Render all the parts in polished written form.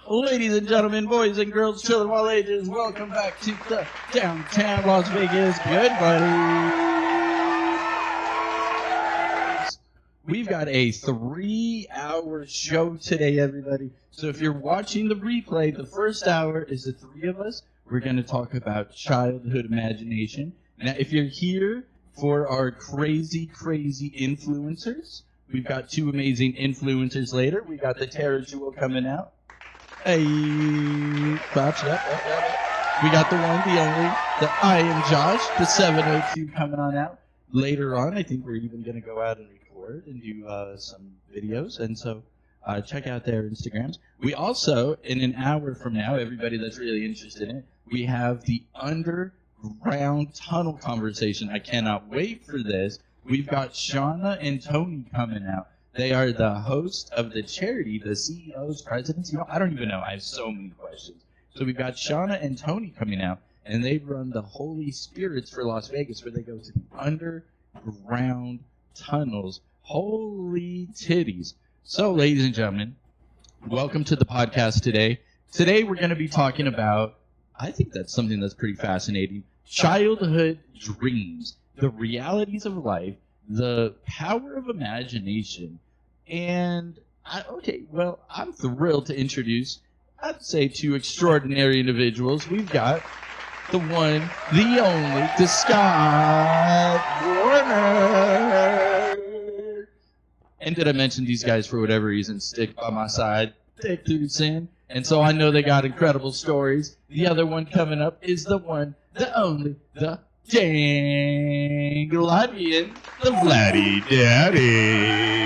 Ladies and gentlemen, boys and girls, children of all ages, welcome back to the downtown Las Vegas Good Buddies. We've got a 3-hour show today, everybody. So if you're watching the replay, the first hour is the three of us. We're going to talk about childhood imagination. Now, if you're here for our crazy influencers, we've got two amazing influencers later. We got the Terror Jewel coming out. Hey, claps, yep. We got the one, the only, the I Am Josh, the 702 coming on out. Later on, I think we're even going to go out and record and do some videos. And so check out their Instagrams. We also, in an hour from now, everybody that's really interested in it, we have the underground tunnel conversation. I cannot wait for this. We've got Shauna and Tony coming out. They are the host of the charity, the CEOs, presidents. You know, I don't even know. I have so many questions. So we've got Shauna and Tony coming out, and they run the Holy Spirits for Las Vegas, where they go to the underground tunnels. Holy titties. So, ladies and gentlemen, welcome to the podcast today. Today we're going to be talking about, I think that's something that's pretty fascinating, childhood dreams, the realities of life, the power of imagination. And, I'm thrilled to introduce, I'd say, two extraordinary individuals. We've got the one, the only, the Scott Warner. And did I mention these guys, for whatever reason, stick by my side thick through sin? And so I know they got incredible stories. The other one coming up is the one, the only, the Jangladian, the Vladdy Daddy.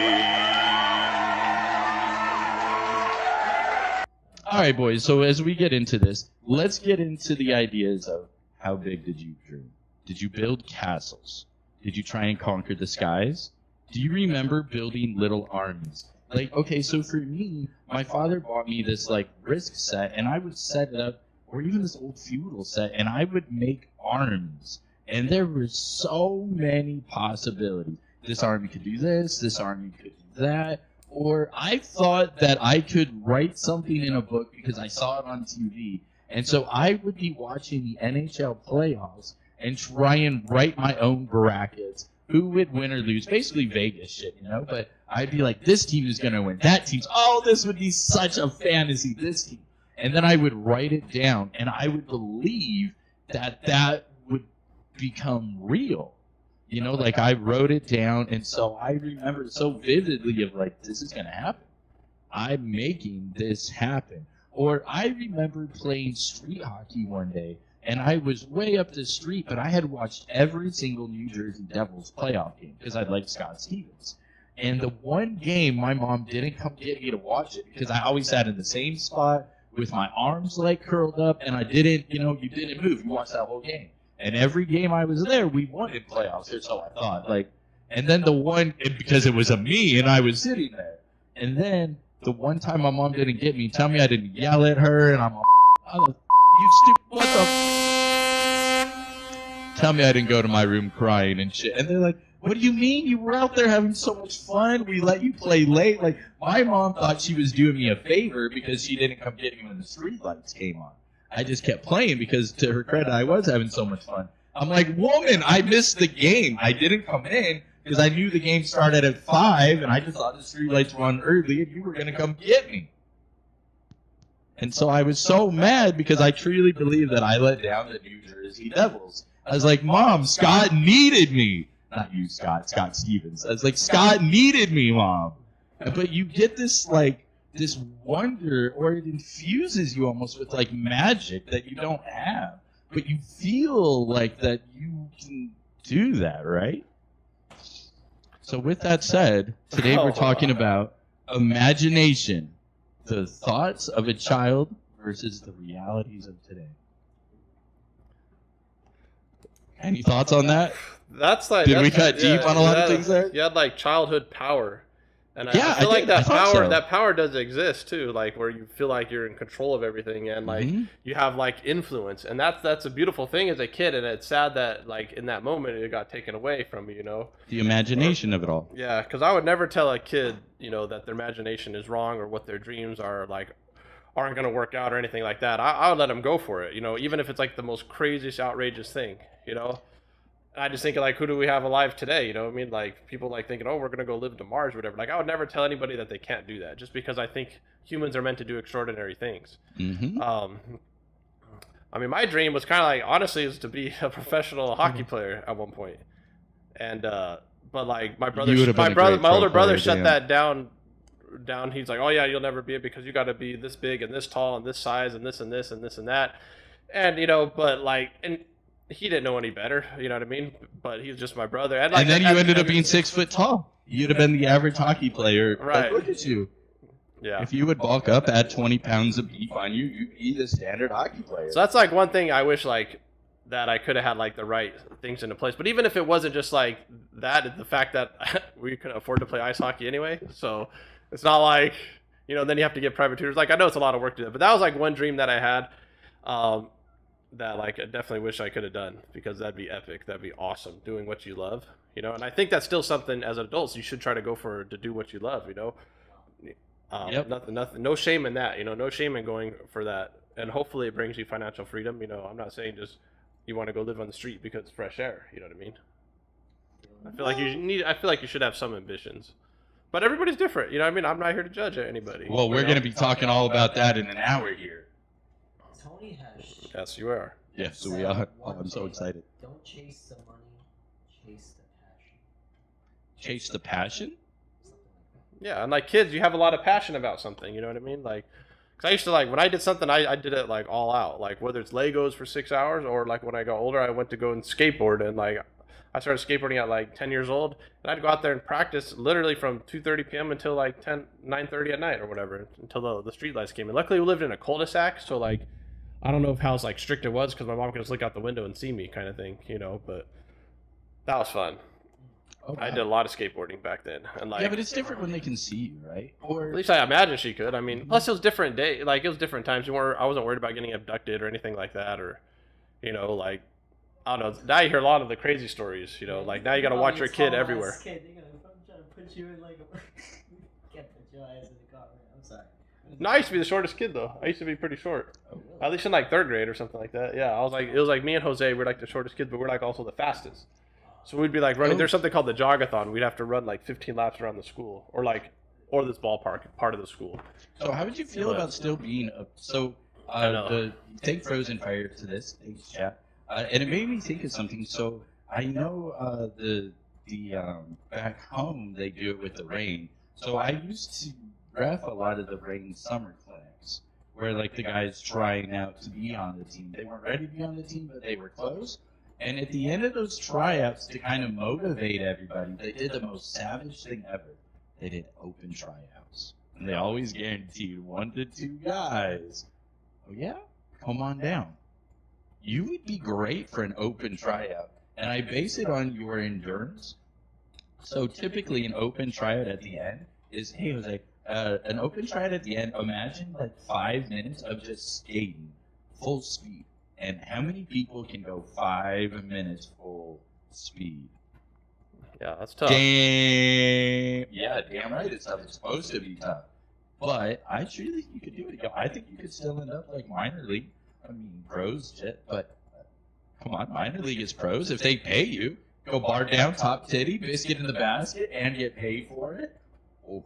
All right, boys, so as we get into this, let's get into the ideas of how big did you dream? Did you build castles? Did you try and conquer the skies? Do you remember building little armies? Like, okay, so for me, my father bought me this, Risk set, and I would set it up, or even this old feudal set, and I would make armies. And there were so many possibilities. This army could do this army could do that. Or I thought that I could write something in a book because I saw it on TV. And so I would be watching the NHL playoffs and try and write my own brackets. Who would win or lose? Basically Vegas shit, you know? But I'd be like, this team is going to win. That team's, this would be such a fantasy, this team. And then I would write it down, and I would believe that would become real. You know, I wrote it down, and so I remember so vividly of, this is going to happen. I'm making this happen. Or I remember playing street hockey one day, and I was way up the street, but I had watched every single New Jersey Devils playoff game because I liked Scott Stevens. And the one game, my mom didn't come get me to watch it because I always sat in the same spot with my arms, curled up, and I didn't, you didn't move. You watched that whole game. And every game I was there, we won in playoffs, or so I thought. And then the one, because it was a me, and I was sitting there. And then the one time my mom didn't get me, tell me I didn't yell at her, and I'm all, you stupid, what the Tell me I didn't go to my room crying and shit. And they're like, what do you mean? You were out there having so much fun. We let you play late. My mom thought she was doing me a favor because she didn't come get me when the street lights came on. I just kept playing because, to her credit, I was having so much fun. I'm like, woman, I missed the game. I didn't come in because I knew the game started at 5, and I just thought the streetlights were on early, and you were going to come get me. And so I was so mad because I truly believe that I let down the New Jersey Devils. I was like, Mom, Scott needed me. Not you, Scott Stevens. I was like, Scott needed me, Mom. But you get this, like, this wonder, or it infuses you almost with, like, magic that you don't have. But you feel like that you can do that, right? So with that said, today we're talking about imagination. The thoughts of a child versus the realities of today. Any thoughts on that? That's like. Did we cut deep on a lot of things there? You had like childhood power, and I Yeah, feel like that power. so. That power does exist too, like where you feel like you're in control of everything, and like you have like influence, and that's a beautiful thing as a kid, and it's sad that like in that moment it got taken away from you. You know, The imagination of it all. Yeah, because I would never tell a kid, you know, that their imagination is wrong or what their dreams are like aren't going to work out or anything like that. I would let them go for it, you know, even if it's like the most craziest, outrageous thing, you know. I just think like, who do we have alive today? You know what I mean? Like people like thinking, oh, we're going to go live to Mars or whatever. Like I would never tell anybody that they can't do that just because I think humans are meant to do extraordinary things. I mean, my dream was kind of like, honestly, is to be a professional hockey player at one point. And, but like my older brother shut that down. He's like, oh yeah, you'll never be it because you got to be this big and this tall and this size and this and this and this and that. And, you know, but like, and he didn't know any better, you know what I mean? But he was just my brother. And, like, and then you ended up being 6 foot tall. You'd have been the average hockey player. Right. Look at you. Yeah. If you would bulk up, add 20 pounds of beef on you, you'd be the standard hockey player. So that's like one thing I wish like that I could have had like the right things into place. But even if it wasn't just like that, the fact that we couldn't afford to play ice hockey anyway. So it's not like, you know, then you have to get private tutors. Like I know it's a lot of work to do, but that was like one dream that I had that like I definitely wish I could have done because that'd be epic. That'd be awesome doing what you love, you know. And I think that's still something as adults you should try to go for to do what you love, you know. Nothing, no shame in that, you know, no shame in going for that. And hopefully it brings you financial freedom. You know, I'm not saying just you want to go live on the street because it's fresh air. You know what I mean? I feel like you should have some ambitions, but everybody's different. You know what I mean? I'm not here to judge anybody. Well, we're going to be talking all about that in an hour here. Tony has. Yes, you are. Yes, we are. Oh, I'm so excited. Don't chase the money, chase the passion. Chase the passion? Yeah, and like kids, you have a lot of passion about something, you know what I mean? Like, cause I used to like, when I did something, I did it like all out. Like whether it's Legos for 6 hours or like when I got older, I went to go and skateboard and like, I started skateboarding at like 10 years old and I'd go out there and practice literally from 2:30 p.m. until like 9:30 at night or whatever, until the street lights came in. Luckily we lived in a cul-de-sac, so like, I don't know how like strict it was cause my mom could just look out the window and see me kind of thing, you know, but that was fun. Oh, wow. I did a lot of skateboarding back then, and like yeah, but it's different when they can see you, right? Or at least I imagine she could. I mean, plus it was different day, like it was different times. I wasn't worried about getting abducted or anything like that, or you know, like I don't know. Now you hear a lot of the crazy stories, you know, like now you got to watch your kid everywhere. Kid, they're trying to put you in like a can't put your ass in the car. I'm sorry. No, I used to be the shortest kid though. I used to be pretty short, at least in like 3rd grade or something like that. Yeah, it was like me and Jose. We're like the shortest kids, but we're like also the fastest. So we'd be like running. There's something called the jogathon. We'd have to run like 15 laps around the school, or this ballpark part of the school. So how would you feel about still being take Frozen Fire to this? Thanks, chat. And it made me think of something. So I know the back home they do it with the rain. So I used to ref a lot of the rain summer clinics where like the guys trying out to be on the team. They weren't ready to be on the team, but they were close. And at the end of those tryouts, to kind of motivate everybody, they did the most savage thing ever. They did open tryouts. And they always guaranteed 1 to 2 guys. Oh yeah? Come on down. You would be great for an open tryout. And I base it on your endurance. So typically an open tryout at the end is, hey Jose, an open tryout at the end, imagine like 5 minutes of just skating, full speed. And how many people can go 5 minutes full speed? Yeah, that's tough. Yeah, damn right it's tough. It's supposed to be tough. But I truly think you could do it. I think you could still end up like minor league. I mean, pros, shit, but come on, minor league is pros. If they pay you, go bar down, top titty, biscuit in the basket, and get paid for it. Oh.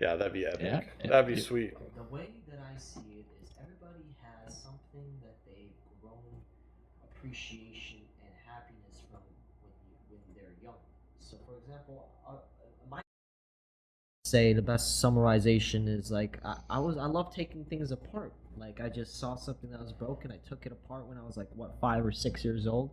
Yeah, that'd be epic. Yeah. That'd be sweet. The way that I see it is everybody has something that they've grown appreciation and happiness from when they're young. So, for example, my say the best summarization is like I love taking things apart. Like I just saw something that was broken, I took it apart when I was like 5 or 6 years old,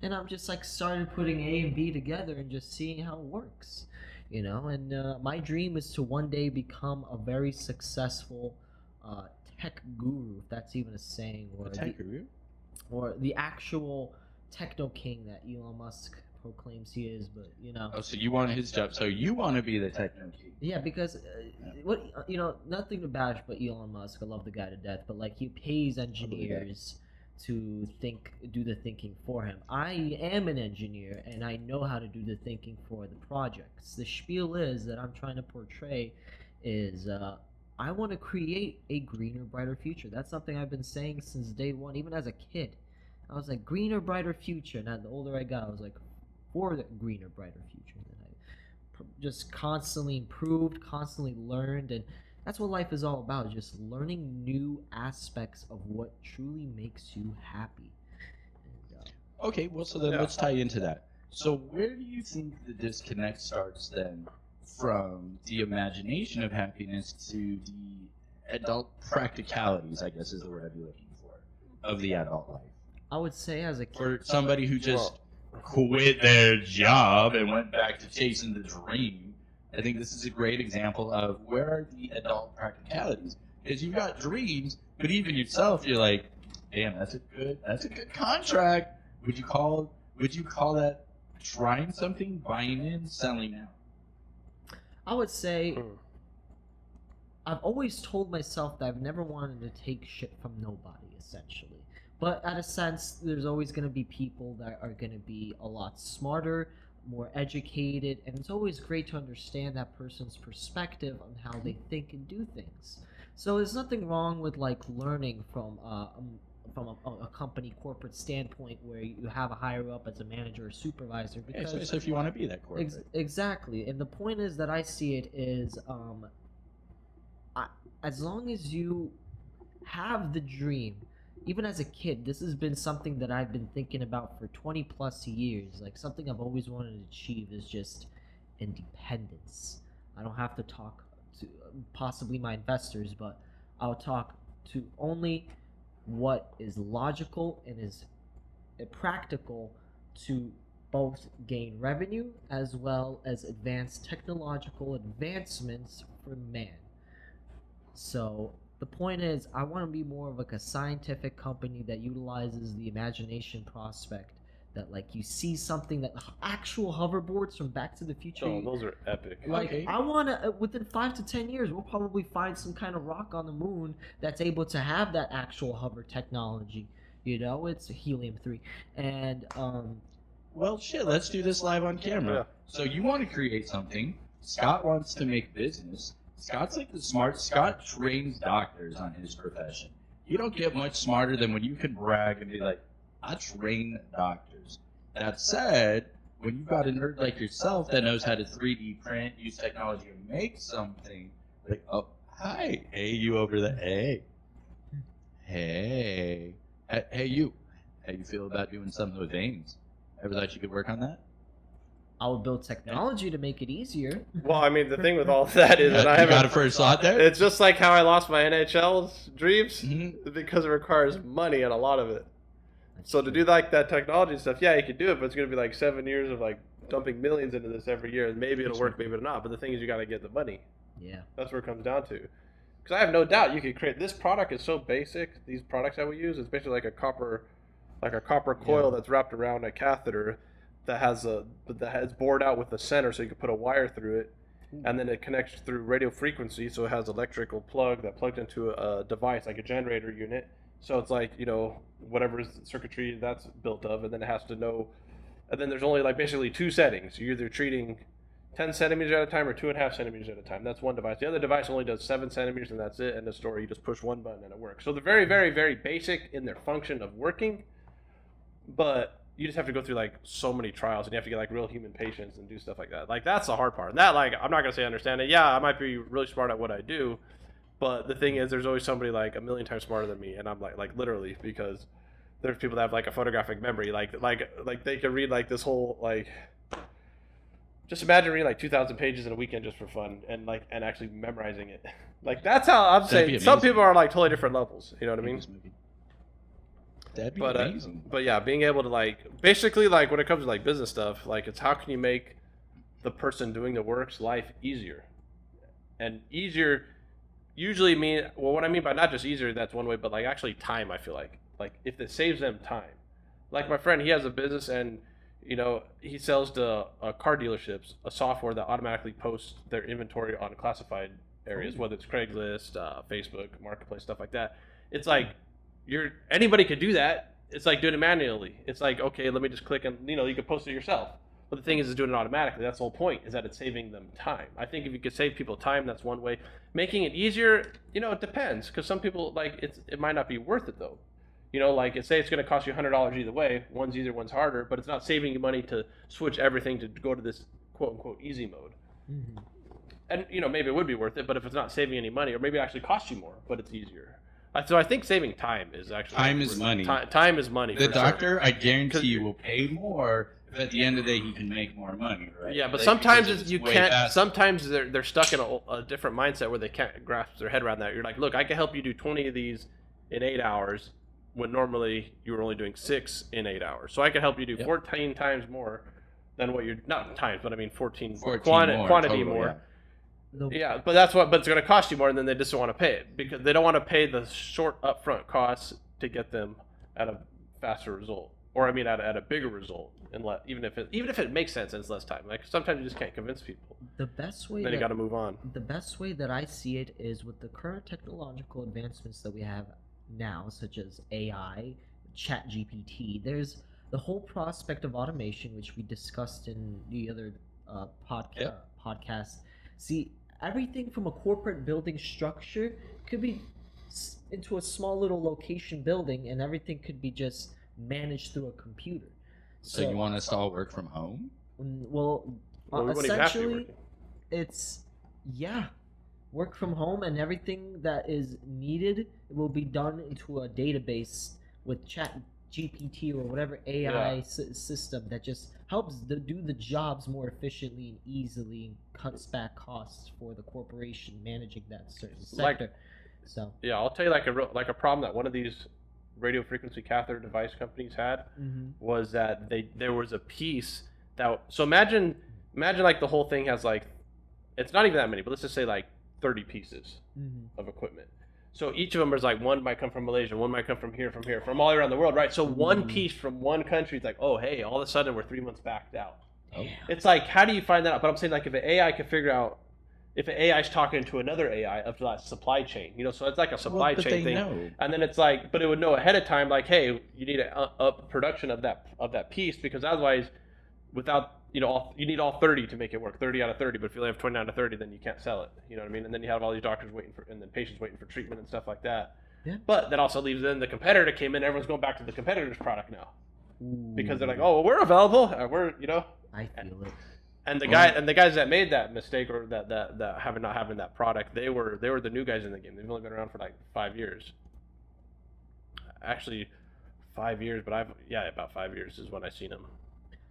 and I'm just like started putting A and B together and just seeing how it works, you know. And my dream is to one day become a very successful tech guru, if that's even a saying, or Tech guru? or the actual techno king that Elon Musk proclaims he is. But you know, Oh, so you want his job? So you want to be the techno king? yeah, because nothing to bash but Elon Musk. I love the guy to death, but like he pays engineers to do the thinking for him. I am an engineer and I know how to do the thinking for the projects. The spiel is that I'm trying to portray is I want to create a greener, brighter future. That's something I've been saying since day one, even as a kid. I was like, greener, brighter future. Now the older I got, I was like, for the greener, brighter future. And I just constantly improved, constantly learned, and that's what life is all about, just learning new aspects of what truly makes you happy. And, Okay, well, so then let's tie into that. So where do you think the disconnect starts then from the imagination of happiness to the adult practicalities, I guess is the word I'd be looking for, of the adult life? I would say as a kid, For somebody who just quit their job and went back to chasing the dream, I think this is a great example of where are the adult practicalities. Because you've got dreams, but even yourself, you're like, damn, that's a good contract. Would you call that trying something, buying in, selling out? I would say I've always told myself that I've never wanted to take shit from nobody, essentially. But at a sense, there's always going to be people that are going to be a lot smarter, more educated, and it's always great to understand that person's perspective on how they think and do things. So there's nothing wrong with like learning from a company corporate standpoint where you have a higher up as a manager or supervisor. Because So if you want to be that corporate. exactly, and the point is that I see it is as long as you have the dream. Even as a kid, this has been something that I've been thinking about for 20 plus years. Like something I've always wanted to achieve is just independence. I don't have to talk to possibly my investors, but I'll talk to only what is logical and is practical to both gain revenue as well as advance technological advancements for man. So the point is, I want to be more of like a scientific company that utilizes the imagination prospect. That like you see something that actual hoverboards from Back to the Future. Oh, those are epic. Like Okay. I want to within 5 to 10 years, we'll probably find some kind of rock on the moon that's able to have that actual hover technology. You know, it's helium-3, and Well, shit, let's do this live on camera. Yeah. So you want to create something. Scott wants to make business. Scott's like the smart. Scott trains doctors on his profession. You don't get much smarter than when you can brag and be like, I train doctors. That said, when you've got a nerd like yourself that knows how to 3D print, use technology to make something, like, oh, hi, hey, you over there, hey, you. How you feel about doing something with veins? Ever thought you could work on that? I would build technology to make it easier. Well, I mean, the thing with all of that is that I You haven't. got a first thought there? It's just like how I lost my NHL dreams Mhm. because it requires money and a lot of it. So to do like that technology stuff, yeah, you could do it, but it's gonna be like 7 years of like dumping millions into this every year, and maybe it'll work, maybe it'll not. But the thing is, you got to get the money. Yeah. That's where it comes down to. Because I have no doubt you could create this product is so basic. These products that we use, it's basically like a copper coil that's wrapped around a catheter that has bored out with the center, so you can put a wire through it, and then it connects through radio frequency, so it has electrical plug that plugged into a device like a generator unit. So it's like, you know, whatever circuitry that's built of, and then it has to know, and then there's only like basically 2 settings. You're either treating 10 centimeters at a time or 2.5 centimeters at a time. That's one device. The other device only does 7 centimeters, and that's it. End of story. You just push one button and it works. So they're very, very, very basic in their function of working, but you just have to go through like so many trials, and you have to get like real human patients and do stuff like that. Like that's the hard part. And that, like, I'm not gonna say I understand it. Yeah, I might be really smart at what I do, but the thing is, there's always somebody like a million times smarter than me, and I'm like literally, because there's people that have like a photographic memory, like they can read like this whole like. Just imagine reading like 2,000 pages in a weekend just for fun, and actually memorizing it. Like that's how I'm saying. Some people are like totally different levels. You know what I mean? That'd be But amazing. but yeah, being able to like basically like when it comes to like business stuff, like it's how can you make the person doing the work's life easier, and easier usually mean, well, what I mean by not just easier, that's one way, but like actually time. I feel like if it saves them time. Like my friend, he has a business, and you know, he sells to car dealerships a software that automatically posts their inventory on classified areas, whether it's Craigslist, Facebook, Marketplace, stuff like that. It's like anybody could do that. It's like doing it manually. It's like, okay, let me just click and, you know, you can post it yourself. But the thing is doing it automatically. That's the whole point, is that it's saving them time. I think if you could save people time, that's one way. Making it easier, you know, it depends, because some people, like, it might not be worth it though. You know, like, say it's going to cost you $100 either way. One's easier, one's harder, but it's not saving you money to switch everything to go to this quote-unquote easy mode. Mm-hmm. And, you know, maybe it would be worth it, but if it's not saving any money, or maybe it actually costs you more, but it's easier. So I think saving time is actually... Time is money. Time is money. The doctor, sure. I guarantee you, will pay more if at the end of the day he can make more money, right? Yeah, but like, sometimes you can't... Faster. Sometimes they're stuck in a different mindset where they can't grasp their head around that. You're like, look, I can help you do 20 of these in 8 hours, when normally you were only doing 6 in 8 hours. So I can help you do 14 times more than what you're, not times, but I mean 14 quantity more. Yeah, but it's going to cost you more, and then they just don't want to pay it, because they don't want to pay the short upfront costs to get them at a faster result, or I mean at a bigger result, and even if it makes sense and it's less time. Like sometimes you just can't convince people. The best way. Then you got to move on. The best way that I see it is with the current technological advancements that we have now, such as AI, ChatGPT. There's the whole prospect of automation, which we discussed in the other podcast. See, everything from a corporate building structure could be into a small little location building, and everything could be just managed through a computer. So you want us to all work from home? Well, essentially, it's work from home, and everything that is needed will be done into a database with ChatGPT or whatever AI system that just helps do the jobs more efficiently and easily, and cuts back costs for the corporation managing that certain sector. I'll tell you like a problem that one of these radio frequency catheter device companies had was that there was a piece that, so imagine like the whole thing has like, it's not even that many, but let's just say like 30 pieces of equipment. So each of them is like, one might come from Malaysia, one might come from here, from all around the world, right? So one piece from one country is like, oh, hey, all of a sudden we're 3 months backed out. Oh. It's like, how do you find that out? But I'm saying, like, if an AI could figure out, if an AI is talking to another AI of that supply chain, you know, so it's like a supply chain thing. Know. And then it's like, but it would know ahead of time, like, hey, you need to up production of that piece, because otherwise, without, you know, you need all 30 to make it work, 30 out of 30. But if you only have 29 out of 30, then you can't sell it. You know what I mean? And then you have all these doctors waiting for, and then patients waiting for treatment and stuff like that. Yeah. But that also leaves then the competitor came in. Everyone's going back to the competitor's product now, because they're like, oh, well, we're available. We're, you know. I feel it. And the guys that made that mistake, or that not having that product, they were the new guys in the game. They've only been around for like 5 years. Actually, 5 years, but about 5 years is when I seen them.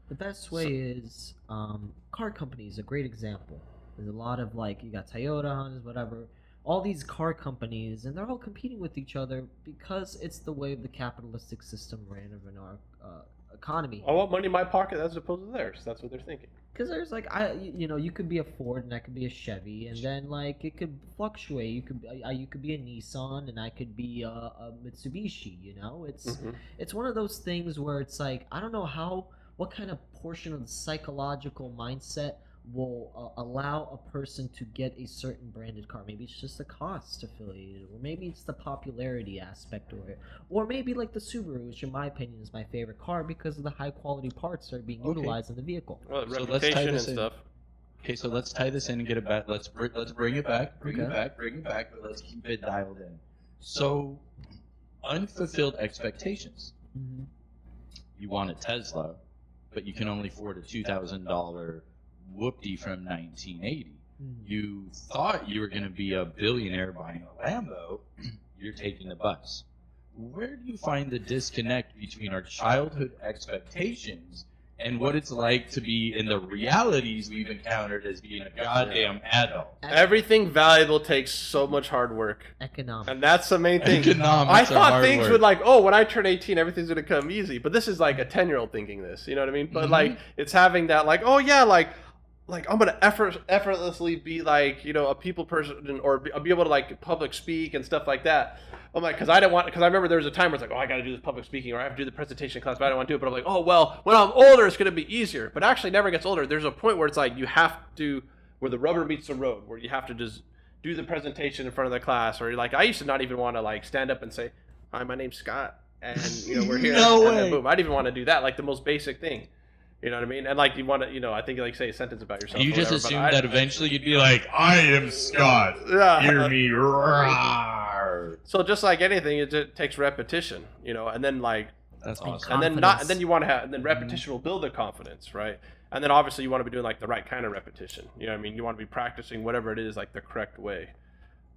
The best way is car companies, a great example. There's a lot of, like, you got Toyota, Hondas, whatever, all these car companies, and they're all competing with each other because it's the way the capitalistic system ran in our economy. I want money in my pocket as opposed to theirs. That's what they're thinking. Because there's like, you could be a Ford and I could be a Chevy, and then like it could fluctuate. You could be a Nissan and I could be a Mitsubishi. You know, it's one of those things where it's like, I don't know what kind of portion of the psychological mindset will allow a person to get a certain branded car. Maybe it's just the cost affiliated, or maybe it's the popularity aspect of it, or maybe like the Subaru, which in my opinion is my favorite car because of the high quality parts that are being utilized in the vehicle. Well, so reputation and stuff. Okay, so let's tie this in and get it back. Let's bring it back, bring it back, but let's keep it dialed in. So, unfulfilled expectations. you want a Tesla, but you can only afford a $2,000 whoopty from 1980. You thought you were going to be a billionaire buying a Lambo, you're taking the bus. Where do you find the disconnect between our childhood expectations and what it's like to be in the realities we've encountered as being a goddamn adult? Everything valuable takes so much hard work. Economics. And that's the main thing. Economics I thought hard things work. would like, oh, when I turn 18, everything's going to come easy. But this is like a 10-year-old thinking this, you know what I mean? But like, it's having that like, oh yeah, like I'm going to effortlessly be like, you know, a people person or be able to like public speak and stuff like that. I'm like, because I remember there was a time where it's like, oh, I got to do this public speaking or I have to do the presentation class, but I don't want to do it. But I'm like, oh, well, when I'm older, it's going to be easier. But actually, it never gets older. There's a point where it's like you have to, where the rubber meets the road, where you have to just do the presentation in front of the class. Or you're like, I used to not even want to like stand up and say, hi, my name's Scott, and you know we're here. No and then way. boom, I didn't even want to do that, like the most basic thing. You know what I mean? And like you want to, you know, I think like say a sentence about yourself. You or just whatever, assume but that eventually you'd be like, I am Scott. Yeah. Hear me roar. So just like anything, it takes repetition, you know, and then like, That's awesome. and then you want to have, and then repetition will build the confidence, right? And then obviously you want to be doing like the right kind of repetition. You know what I mean? You want to be practicing whatever it is, like the correct way.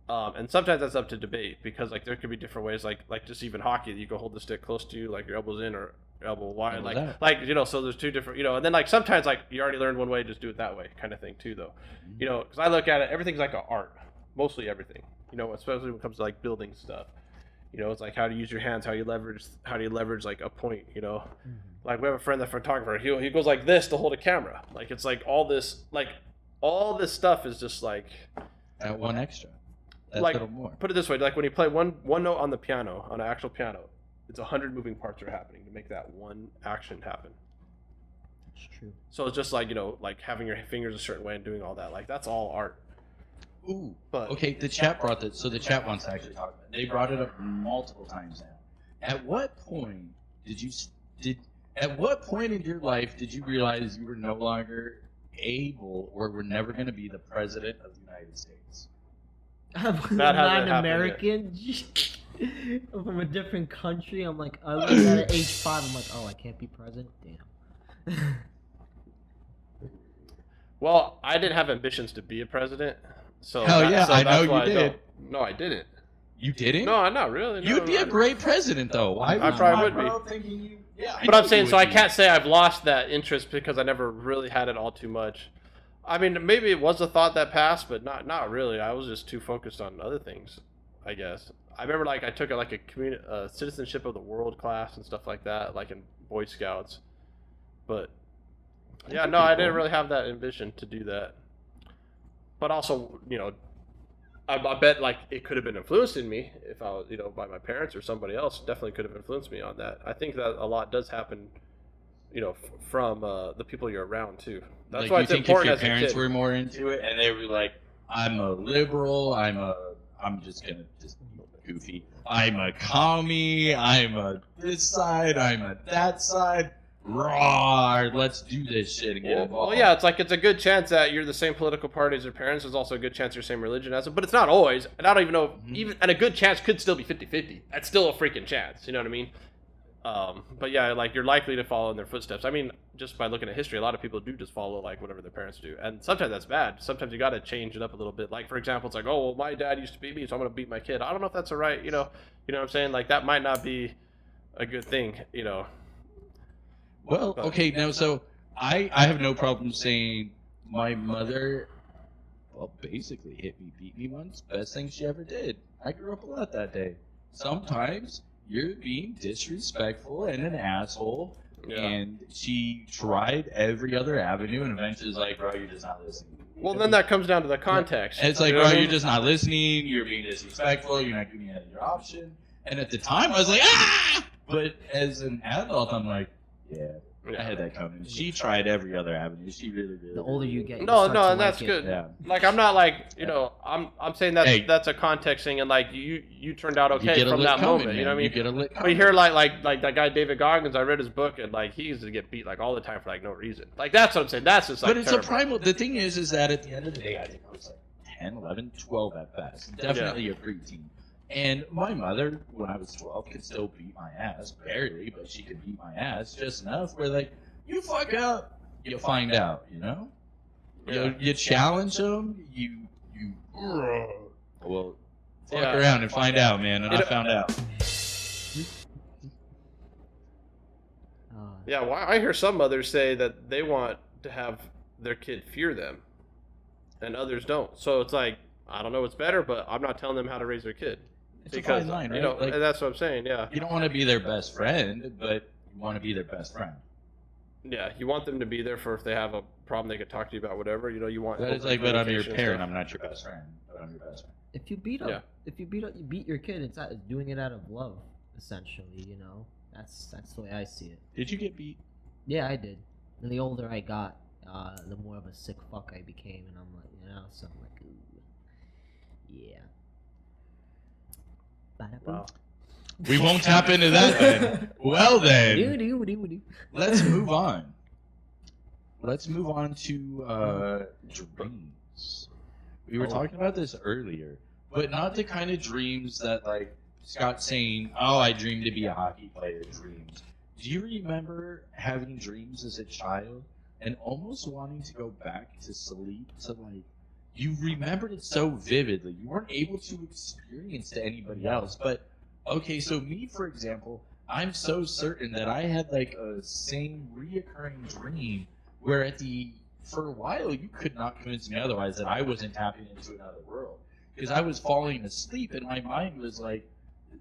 And sometimes that's up to debate because like there could be different ways, like just even hockey, you can hold the stick close to you, like your elbows in or elbow wide, like you know. So there's two different, you know. And then like sometimes like you already learned one way, just do it that way, kind of thing too, though. You know, because I look at it, everything's like an art, mostly everything. You know, especially when it comes to like building stuff. You know, it's like how to use your hands, how do you leverage like a point. You know, like we have a friend, the photographer. He goes like this to hold a camera. Like it's like all this stuff is just like That one extra. That like little more. put it this way, like when you play one note on the piano, on an actual piano, it's 100 moving parts are happening to make that one action happen. It's true. So it's just like, you know, like having your fingers a certain way and doing all that, like that's all art. Ooh. But Okay, the chat brought that. So the chat wants to actually talk about it. They brought it up multiple times now. At what point at what point in your life did you realize you were no longer able or were never going to be the president of the United States? I'm hasn't not happened American. I'm from a different country. I'm like, I was at age 5. I'm like, oh, I can't be president. Damn. well, I didn't have ambitions to be a president. So Hell yeah, I that's know why you did. No, I didn't. You didn't? No, not really. No, You'd be a not- great president, though. Why I was probably my would be. bro thinking you? Yeah, But I'm saying, so I can't say I've lost that interest because I never really had it all too much. I mean, maybe it was a thought that passed, but not really. I was just too focused on other things, I guess. I remember like I took like a citizenship of the world class and stuff like that, like in Boy Scouts. But yeah, no, I didn't really have that ambition to do that. But also, you know, I bet like it could have been influenced in me if I was, you know, by my parents or somebody else. Definitely could have influenced me on that. I think that a lot does happen, you know, from the people you're around too. That's like, why you it's think important if your as a parents kid. were more into it and they were like, I'm a liberal, I'm just gonna just goofy. I'm a commie, I'm a this side, I'm a that side. Roar, let's do this shit and get involved. Well, yeah, it's like it's a good chance that you're the same political party as your parents. There's also a good chance you're the same religion as them, but it's not always. And I don't even know, and a good chance could still be 50-50. That's still a freaking chance, you know what I mean? But yeah, like you're likely to follow in their footsteps. I mean, just by looking at history, a lot of people do just follow like whatever their parents do, and sometimes that's bad. Sometimes you got to change it up a little bit. Like for example, it's like, oh, well, my dad used to beat me, so I'm gonna beat my kid. I don't know if that's a right, you know what I'm saying? Like that might not be a good thing, you know. Well, okay, now so I have no problem saying my mother, well, basically hit me, beat me once. Best thing she ever did. I grew up a lot that day. Sometimes you're being disrespectful and an asshole, and she tried every other avenue, and eventually was like, bro, you're just not listening. Well, then that comes down to the context. And it's like, You know bro, what I you're mean? just not listening. You're being disrespectful. You're not giving me any other option. And at the time, I was like, ah! But as an adult, I'm like, yeah, I had that coming. She tried every other avenue. She really. The older you get, you No, start no, to and that's like good. it. Yeah. Like I'm not like, you know, I'm saying that's a context thing, and like you turned out You okay get a from lit that comment, moment. You know what I man. You mean? get a lit But you comment. hear like that guy David Goggins. I read his book, and like he used to get beat like all the time for like no reason. Like that's what I'm saying. That's just like. But it's terrible. a primal. The thing is that at the end of the day, I think I was like 10, 11, 12 at best. Definitely a preteen. And my mother, when I was 12, could still beat my ass, barely, but she could beat my ass just enough where, like, you fuck up, you'll find out, you know? You challenge them, well, fuck around and find out, man, and I found out. Yeah, well, I hear some mothers say that they want to have their kid fear them, and others don't. So it's like, I don't know what's better, but I'm not telling them how to raise their kid. It's a fine line, right? You know, like, and that's what I'm saying, yeah. You don't want to be their best friend, but you want to be their best friend. Yeah, you want them to be there for if they have a problem they could talk to you about, whatever. You know, you want. That is like, but I'm your parent. I'm not your best friend, but I'm your best friend. If you beat up, you beat your kid. It's doing it out of love, essentially. You know, that's the way I see it. Did you get beat? Yeah, I did. And the older I got, the more of a sick fuck I became, and I'm like, you know, so I'm like, ooh, yeah. Wow. We won't tap into that then. Well then, let's move on. Let's move on to dreams. We were talking about this earlier, but not the kind of dreams that, like, Scott saying, oh, I dreamed to be a hockey player dreams. Do you remember having dreams as a child and almost wanting to go back to sleep to, like, you remembered it so vividly. You weren't able to experience to anybody else. But, okay, so me, for example, I'm so certain that I had, like, a same reoccurring dream where for a while, you could not convince me otherwise that I wasn't tapping into another world. Because I was falling asleep and my mind was, like,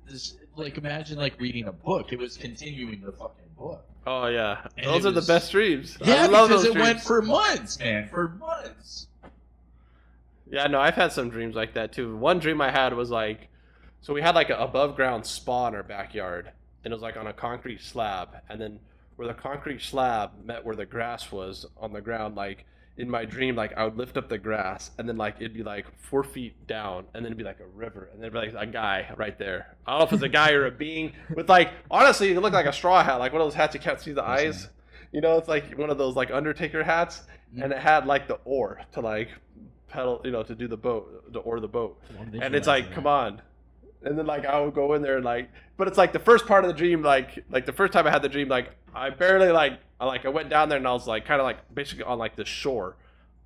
this, like, imagine, like, reading a book. It was continuing the fucking book. Oh, yeah. And those are the best dreams. Yeah, I love because those it dreams. went for months, man. For months. Yeah, no, I've had some dreams like that too. One dream I had was like, so we had like an above ground spa in our backyard, and it was like on a concrete slab, and then where the concrete slab met where the grass was on the ground, like in my dream, like I would lift up the grass, and then like it'd be like 4 feet down, and then it'd be like a river, and then it'd be like a guy right there. I don't know if it's a guy or a being with, like, honestly, it looked like a straw hat, like one of those hats you can't see the eyes. You know, it's like one of those like Undertaker hats, and it had like the oar to like pedal, you know, to do the boat, to oar the boat. And it's like, come on. And then like I would go in there and like, but it's like the first part of the dream, like the first time I had the dream, like I barely I went down there and I was like kind of like basically on like the shore,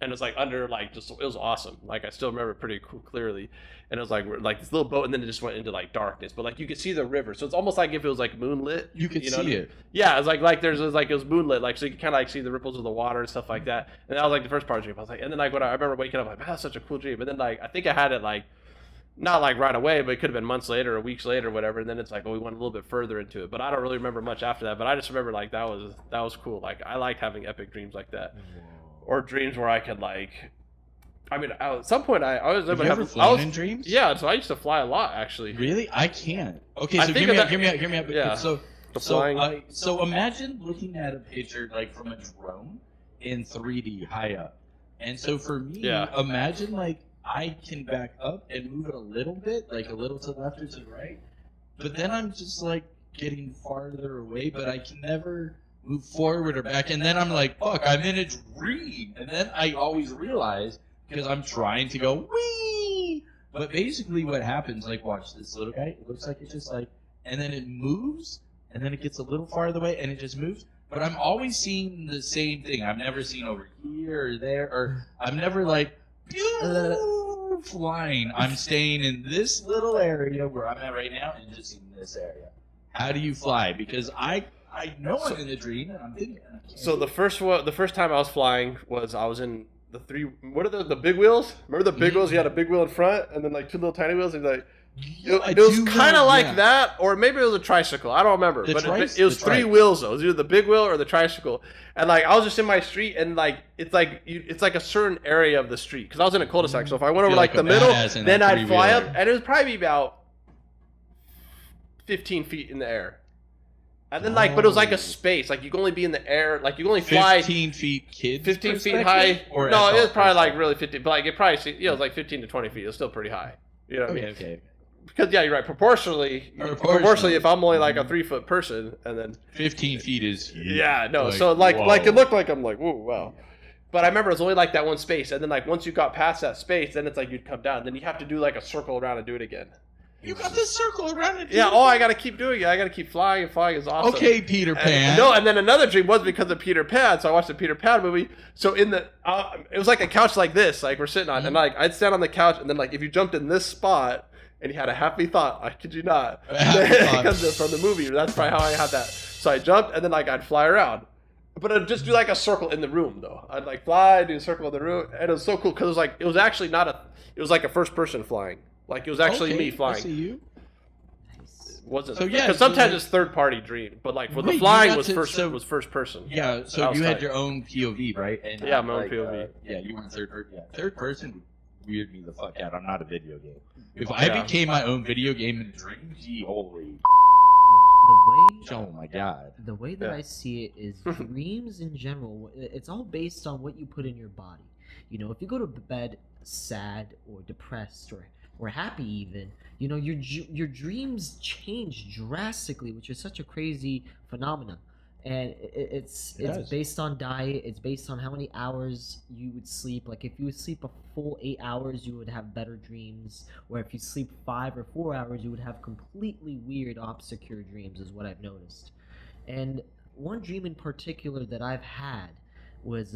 and it was like under like just, it was awesome. Like I still remember it pretty clearly, and it was like this little boat, and then it just went into like darkness, but like you could see the river, so it's almost like if it was like moonlit. You could see it. Yeah, it was like it was moonlit, like so you could kind of like see the ripples of the water and stuff like that. And that was like the first part of the dream. I was like, and then like when I remember waking up, like, man, that's such a cool dream. And then like I think I had it like not like right away, but it could have been months later or weeks later or whatever. And then it's like, well, we went a little bit further into it, but I don't really remember much after that. But I just remember like that was cool. Like I liked having epic dreams like that. Whoa. Or dreams where I could like, I mean, at some point I was able to have flown in dreams. Yeah, so I used to fly a lot actually. Really? I can't. Okay, so hear me out. Yeah. So imagine looking at a picture like from a drone in 3D high up. And so for me, imagine like I can back up and move it a little bit, like a little to the left or to the right. But then I'm just like getting farther away, but I can never move forward or back. And then I'm like, fuck, I'm in a dream. And then I always realize, because I'm trying to go, wee! But basically what happens, like, watch this little guy, it looks like it's just like, and then it moves, and then it gets a little farther away, and it just moves. But I'm always seeing the same thing. I've never seen over here or there, or I'm never like, flying. I'm staying in this little area where I'm at right now, and just in this area. How do you fly? Because I know I'm in a dream, and I'm thinking. So the first time I was flying was I was in the three. What are the big wheels? Remember the big wheels? You had a big wheel in front, and then like two little tiny wheels, and like. It was kind of like that, or maybe it was a tricycle. I don't remember, but it was three wheels though. It was either the big wheel or the tricycle. And like I was just in my street, and like it's like a certain area of the street because I was in a cul-de-sac. So if I went over like the middle, then I'd fly up, and it was probably about 15 feet in the air. And then but it was like a space. Like you can only be in the air. Like you can only fly 15 feet, kids. 15 feet high. Or no, it was probably like really 15. But like it probably it was like 15 to 20 feet. It was still pretty high. You know what I mean? Okay. Because yeah, you're right. Proportionally, if I'm only like a 3-foot person, and then 15 feet is huge. Yeah, no. Like, so like it looked like I'm like, whoa, wow. But I remember it was only like that one space, and then like once you got past that space, then it's like you'd come down. Then you have to do like a circle around and do it again. You got this circle around it. Yeah. Oh, I gotta keep doing it. I gotta keep flying, and flying is awesome. Okay, Peter Pan. And then another dream was because of Peter Pan. So I watched the Peter Pan movie. So in the, it was like a couch like this, like we're sitting on, and like I'd stand on the couch, and then like if you jumped in this spot and you had a happy thought, I kid you not, because from the movie, that's probably how I had that. So I jumped, and then like I'd fly around, but I'd just do like a circle in the room though. I'd like fly, do a circle in the room, and it was so cool because it was actually not it was like a first person flying. Like it was actually me flying. I see you. Wasn't so yeah, because sometimes it's third party dream, but like for the flying was first person. Yeah, so you had your own POV, right? And yeah, my own POV. Yeah, you weren't third person. Yeah, third person would weird me the fuck out. I'm not a video game. If I became my own video game in dream, gee, holy. Oh my god. The way that I see it is dreams in general. It's all based on what you put in your body. You know, if you go to bed sad or depressed or happy even, you know, your dreams change drastically, which is such a crazy phenomenon. And it's based on diet. It's based on how many hours you would sleep. Like if you would sleep a full 8 hours, you would have better dreams. Or if you sleep 5 or 4 hours, you would have completely weird, obscure dreams, is what I've noticed. And one dream in particular that I've had was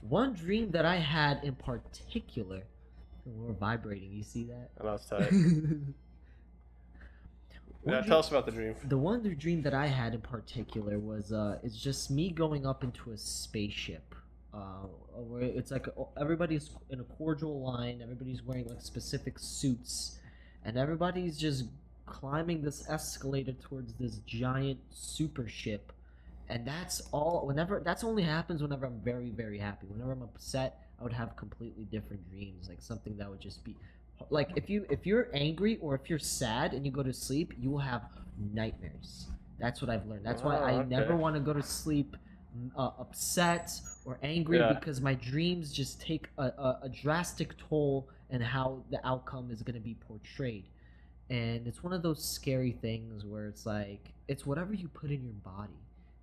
one dream that I had in particular. We're vibrating. You see that? I know it's tight. Tell us about the dream. The one dream that I had in particular was it's just me going up into a spaceship. Where it's like everybody's in a cordial line. Everybody's wearing like specific suits, and everybody's just climbing this escalator towards this giant super ship. And that's all. That's only happens whenever I'm very, very happy. Whenever I'm upset, I would have completely different dreams. Like something that would just be, like if you're angry or if you're sad and you go to sleep, you will have nightmares. That's what I've learned. That's why I never want to go to sleep upset or angry, because my dreams just take a drastic toll in how the outcome is going to be portrayed. And it's one of those scary things where it's like it's whatever you put in your body.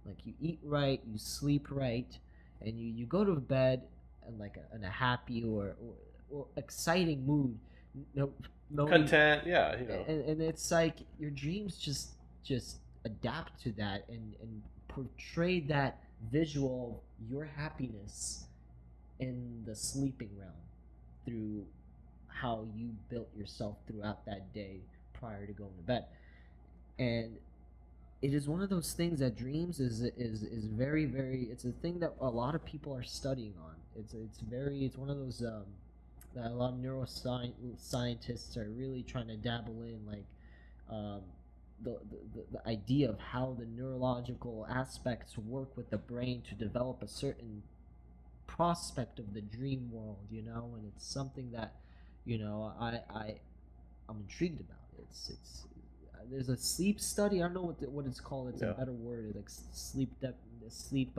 Like you eat right, you sleep right, and you go to bed in a happy or exciting mood. No content, yeah, you know. And it's like your dreams just adapt to that and portray that visual of your happiness in the sleeping realm through how you built yourself throughout that day prior to going to bed. And it is one of those things that dreams is very, very, it's a thing that a lot of people are studying on. It's one of those that a lot of neuroscientists are really trying to dabble in, like the idea of how the neurological aspects work with the brain to develop a certain prospect of the dream world, you know. And it's something that, you know, I'm intrigued about. It's there's a sleep study. I don't know what it's called. It's a better word. It's like sleep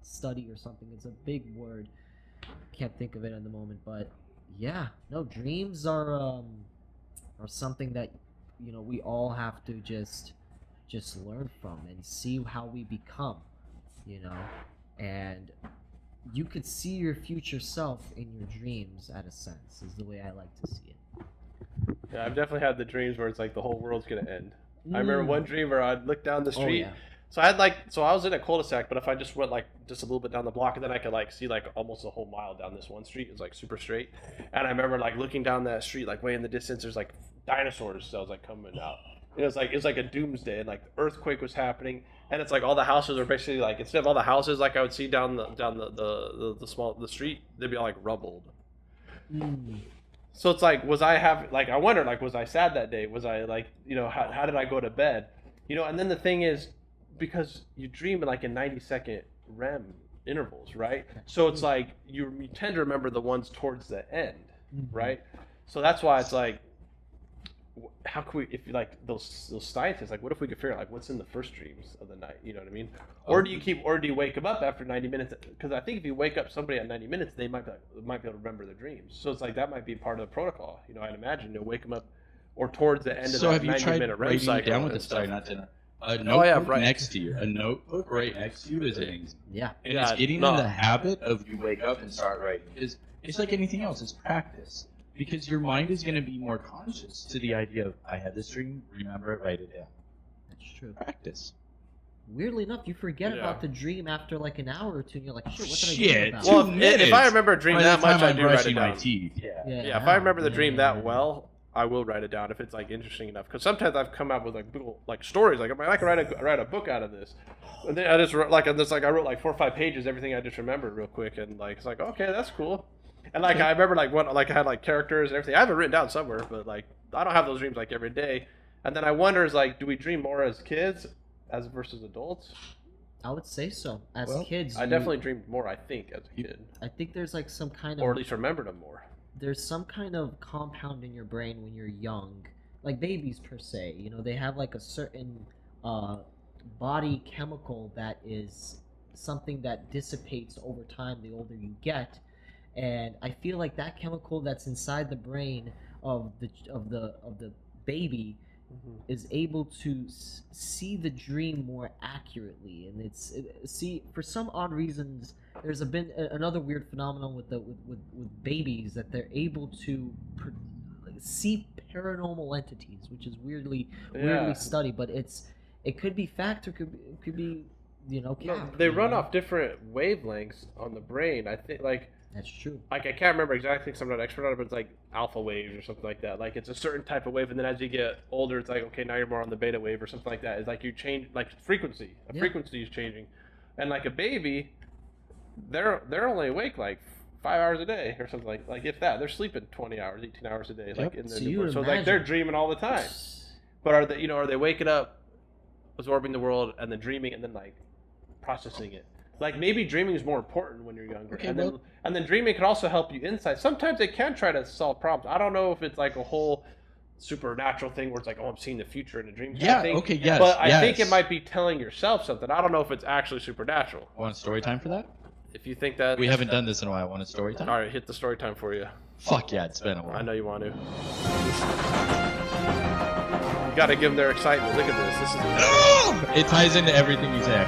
study or something. It's a big word. Can't think of it at the moment. But yeah, no, dreams are something that, you know, we all have to just learn from and see how we become, you know. And you could see your future self in your dreams, at a sense, is the way I like to see it. Yeah, I've definitely had the dreams where it's like the whole world's gonna end. I remember one dream where I'd look down the street. So I was in a cul-de-sac, but if I just went like just a little bit down the block, and then I could like see like almost a whole mile down this one street. It was like super straight. And I remember like looking down that street, like way in the distance, there's like dinosaurs that was like coming out. It was like a doomsday, and like the earthquake was happening, and it's like all the houses are basically like, instead of all the houses like I would see down the street, they'd be all like rubbled. So it's like, I wonder, like, was I sad that day? Was I like, you know, how did I go to bed? You know, and then the thing is, because you dream in like in 90-second REM intervals, right? So it's like, you tend to remember the ones towards the end, right? So that's why it's like, how can we, if like those scientists, like, what if we could figure out like what's in the first dreams of the night? You know what I mean? Or do you wake them up after 90 minutes? Because I think if you wake up somebody at 90 minutes, they might be able to remember their dreams. So it's like that might be part of the protocol. You know, I'd imagine you'll wake them up, or towards the end of that 90-minute REM cycle. Down with the study, not to a notebook next to you. A notebook right next to you is amazing. Yeah. And it's getting in the habit of you wake up and start writing. Because It's like anything else. It's practice. Because your mind is going to be more conscious to the idea of, I had this dream, remember it, write it down. That's true. Practice. Weirdly enough, you forget Yeah. about the dream after like an hour or two, and you're like, shit, what did I Shit. dream about? Well, 2 if I remember a dream By that the time much, I I'm do write it brushing my down. teeth. Yeah. Yeah, if I remember the yeah, dream yeah, that well, I will write it down if it's like interesting enough. Because sometimes I've come up with like little like stories. Like I can write a book out of this. And then I just wrote, like I wrote like 4 or 5 pages, everything I just remembered real quick, and like it's like okay, that's cool. And like I remember like what like I had like characters and everything. I have it written down somewhere, but like I don't have those dreams like every day. And then I wonder is like, do we dream more as kids as versus adults? I would say so. As Well, kids, I definitely dreamed more, I think, as a kid, I think there's like some kind or of at least remembered them more. there's some kind of compound in your brain when you're young, like babies per se. You know, they have like a certain body chemical that is something that dissipates over time the older you get, and I feel like that chemical that's inside the brain of the baby is able to see the dream more accurately, and see, for some odd reasons there's been another weird phenomenon with babies, that they're able to see paranormal entities, which is weirdly studied, but it could be fact or could be No, cap, they you run know? off different wavelengths on the brain. I think like That's true. I can't remember exactly because I'm not an expert on it, but it's like alpha waves or something like that. Like it's a certain type of wave, and then as you get older, it's like okay, now you're more on the beta wave or something like that. It's like you change like frequency. A Yeah. frequency is changing, and like a baby, they're only awake like 5 hours a day or something like if that. They're sleeping 20 hours, 18 hours a day, like in the So you newborn. would So like they're imagine. dreaming all the time. But are they waking up, absorbing the world, and then dreaming, and then like processing it? Like maybe dreaming is more important when you're younger, Okay, and then dreaming can also help you insight. Sometimes it can try to solve problems. I don't know if it's like a whole supernatural thing where it's like, oh, I'm seeing the future in a dream. Yeah, thing. okay, yes, But I think yes. it might be telling yourself something. I don't know if it's actually supernatural. Want story time for that? If you think that We haven't done this in a while. Want a story time? All right, hit the story time for you. Fuck yeah, it's been a I while. know you want to. You got to give them their excitement. Look at this. This is It ties into everything you say, I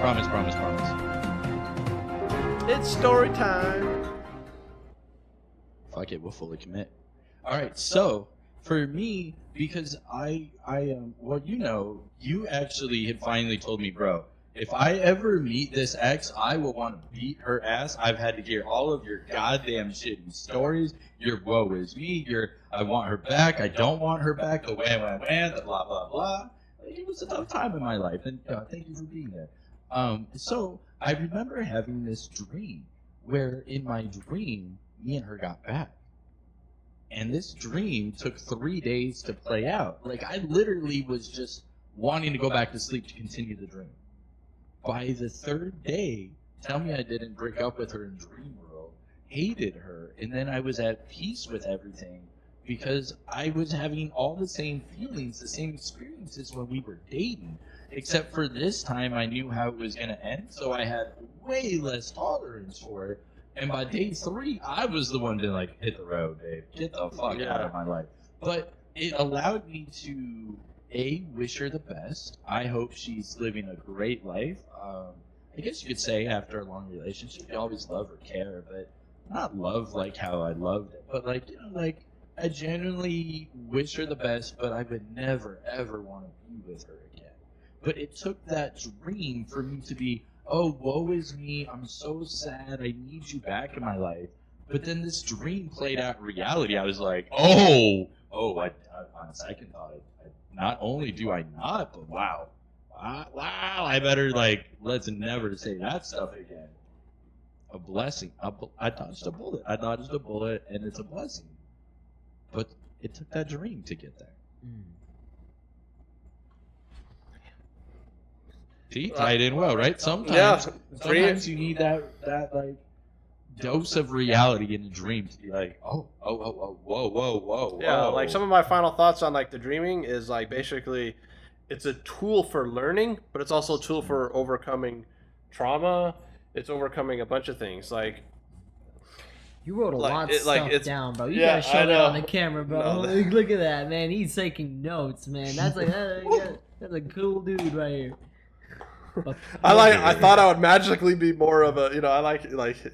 promise. Promise. it's story time. Fuck it, we'll fully commit. Alright, so, for me, because well, you actually had finally told me, bro, if I ever meet this ex, I will want to beat her ass. I've had to hear all of your goddamn shitty stories. Your woe is me. Your I want her back. I don't want her back. The wham, the blah, blah, blah. It was a tough time in my life, and thank you for being there. So, I remember having this dream where in my dream, me and her got back. And this dream took 3 days to play out. Like, I literally was just wanting to go back to sleep to continue the dream. By the third day, tell me I didn't break up with her in dream world, hated her, and then I was at peace with everything because I was having all the same feelings, the same experiences when we were dating, except for this time I knew how it was going to end, so I had way less tolerance for it. And by day 3, I was the one to like hit the road, babe. Get the fuck out of my life. But it allowed me to wish her the best. I hope she's living a great life. I guess you could say after a long relationship, you always love or care, but not love like how I loved it. But like, I genuinely wish her the best, but I would never ever want to be with her again. But it took that dream for me to be, oh, woe is me, I'm so sad, I need you back in my life. But then this dream played out in reality. I was like, I on second thought, not only do I not, but wow, I better, let's never say that stuff again. A blessing. I dodged a bullet. And it's a blessing. But it took that dream to get there. See, tied in well, right? Sometimes you need that dose of reality in a dream to be like, whoa. Yeah, like some of my final thoughts on like the dreaming is like basically it's a tool for learning, but it's also a tool for overcoming trauma. It's overcoming a bunch of things. Like You wrote a lot of like, stuff it's- down, bro. You yeah, gotta show I that know. on the camera, bro. No. Look at that, man. He's taking notes, man. That's like that's a cool dude right here. I thought I would magically be more of a,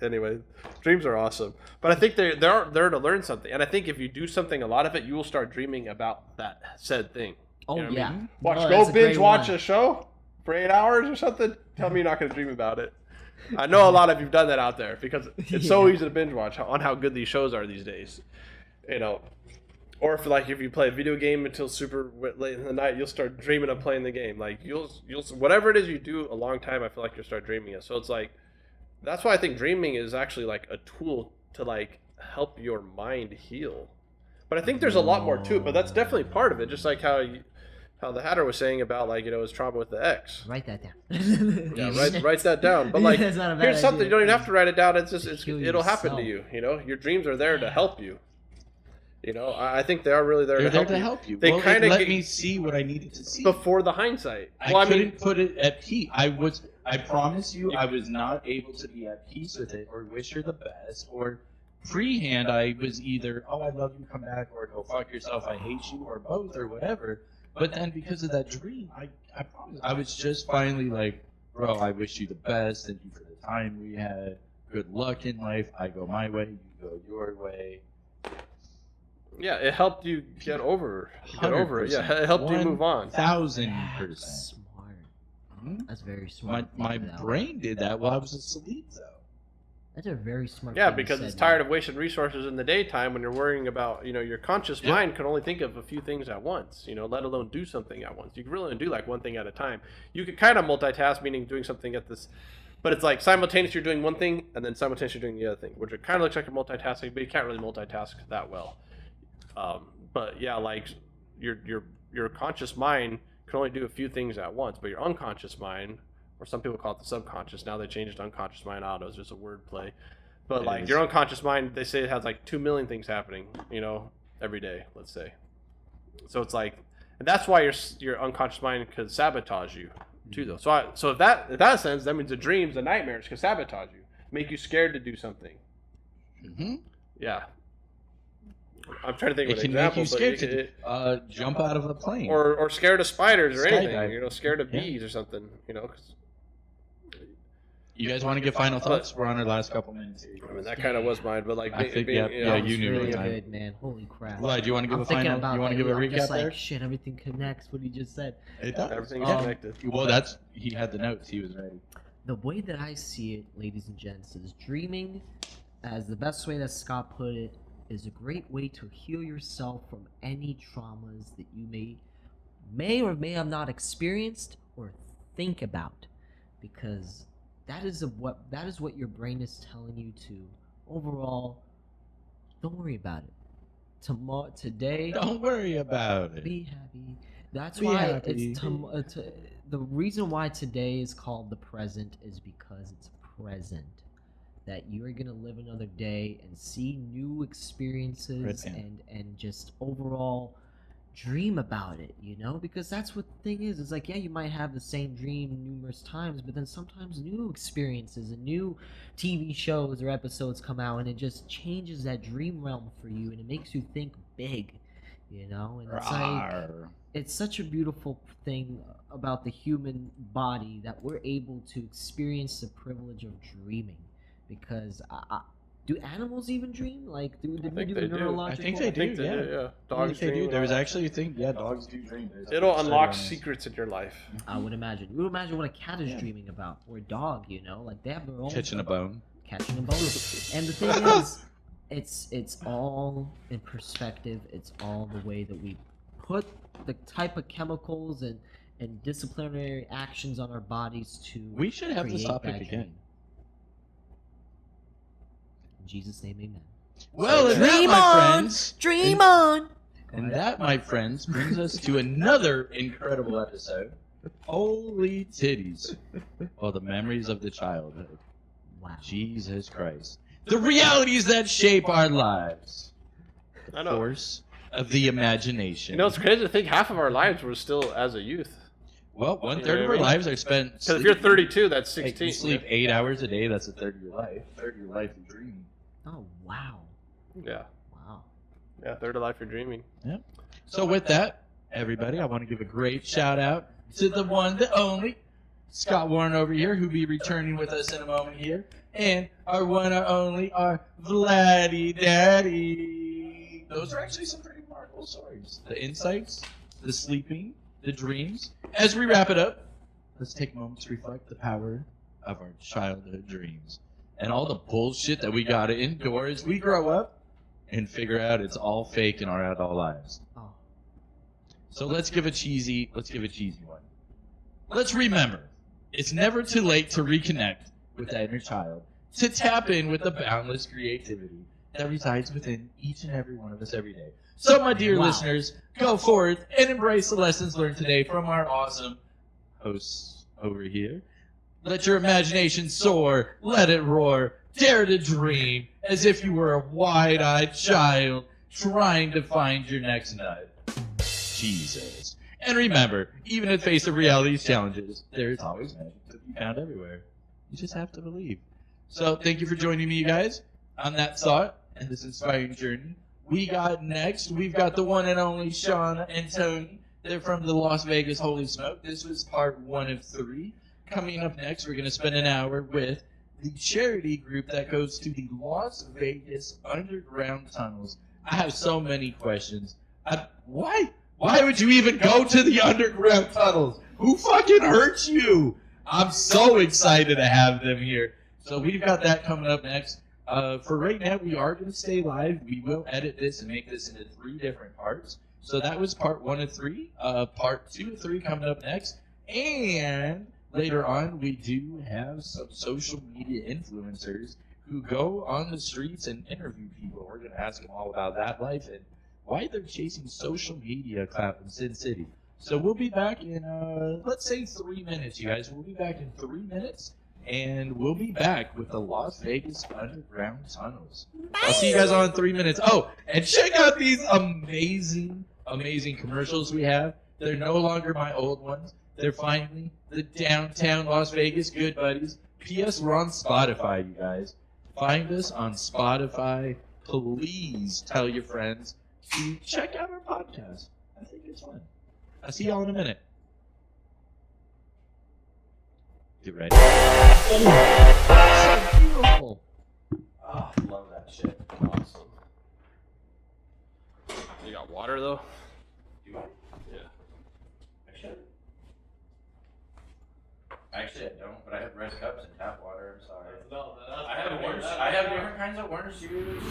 anyway, dreams are awesome. But I think they're there to learn something. And I think if you do something, a lot of it, you will start dreaming about that said thing. Oh, you know yeah. I mean? Watch, No, go binge watch a show for 8 hours or something. Tell me you're not going to dream about it. I know a lot of you've done that out there because it's so easy to binge watch on how good these shows are these days. Or if you play a video game until super late in the night, you'll start dreaming of playing the game. Like you'll whatever it is you do a long time, I feel like you'll start dreaming it. So it's like that's why I think dreaming is actually like a tool to like help your mind heal. But I think there's a lot more to it. But that's definitely part of it. Just like how the Hatter was saying about his trauma with the ex. Write that down. Yeah, write that down. But like, here's something you don't even have to write it down. It's just it'll happen to yourself. you. Your dreams are there to help you. I think they are really there They're to there help to you. help you. They well, kind of let me see what I needed to see before the hindsight. I couldn't put it at peace. I promise you, I was not able to be at peace with it or wish her the best. Or pre-hand, I was either, oh, I love you, come back, or go fuck yourself, I hate you, or both, or whatever. But then because of that dream, I promise, I was just finally like, bro, I wish you the best. Thank you for the time we had. Good luck in life. I go my way, you go your way. Yeah, it helped you get over it. Yeah, it helped you move on. 1,000%. Smart. That's very smart. My brain did that while I was asleep, though. That's a very smart. Yeah, because it's tired of wasting resources in the daytime when you're worrying about, your conscious mind can only think of a few things at once, let alone do something at once. You can really only do like one thing at a time. You can kind of multitask, meaning doing something at this, but it's like simultaneously you're doing one thing and then simultaneously you're doing the other thing, which it kind of looks like you're multitasking, but you can't really multitask that well. But yeah, like your conscious mind can only do a few things at once, but your unconscious mind, or some people call it the subconscious. Now they changed it to unconscious mind. I don't know, it's just a word play. But like your unconscious mind, they say it has like 2 million things happening, every day, let's say. So it's like, and that's why your unconscious mind could sabotage you too, though. So if that sense, that means the dreams, the nightmares could sabotage you, make you scared to do something. Mm-hmm. Yeah. I'm trying to think of an can example. Make you scared to jump out of a plane. Or scared of spiders or anything. Skydive. Scared of bees or something. 'Cause you guys want to give final thoughts? We're on our last couple minutes here. I mean, that kind of was mine, but like, I think, being, you knew really it. good, man. Holy crap! Vlad, do you want to give I'm a final? about You want to give a recap just there? like, shit, everything connects. What he just said. It does. Everything's connected. Well, he had the notes. He was ready. The way that I see it, ladies and gents, is dreaming, as the best way that Scott put it, is a great way to heal yourself from any traumas that you may or may have not experienced or think about, because that is what your brain is telling you to overall. Don't worry about it. Today. Don't worry about it. Be happy. That's Be why happy. it's the reason why today is called the present is because it's present. That you are gonna live another day and see new experiences and just overall dream about it, because that's what the thing is. It's like, yeah, you might have the same dream numerous times, but then sometimes new experiences and new TV shows or episodes come out and it just changes that dream realm for you and it makes you think big, and it's like, it's such a beautiful thing about the human body that we're able to experience the privilege of dreaming. Because do animals even dream? Like, did we do the neurological? I think they do. Yeah. Dogs do. There was actually a thing. Yeah, dogs do dream. It'll unlock secrets in your life. I would imagine. You would imagine what a cat is dreaming about, or a dog. Like they have their own catching a bone. Catching a bone. And the thing is, it's all in perspective. It's all the way that we put the type of chemicals and disciplinary actions on our bodies to. We should have this create topic that again. dream. In Jesus' name, amen. Well, and dream that, my on, friends, dream on. And that, my friends, brings us to another incredible episode. Holy titties! Oh, the memories of the childhood. Wow. Jesus Christ. The realities that shape our lives. I The know. force of the imagination. It's crazy to think half of our lives were still as a youth. Well, 1/3 of our lives are spent. Because if you're 32, that's Hey, 16. you sleep 8 hours a day. That's a third of your life. Third of your life you dream. Oh wow. Yeah. Wow. Yeah, third of life you're dreaming. So with that, everybody, I want to give a great shout out to the one, the only, Scott Warren over here, who'll be returning with us in a moment here. And our one and only, our Vladdy Daddy. Those are actually some pretty remarkable stories. The insights, the sleeping, the dreams. As we wrap it up, let's take a moment to reflect the power of our childhood dreams. And all the bullshit that we gotta endure as we grow up and figure out it's all fake in our adult lives. Oh. So let's give a cheesy one. Let's remember, it's never too late to reconnect with that inner child, to tap in with the boundless creativity that resides within each and every one of us every day. So, my dear listeners, go forth and embrace the lessons learned today from our awesome hosts over here. Let your imagination soar, let it roar, dare to dream as if you were a wide-eyed child trying to find your next nut. Jesus. And remember, even in the face of reality's challenges, there is always magic to be found everywhere. You just have to believe. So thank you for joining me, you guys, on that thought and this inspiring journey. We've got the one and only Sean and Tony. They're from the Las Vegas Holy Smoke. This was part 1 of 3. Coming up next, we're going to spend an hour with the charity group that goes to the Las Vegas underground tunnels. I have so many questions. Why would you even go to the underground tunnels? Who fucking hurt you? I'm so excited to have them here. So we've got that coming up next. For right now, we are going to stay live. We will edit this and make this into 3 different parts. So that was part 1 of 3. Part 2 of 3 coming up next. And later on, we do have some social media influencers who go on the streets and interview people. We're going to ask them all about that life and why they're chasing social media clout in Sin City. So we'll be back in, let's say 3 minutes, you guys. We'll be back in 3 minutes, and we'll be back with the Las Vegas underground tunnels. I'll see you guys on in 3 minutes. Oh, and check out these amazing commercials we have. They're no longer my old ones. They're finally the downtown Las Vegas good buddies. P.S. We're on Spotify, you guys. Find us on Spotify. Please tell your friends to check out our podcast. I think it's fun. I'll see y'all in a minute. Get ready. Oh, so beautiful. Oh, I love that shit. Awesome. You got water though? Do I? Yeah. Actually, I don't, but I have red cups and tap water. I'm sorry. No, I have different kinds of orange juice.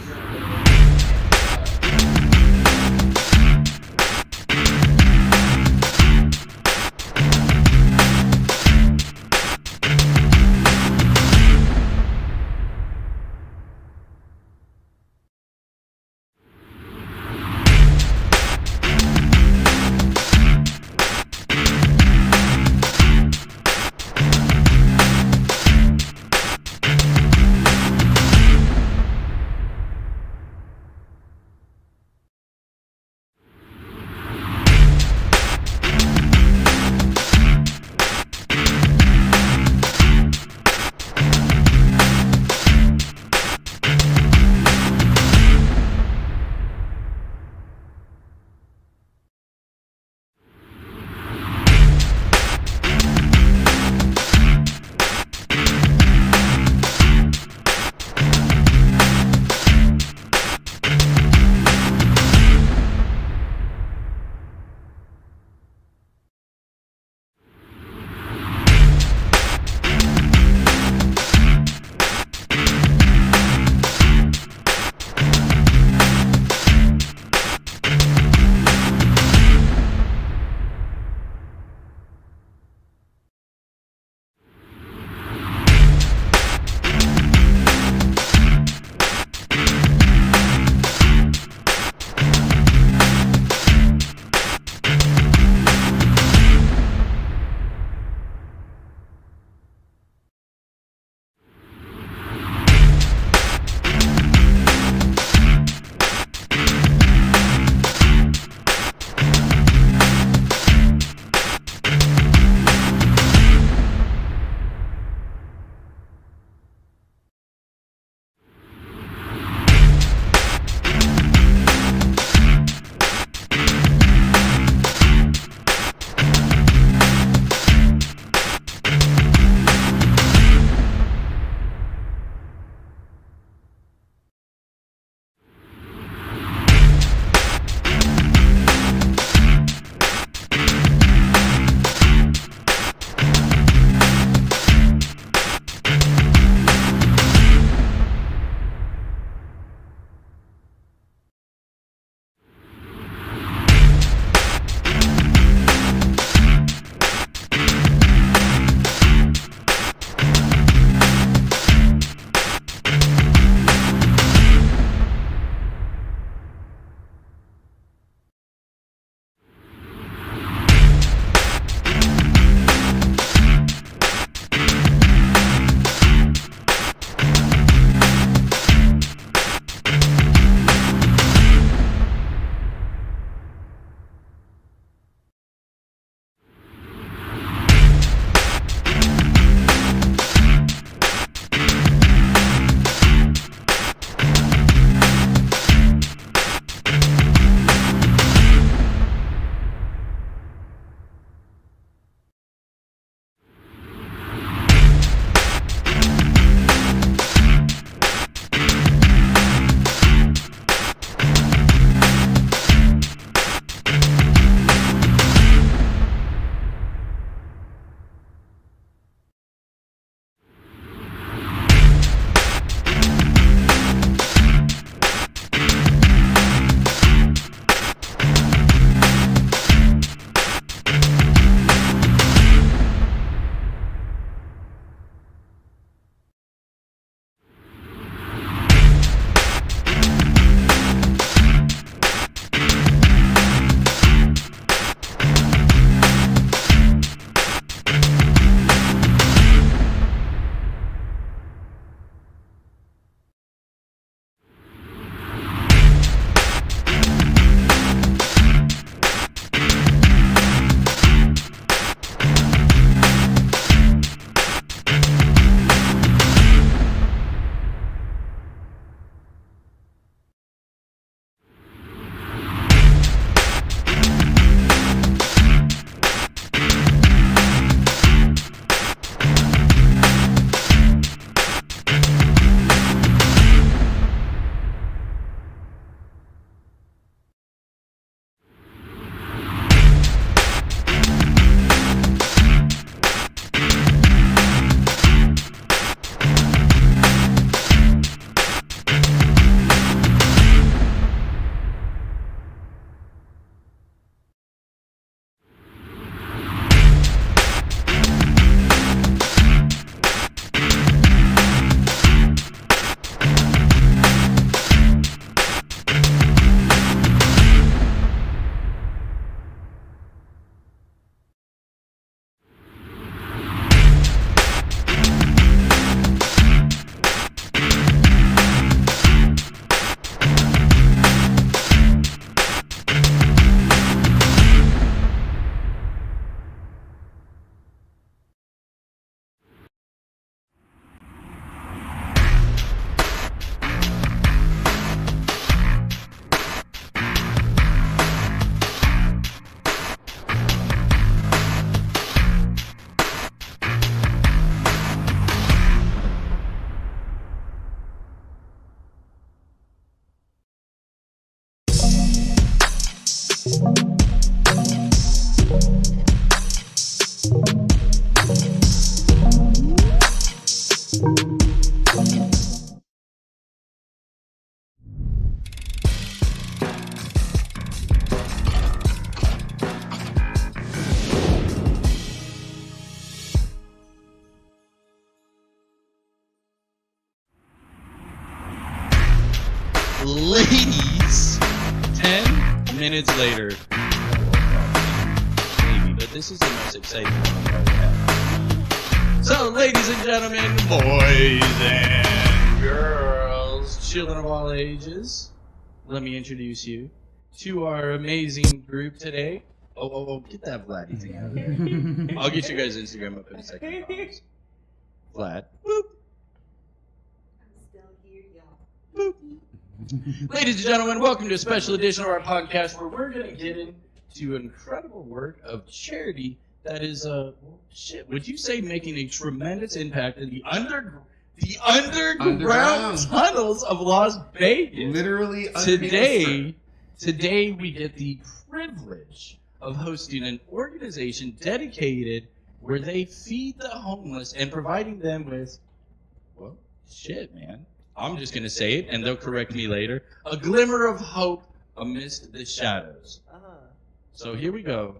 ladies, 10 minutes later. Maybe, but this is the most exciting one I've had. So, ladies and gentlemen, boys and girls, children of all ages, let me introduce you to our amazing group today. Oh, get that Vlad thing out of there. I'll get you guys' Instagram up in a second. I promise. Vlad. Boop. I'm still here, y'all. Boop. Ladies and gentlemen, welcome to a special edition of our podcast where we're going to get into incredible work of charity that is, would you say making a tremendous impact in the underground tunnels of Las Vegas? Literally. Today we get the privilege of hosting an organization dedicated where they feed the homeless and providing them with, well, shit, man. I'm just going to say it, and they'll correct me later. A glimmer of hope amidst the shadows. So here we go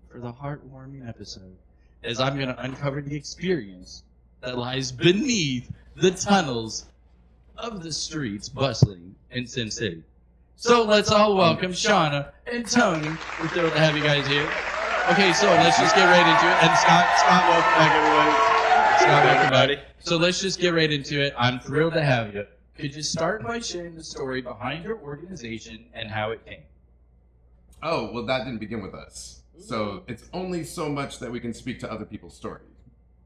for the heartwarming episode, as I'm going to uncover the experience that lies beneath the tunnels of the streets bustling in Sin City. So let's all welcome Shauna and Tony. We're thrilled to have you guys here. Okay, so let's just get right into it. And Scott, welcome back, everybody. Scott, welcome back. So let's just get right into it. I'm thrilled to have you. Could you start by sharing the story behind your organization and how it came? Oh, well, that didn't begin with us. So it's only so much that we can speak to other people's stories.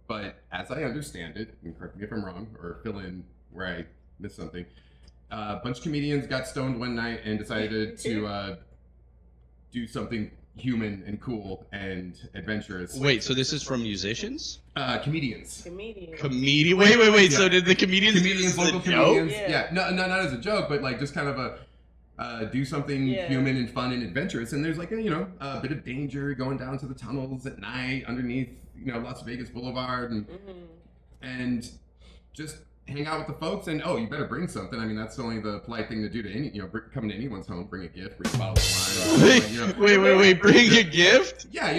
But as I understand it, and correct me if I'm wrong, or fill in where I missed something, a bunch of comedians got stoned one night and decided to do something human and cool and adventurous. Wait, so this is from musicians? Comedians. Comedian. Wait. Yeah. So did the comedians Local joke? comedians. Yeah. Yeah. No, not as a joke, but like just kind of a do something human and fun and adventurous. And there's like a bit of danger going down to the tunnels at night underneath Las Vegas Boulevard and just hang out with the folks. And you better bring something. I mean, that's only the polite thing to do to any coming to anyone's home. Bring a gift, bring a bottle of wine. Wait, bring a gift? Yeah,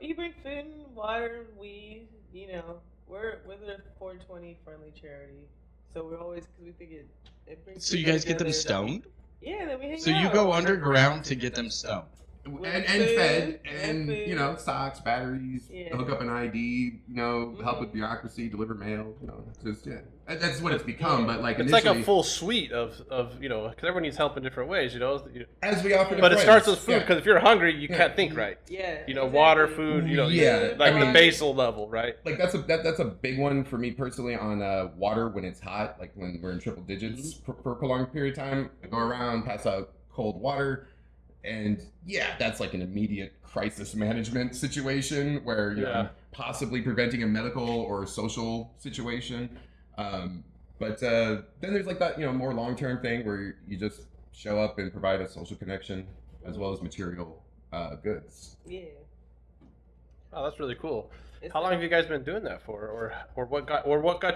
You bring food and water, weed. We're the 420 friendly charity, so we're always because we think it brings. So you guys get them stoned? Yeah, then we hang out. So you go underground to get them stoned? And fed and socks, batteries, hook up an ID, help with bureaucracy, deliver mail, just that's what it's become. But like it's like a full suite of because everyone needs help in different ways, as we offer. But it starts with food because if you're hungry, you can't think right. Yeah. Exactly. Water, food, the basal level, right? Like that's a big one for me personally on water when it's hot, like when we're in triple digits for a prolonged period of time. I go around, pass out cold water. And that's like an immediate crisis management situation where I'm possibly preventing a medical or social situation. But then there's like that more long-term thing where you just show up and provide a social connection as well as material goods. Yeah. Oh, that's really cool. How long have you guys been doing that for, or what got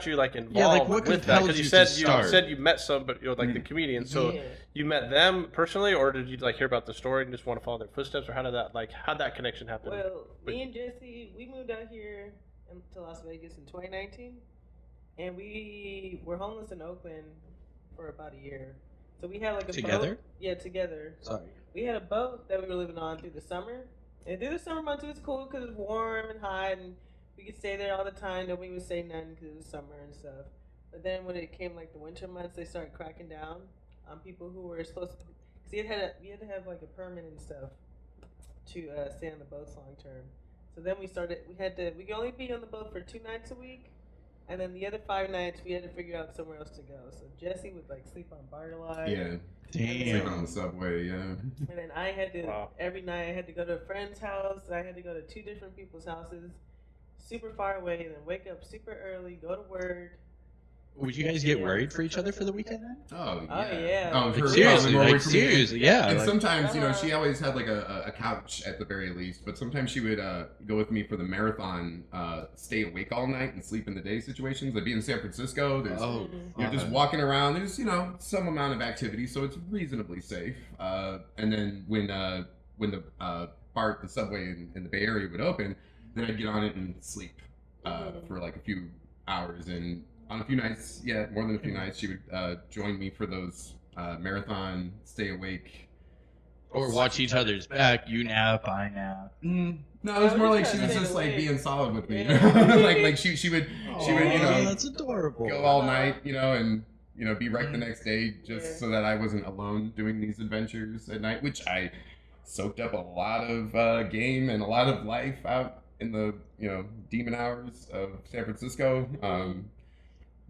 you like involved with that? Because you said you met some, but like the comedians. So you met them personally, or did you like hear about the story and just want to follow their footsteps, or how'd that connection happen? Well, me and Jesse, we moved out here to Las Vegas in 2019, and we were homeless in Oakland for about a year. So we had like a boat. Yeah, together. Sorry. We had a boat that we were living on through the summer. And through the summer months, it was cool because it was warm and hot, and we could stay there all the time. Nobody would say nothing because it was summer and stuff. But then when it came like the winter months, they started cracking down on people who were supposed to. Because you had to have like a permit and stuff to stay on the boats long term. So then we could only be on the boat for 2 nights a week, and then the other 5 nights we had to figure out somewhere else to go. So Jesse would like sleep on bar a lot. Yeah. Damn. Sleep on the subway, And then I had to, every night I had to go to a friend's house. I had to go to 2 different people's houses, super far away, and then wake up super early, go to work. Would you guys get worried for each other for the weekend then? Oh, yeah. Seriously, yeah. And sometimes, she always had like a couch at the very least, but sometimes she would go with me for the marathon, stay awake all night and sleep in the day situations. Like being in San Francisco, there's you're just walking around. There's some amount of activity, so it's reasonably safe. And then when the BART, the subway in the Bay Area would open, then I'd get on it and sleep for like a few hours. And on a few nights, more than a few nights, she would join me for those marathon, stay awake. Or watch each other's back. You nap, I nap. No, it was more like she was just like being solid with me. like she would that's adorable. go all night, and be wrecked the next day just so that I wasn't alone doing these adventures at night, which I soaked up a lot of game and a lot of life out in the demon hours of San Francisco.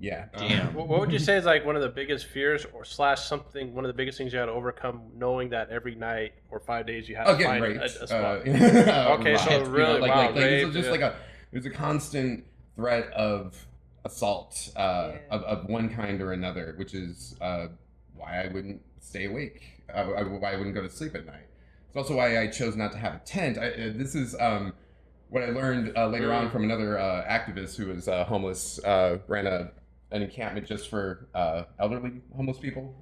Yeah. Damn. What would you say is like one of the biggest fears or something, one of the biggest things you had to overcome, knowing that every night or 5 days you had to find a spot? Okay, so really, wow, it's just like there's a constant threat of assault of one kind or another, which is why I wouldn't stay awake, why I wouldn't go to sleep at night. It's also why I chose not to have a tent. This is what I learned later on from another activist who was homeless, ran an encampment just for elderly homeless people.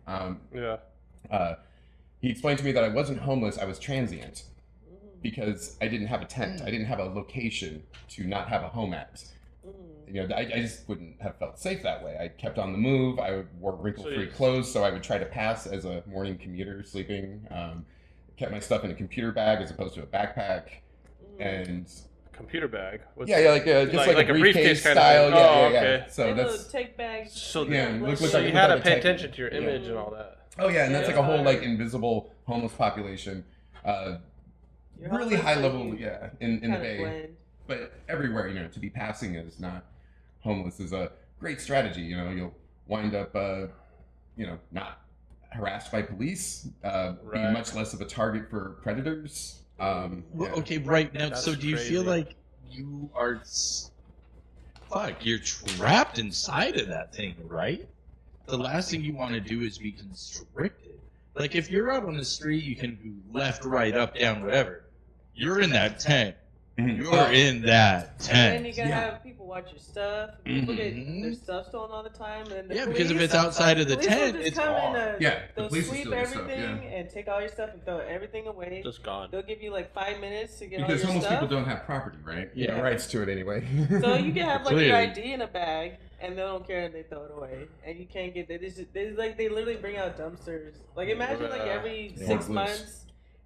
He explained to me that I wasn't homeless, I was transient because I didn't have a tent. I didn't have a location to not have a home at. I just wouldn't have felt safe that way. I kept on the move. I wore wrinkle-free clothes, so I would try to pass as a morning commuter sleeping. Kept my stuff in a computer bag as opposed to a backpack. And computer bag? Just like a briefcase kind style. of thing. Okay. So that's take bags. So so you had to pay attention to your image and all that. Oh yeah, and that's like a whole like invisible homeless population. Really high level, in the Bay. Blend. But everywhere, to be passing as not homeless is a great strategy. You'll wind up, not harassed by police, be much less of a target for predators. Okay, right now, That's so do you crazy. feel like you are, you're trapped inside of that thing, right? The last thing you want to do is be constricted. Like, if you're out on the street, you can do left, right, up, down, whatever. You're in that tent. You're in that tent. And then you gotta have people watch your stuff. People get their stuff stolen all the time. And the because if it's outside of the police tent, will just it's come gone. and, the they'll police will sweep steal your stuff, everything and take all your stuff and throw everything away. Just gone. They'll give you like 5 minutes to get Because all your homeless stuff. people don't have property, right? Yeah. No rights to it anyway. So you can have like Clearly. your ID in a bag, and they don't care and they throw it away, and you can't get. They literally bring out dumpsters. Like imagine like every Yeah. 6 months.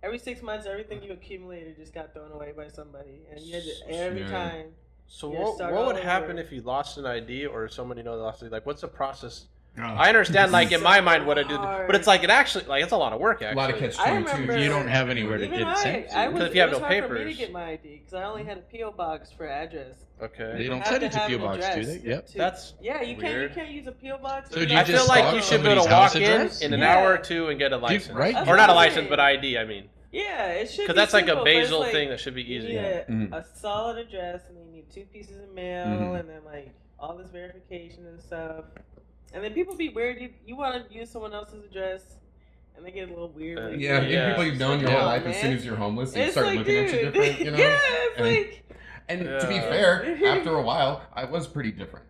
Every 6 months, everything you accumulated just got thrown away by somebody, and you had to every time. So Yeah, what start would all happen over. if you lost an ID or someone lost it? Like, what's the process? Oh. I understand, like in my mind, what I do, hard. but it's like it's a lot of work. Actually, A lot of catch I 22. remember- You don't have anywhere to Even get it sent to. I was, Because if you have it was no hard for me to papers. get my ID because I only had a PO box for address. Okay. They don't Have send to it to have PO an box, do address they? Yep. to- That's yeah, you can't. You weird. can't use a PO box. So do you I just feel like stalk you should be able to somebody's walk house in address? in an Yeah. hour or two and get a license, right? or not a That's license, what but I'm ID. I mean, Yeah, it should. because be that's like a simple, but it's basal like, thing that should be You easy. need Mhm. a solid address, and then you need 2 pieces of mail, Mhm. and then like all this verification and stuff. And then people be weird. You want to use someone else's address, and they get a little weird. Like, Yeah, Yeah. people you've known your Come whole on, life, as soon man. as you're homeless, they It's start like, looking at you dude, different, yeah, it's And- like. And to be Yeah. fair, after a while, I was pretty different,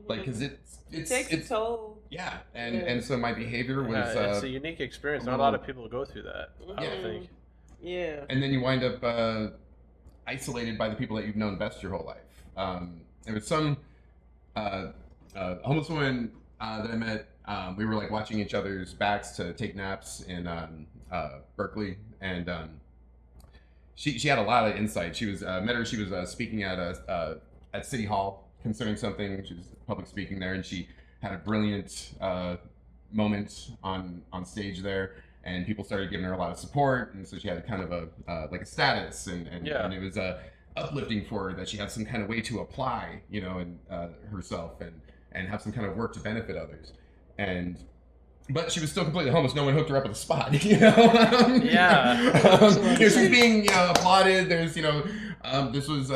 like because It it's takes a toll. yeah, Yeah. and so my behavior was It's a unique experience. Not a lot of people go through that. I Yeah. don't think. Yeah. and then you wind up isolated by the people that you've known best your whole life. There was some homeless woman that I met. We were like watching each other's backs to take naps in Berkeley, and she had a lot of insight. She was met her. She was speaking at City Hall concerning something. She was public speaking there, and she had a brilliant moment on stage there. And people started giving her a lot of support, and so she had kind of a like a status, and it was uplifting for her that she had some kind of way to apply, and herself and have some kind of work to benefit others. But she was still completely homeless. No one hooked her up with a spot, Yeah. She was being applauded. There's this was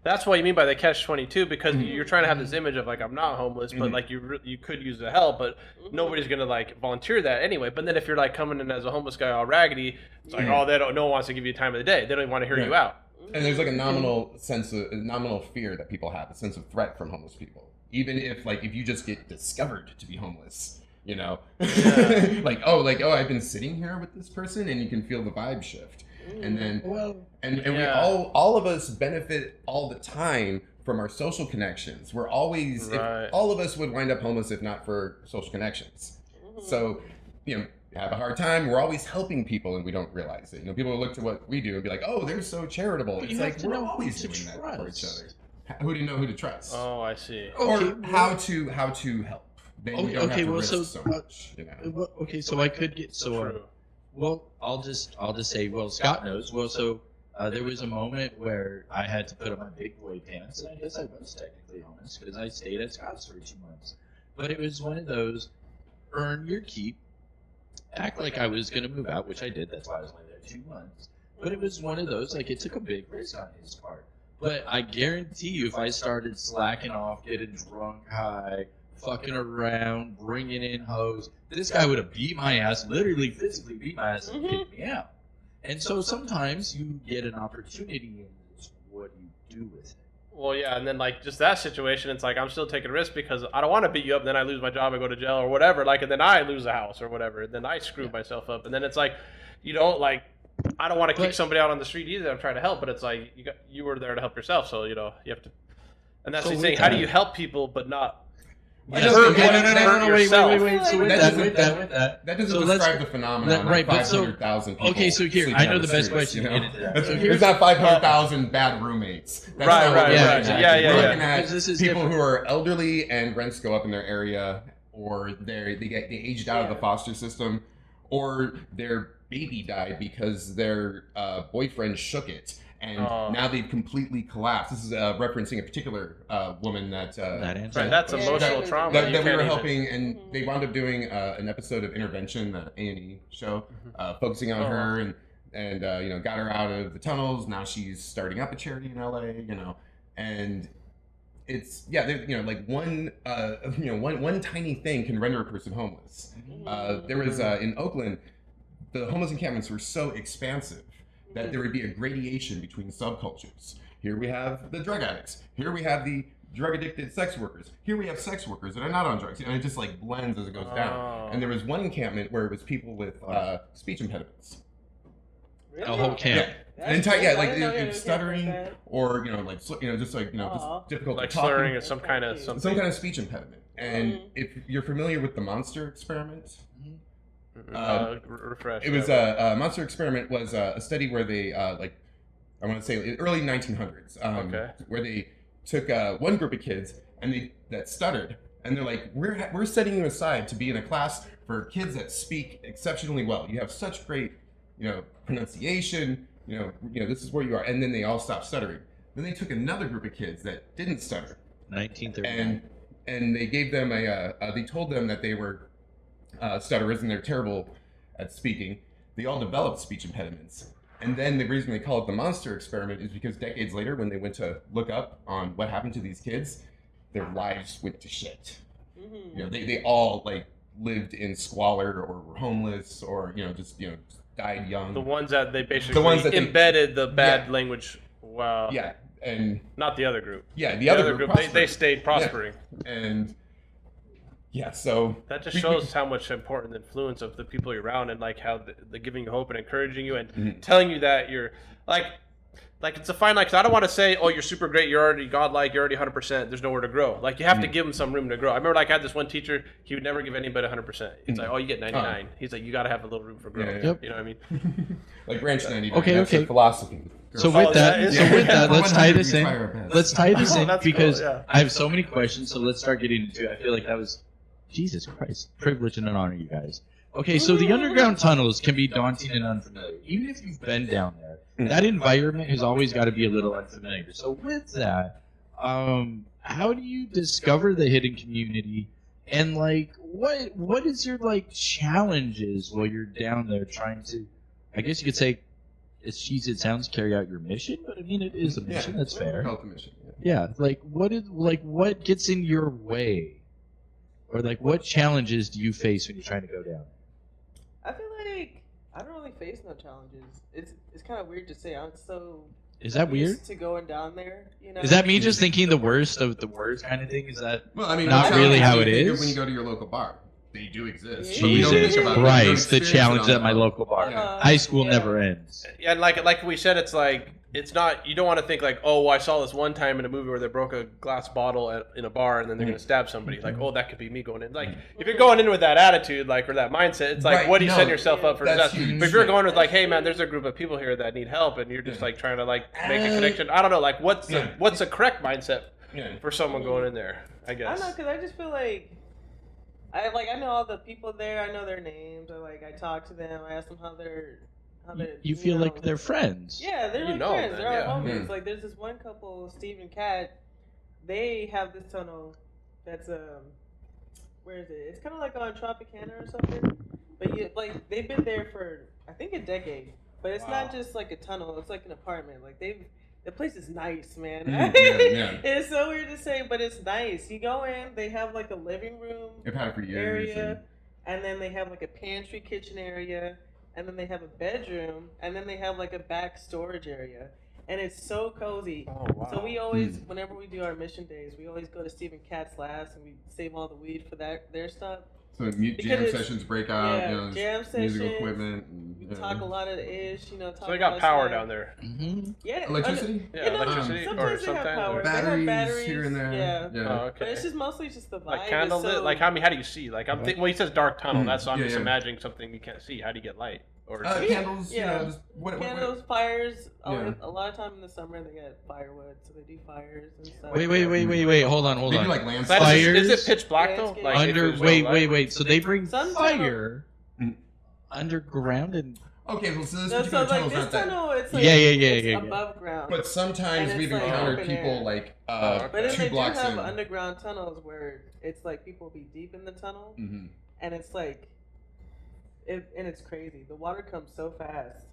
That's what you mean by the catch-22, because you're trying to have this image of like, I'm not homeless, but like you could use the help, but nobody's gonna like volunteer that anyway. But then if you're like coming in as a homeless guy all raggedy, it's like, no one wants to give you time of the day. They don't even want to hear you out. And there's like a nominal fear that people have, a sense of threat from homeless people. Even if you just get discovered to be homeless, like I've been sitting here with this person, and you can feel the vibe shift. And then, we all of us benefit all the time from our social connections. We're always, Right. all of us would wind up homeless if not for social connections. So, have a hard time. We're always helping people, and we don't realize it. People will look to what we do and be like, "Oh, they're so charitable." But It's like we're always doing that for each other. Who do you know who to trust? Oh, I see. Or how to help. Then you don't have to risk so much. Okay, so I could get well, I'll just say, well, Scott knows. Well, so there was a moment where I had to put on my big boy pants, and I guess I was technically honest because I stayed at Scott's for 2 months. But it was one of those earn your keep. Act like I was going to move out, which I did. That's why I was only there 2 months. But it was one of those, like, it took a big risk on his part. But I guarantee you, if I started slacking off, getting drunk high, fucking around, bringing in hoes, this guy would have beat my ass, literally physically beat my ass and kicked me out. And so sometimes you get an opportunity, and it's what you do with it. Well, yeah, and then like just that situation, it's like I'm still taking a risk because I don't want to beat you up, and then I lose my job and go to jail or whatever. Like, and then I lose a house or whatever, and then I screw myself up, and then it's like, you don't like. I don't want to kick somebody out on the street either. I'm trying to help, but it's like you were there to help yourself, so you have to. And that's the thing. How do you help people but not? Wait. So with that, that doesn't describe the phenomenon. Right, but 500,000 people. Okay, so here I know the best question to get into that. So there's not 500,000 bad roommates. That's right. We're looking at people who are elderly and rents go up in their area, or they aged out of the foster system, or their baby died because their boyfriend shook it. And now they've completely collapsed. This is referencing a particular woman that's emotional trauma that we were helping, and they wound up doing an episode of Intervention, the A&E show, focusing on her and got her out of the tunnels. Now she's starting up a charity in LA, and it's like one tiny thing can render a person homeless. There was in Oakland, the homeless encampments were so expansive that there would be a gradation between subcultures. Here we have the drug addicts. Here we have the drug-addicted sex workers. Here we have sex workers that are not on drugs. And it just like blends as it goes down. And there was one encampment where it was people with speech impediments. Really? A whole camp. Yeah, stuttering or just difficult like to talk. slurring or some kind of speech impediment. And if you're familiar with the monster experiment. Refresh. It was a monster experiment was a study where they I want to say early 1900s where they took one group of kids and that stuttered, and they're like, we're setting you aside to be in a class for kids that speak exceptionally well. You have such great pronunciation. This is where you are. And then they all stopped stuttering. Then they took another group of kids that didn't stutter. 1939. And they gave them they told them that they were stutterers and they're terrible at speaking. They all developed speech impediments. And then the reason they call it the monster experiment is because decades later, when they went to look up on what happened to these kids, their lives went to shit. They all lived in squalor or were homeless or just died young. The ones that they basically embedded the bad language. Wow. Yeah, and not the other group. Yeah, the other group they stayed prospering. Yeah. And yeah, so that just shows how much important the influence of the people you're around, and how they're giving you hope and encouraging you and telling you that you're like it's a fine line. Because I don't want to say, oh, you're super great, you're already godlike, you're already 100%. There's nowhere to grow. You have to give them some room to grow. I remember I had this one teacher. He would never give anybody 100%. He's like, oh, you get 99. He's like, you got to have a little room for growth. Yeah. You know what I mean? Like Branch 99. Okay. Philosophy. So with that, let's tie this in. Let's tie this in because I have so many questions. So let's start getting into it. I feel like that was. Jesus Christ, privilege and an honor, you guys. Okay, so the underground tunnels can be daunting and unfamiliar. Even if you've been down there, that environment has always got to be a little unfamiliar. So with that, how do you discover the hidden community? And what is your challenges while you're down there trying to, I guess you could say, as cheesy it sounds, carry out your mission? But I mean, it is a mission. That's fair. Help the mission. Yeah, what gets in your way? Or what challenges do you face when you're trying to go down? I feel like I don't really face no challenges. It's kind of weird to say. I'm so. Is that weird? To going down there, Is that me just thinking the worst of the worst kind of thing? Is that not really how it is? When you go to your local bar. they do exist. Yeah. But we don't Jesus think about them. Christ, the Experience it challenge on at my the- local bar. Yeah. High school Yeah. never ends. Yeah, and like we said, it's like it's not. You don't want to think like, oh, I saw this one time in a movie where they broke a glass bottle in a bar and then they're gonna stab somebody. Like, oh, that could be me going in. Like, if you're going in with that attitude, like or that mindset, it's like, Right, what do you no, set yourself up for that's disaster? huge. But if you're going with like, hey man, there's a group of people here that need help, and you're just like trying to like make a connection. I don't know, like what's the correct mindset for someone going in there? I I guess. don't know, because I just feel like I know all the people there. I know their names. I talk to them. I ask them how they're. You feel know. like they're friends. Yeah, they're You like know friends. them, They're all yeah. homies. Like there's this one couple, Steve and Kat. They have this tunnel that's where is it? It's kind of like on Tropicana or something. But they've been there for I think a decade. But it's not just like a tunnel. It's like an apartment. Like the place is nice, man. Yeah. It's so weird to say, but it's nice. You go in, they have like a living room I've had it for years. area, and then they have like a pantry kitchen area, and then they have a bedroom, and then they have like a back storage area. And it's so cozy. Oh, wow. So we always, whenever we do our mission days, we always go to Steve and Kat's last, and we save all the weed for their stuff. So jam Because sessions break out, yeah, you know, jam musical sessions, equipment. And, We talk a lot of ish, Talk So they got about power stuff. down there. Mm-hmm. Yeah, Electricity? Yeah, electricity, or sometimes they have sometimes power. Batteries, they have batteries here and there. Yeah. Oh, But okay. it's just mostly just the vibe. Like is candlelit. so- Like how do you see? Like I'm thinking. Well, he says dark tunnel. That's so I'm Yeah, just yeah. imagining something you can't see. How do you get light? Or Candles, Yeah. just candles, fires. Yeah. A lot of time in the summer they get firewood, so they do fires and stuff. Wait. Hold on. Maybe like Is landscape. that- Fires? is it pitch black though? Landscape. Like if Under there's no wait. light? So they bring Some fire Mm. underground and Okay, well, so this No, particular so like tunnel's this not that. tunnel, it's like Yeah. it's above ground. But sometimes And we've it's, like, encountered open people air. like okay. But then 2 they do blocks have in. underground tunnels where it's like people will be deep in the tunnel, Mhm. and it's like, and it's crazy. The water comes so fast.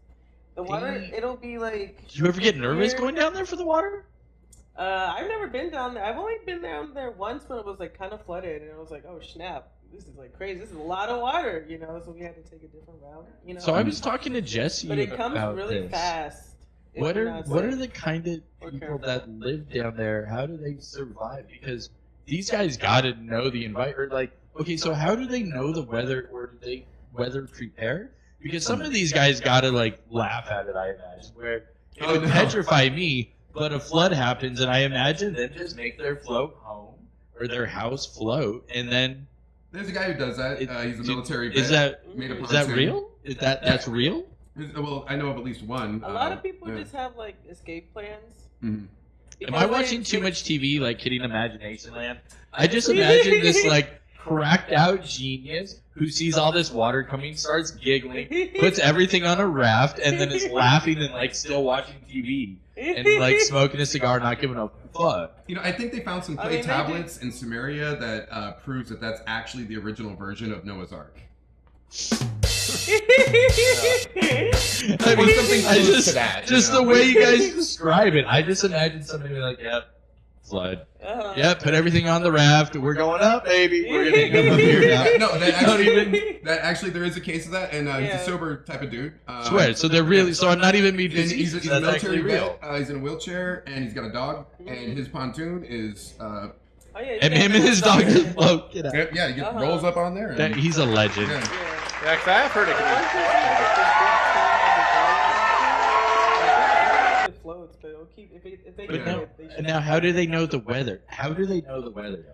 The water, it'll be like. do you ever get nervous here- going down there for the water? I've never been down there. I've only been down there once when it was like kind of flooded, and it was like, oh snap, this is like crazy. This is a lot of water, So we had to take a different route, So I was talking to Jesse But it comes about really this. fast. if What you're are not what safe are the kind of or people careful. that live down there? How do they survive? Because these guys got to know the environment. Like, okay, so how do they know the weather, or do they weather prepare? Because some of these guys got to like laugh at it. I imagine where it Oh, would no. petrify me, but a flood happens, and I imagine them just make their float home or their house float, and then There's a guy who does that. He's a military vet. is that made a is that pontoon. real? Is that's real? Well, I know of at least one. A lot of people yeah. just have like escape plans. Mhm. Am Because I they- watching too much TV, like Kidding Imagination Land? I just imagine this like cracked out genius who sees all this water coming, starts giggling, puts everything on a raft, and then is laughing and like still watching TV and like smoking a cigar, not giving a fuck. I think they found some I clay mean, they tablets in Samaria that proves that that's actually the original version of Noah's Ark. I Or mean, something I close just to that, just you know? the way you guys describe it, I just imagine somebody being like, "Yep, flood. Uh-huh. Yep, put everything on the raft. We're going up, baby. We're gonna go up here now." No, that Don't actually, even- that actually there is a case of that, and he's Yeah. a sober type of dude. Swear. So they're really. So I'm not even being He's, busy. he's a That's military actually real. vet. He's in a wheelchair, and he's got a dog, and his pontoon is, Oh, yeah, And him and his dog just float. Get out. yeah, he Uh-huh. rolls up on there. And, That, he's a legend. yeah. Yeah. Yeah, 'cause I have heard it. It floats, but it'll keep if they But get now, it, they should. and now, how do they know the weather? How do they know the weather?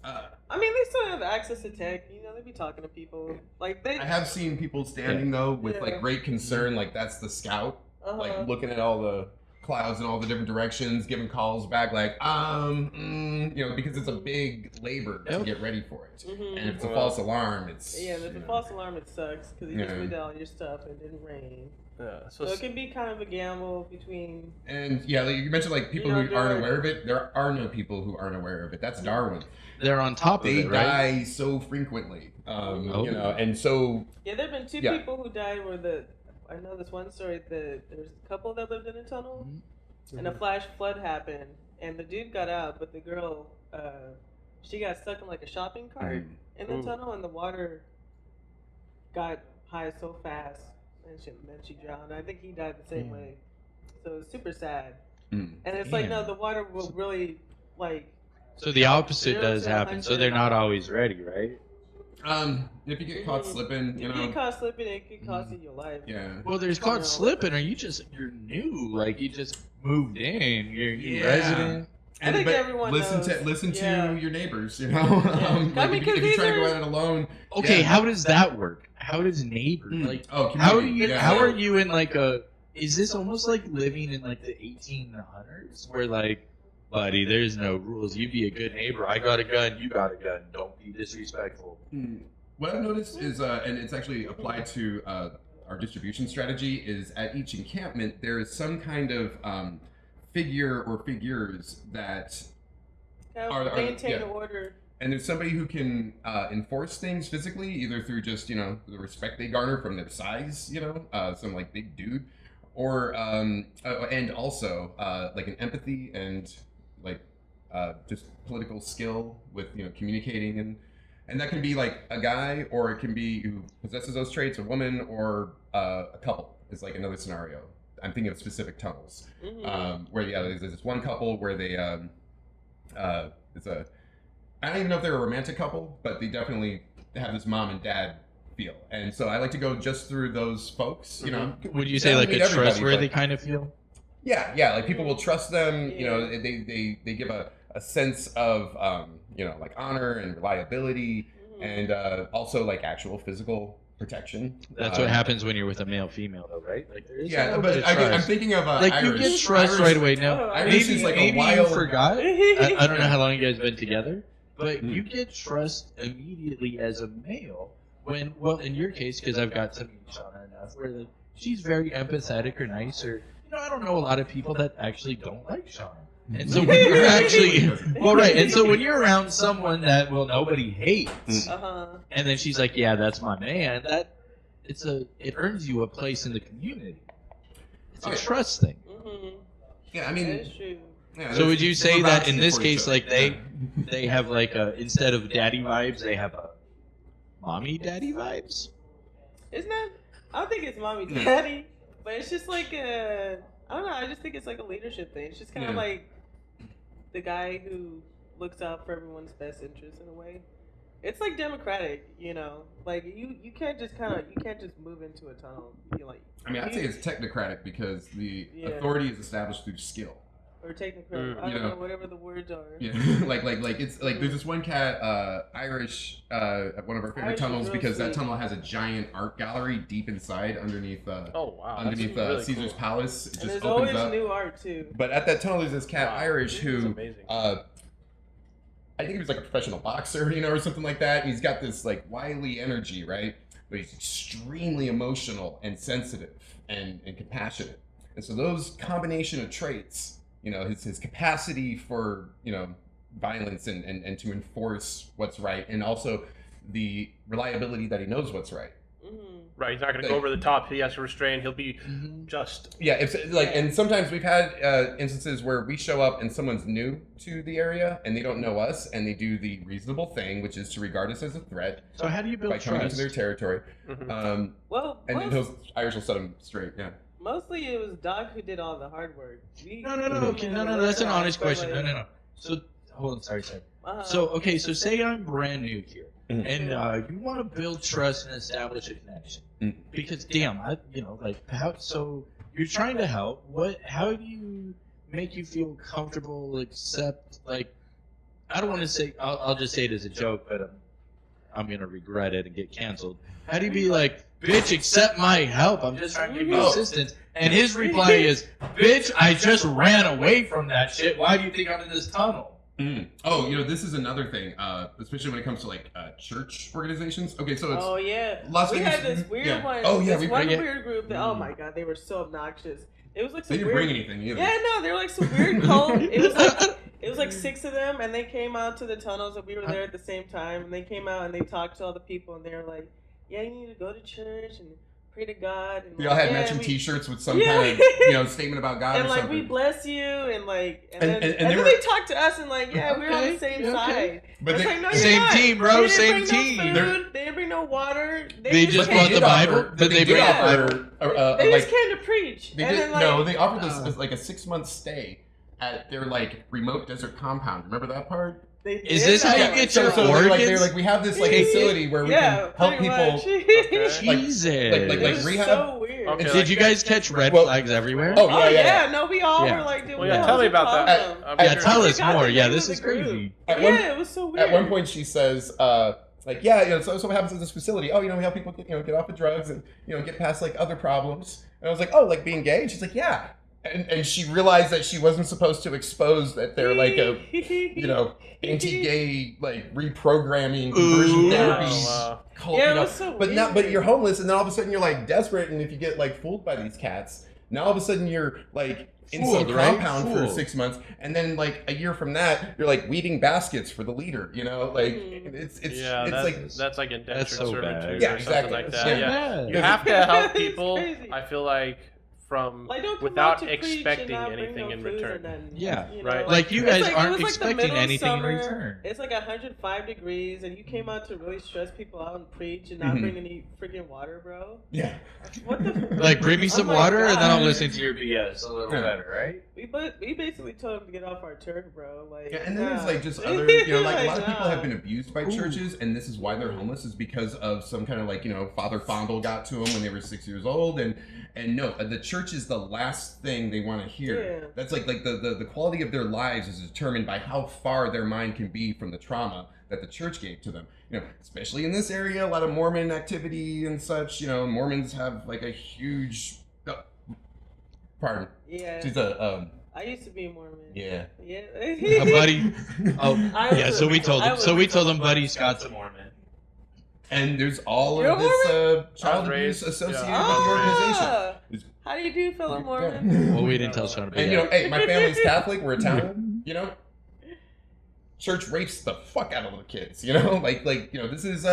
I mean, they still have access to tech. They be talking to people. Like they. I have seen people standing though with Yeah. like great concern, like that's the scout, Uh-huh. like looking at all the clouds in all the different directions, giving calls back, like because it's a big labor to Yep. get ready for it, Mhm. and if it's a Well, false alarm, it's Yeah, and if it's a false alarm, it sucks because you just Yeah. moved all your stuff and it didn't rain. Yeah, So it can be kind of a gamble between. And yeah, like you mentioned, like people You know, who aren't they're- aware of it. There are no people who aren't aware of it. That's Darwin. They're on top of They it, right? die so frequently, Oh. and so Yeah, there've been two Yeah. people who died where I know this one story that there was a couple that lived in a tunnel, and a flash flood happened, and the dude got out, but the girl, she got stuck in like a shopping cart in the Ooh. tunnel, and the water got high so fast, and then she drowned. I think he died the same way, so it's super sad. And it's like, no, the water will really like. So the opposite Zero does to happen. So 100. they're not always ready, right? If you get caught slipping, If you you know. get caught slipping, it could cost you your life. Yeah. Well, there's caught slipping, or you're new, like you just moved in, you're a new resident. I think but everyone listen knows. to your neighbors, you know. I mean, if you try to go these at it alone. Okay, yeah. how does that work? How does neighbor like? Oh, How do community, you? yeah. How are you in like a? Is this almost like living in like the 1800s, where like, buddy, there's no rules. You be a good neighbor. I got a gun. You got a gun. Don't be disrespectful. What I've noticed is, and it's actually applied to our distribution strategy, is at each encampment there is some kind of figure or figures that maintain order. And there's somebody who can enforce things physically, either through just, you know, the respect they garner from their size, you know, some like big dude, or and also like an empathy and like just political skill with, you know, communicating, and that can be like a guy, or it can be who possesses those traits, a woman, or a couple is like another scenario. I'm thinking of specific tunnels where there's this one couple where they it's a, I don't even know if they're a romantic couple, but they definitely have this mom and dad feel. And so I like to go just through those folks, you know. Would you say like a trustworthy kind of feel? Yeah, like people will trust them, you know, they give a sense of, you know, like honor and reliability, and also like actual physical protection. That's what happens when you're with a male-female, though, right? Like, there is yeah, but I'm thinking of like Irish. you get trust right away. Now, Irish is like a wild. You forgot. I don't know how long you guys been together, but you get trust immediately as a male when, well, in your case, because I've got to meet Shauna enough, where like, she's very empathetic or nice, or you know, I don't know a lot of people that actually don't like Shauna. And so when you're actually, well, right, and so when you're around someone that, well, nobody hates, and then she's like, yeah, that's my man, that it earns you a place in the community. It's a trust thing. Yeah, I mean, That's true. yeah, So would you say that in this for case, each like other. they have like a, instead of daddy vibes, they have a mommy daddy vibes? It's not. I don't think it's mommy daddy, but it's just like I don't know. I just think it's like a leadership thing. It's just kind of like the guy who looks out for everyone's best interest in a way. It's like democratic, you know. Like you can't just move into a tunnel. You like. I mean, I'd say it's technocratic because the authority is established through skill. Or technocratic. I don't know, whatever the words are. Yeah, like it's like there's this one cat, Irish, at one of our favorite Irish tunnels, is because real that sweet. tunnel has a giant art gallery deep inside underneath. Oh wow! Underneath That's really Caesar's cool. Palace, it And just there's opens always up. new art too. But at that tunnel, there's this cat, Wow. Irish, This who is amazing. I think he was like a professional boxer, you know, or something like that. And he's got this like wily energy, right? But he's extremely emotional and sensitive and compassionate. And so those combination of traits, you know, his capacity for, you know, violence and to enforce what's right, and also the reliability that he knows what's right. Right, he's not going to go over the top. He has to restrain. He'll be just. Yeah, it's like, and sometimes we've had instances where we show up and someone's new to the area and they don't know us, and they do the reasonable thing, which is to regard us as a threat. So how do you build by coming into trust? their territory? Well, and then Irish will set them straight. Yeah. mostly it was Doc who did all the hard work. No, that's an honest question. No. So, hold on, sorry. So, okay, so say I'm brand new here, and you want to build trust and establish a connection. Because, damn, so you're trying to help. How do you make you feel comfortable, accept, like, I don't want to say, I'll just say it as a joke, but I'm going to regret it and get canceled. How do you be like, bitch, accept my help, I'm just trying to give you assistance? And his reply is, bitch, I just ran away from that shit. Why do you think I'm in this tunnel? Oh, this is another thing, especially when it comes to like church organizations. Okay, so it's Las we Vegas. had this weird one. Oh yeah, this one weird group that, oh my god, they were so obnoxious. It was like some they didn't weird, bring anything either. Yeah, no, they were like some weird cult. It was like 6 of them, and they came out to the tunnels, and we were there at the same time. And they came out and they talked to all the people, and they were like, "Yeah, you need to go to church and pray to God." And They all had matching T-shirts with some kind of statement about God and or like something. we bless you, and like and And then they talked to us and like we're on the same side. But it's they- like, no, you're Same not. team, bro, They same didn't bring team. No food, they didn't bring no water. They just brought the Bible, but they did bring offer. They just came to preach. They and did, then, like, no, they offered this as like a 6-month stay at their like remote desert compound. Remember that part? Is this how you get your so organs? they're like, we have this like facility where we can help pretty people. much. Jesus. Like It was rehab. so weird. Okay, And like- did you guys catch red Well- flags everywhere? Oh, Oh yeah. no, we all Yeah. were like, dude, Well, what yeah, the tell hell's me the about that. problem? I'm Yeah, curious. tell I us forgot more. the Yeah, name this of is the group. crazy. Yeah, it was so weird. At one point, she says, like, yeah, so what happens at this facility? Oh, we help people get off of drugs and get past like other problems. And I was like, oh, like being gay? And she's like, yeah. And she realized that she wasn't supposed to expose that they're like a anti-gay like reprogramming conversion Ooh. therapy Wow. cult. Yeah, you it know? was so But weird. but you're homeless, and then all of a sudden you're like desperate, and if you get like fooled by these cats, now all of a sudden you're like in some Fooled, right? compound for Fooled. 6 months, and then like a year from that you're like weeding baskets for the leader. Like it's Yeah, that's like indentured That's so bad. servitude Yeah, or exactly. something like that. So Yeah. bad. You have to help It's people, crazy. I feel like, from Like, don't come without out to preach and expecting not bring anything no in food or return. nothing, Yeah. you Right. Like, you it's guys like- it aren't was like the expecting middle of anything in summer. return. It's like 105 degrees, and you came out to really stress people out and preach and not Mhm. bring any freaking water, bro. yeah. What the? Like, bring me Oh some my water, and then I'll God. listen to your BS a little Yeah. better, right? We basically told him to get off our turf, bro. Like, Yeah, and then there's nah. like just other, like a lot of people nah. have been abused by churches, and this is why they're homeless, is because of some kind of like, Father Fondle got to them when they were 6 years old, and no, the church is the last thing they want to hear. Yeah. That's like the quality of their lives is determined by how far their mind can be from the trauma that the church gave to them. Especially in this area, a lot of Mormon activity and such. Mormons have like a huge. Pardon. Yeah. She's a I used to be a Mormon. yeah. Yeah. A buddy. Oh, I yeah. was- So we told I him. was- So we told him, buddy Scott's a Mormon. And there's all You're of a this child I was raised- abuse associated yeah. with the organization. Ah! It's- How do you do, fellow Yeah. Mormon? Well, we didn't tell Sean about And that. hey, my family's Catholic. We're Italian. Church rapes the fuck out of little kids. This is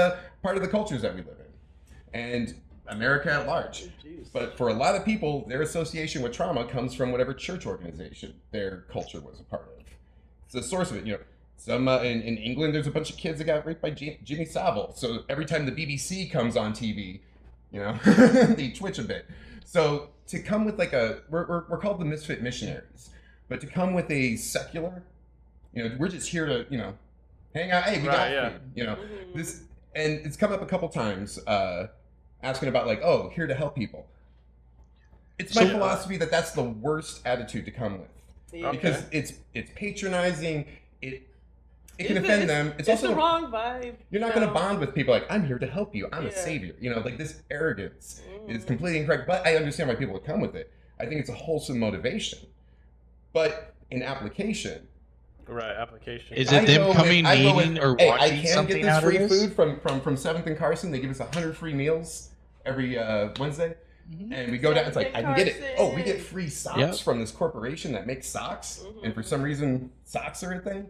part of the cultures that we live in, and America at large. Jeez. But for a lot of people, their association with trauma comes from whatever church organization their culture was a part of. It's the source of it. Some in England, there's a bunch of kids that got raped by Jimmy Savile. So every time the BBC comes on TV, they twitch a bit. So to come with like we're called the misfit missionaries, but to come with a secular, we're just here to hang out. Hey, we got Right, food. Mhm. This, and it's come up a couple times, asking about like, oh, here to help people. It's my So- philosophy that that's the worst attitude to come with, Yeah. because it's patronizing. It can It's offend the- them. It's It's also the wrong vibe. you're not going to bond with people like, I'm here to help you. I'm a Yeah. savior. Like this arrogance is Mhm. completely incorrect. But I understand why people would come with it. I think it's a wholesome motivation. But in application, Right, application. Is it them coming, I go eating, or hey, I watching can something get this out of free this? food from 7th and Carson. They give us 100 free meals every Wednesday. Mhm. And we go down, it's like, 7th I and can get it. Oh, we Carson. get free socks Yep. from this corporation that makes socks. And for some reason, socks are a thing.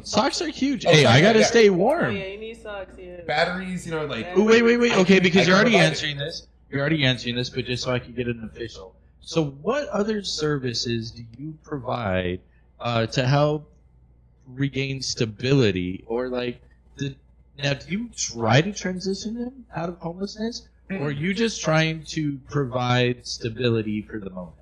Socks are huge. Oh, Hey, I sorry, gotta yeah. stay Oh warm. yeah, you need socks. Yeah. Batteries, like. Yeah. Oh, wait. Okay, I because you're can already provide it. answering this. You're already answering this, but just so I can get an official. So, what other services do you provide to help regain stability, or like, now do you try to transition them out of homelessness, or are you just trying to provide stability for the moment?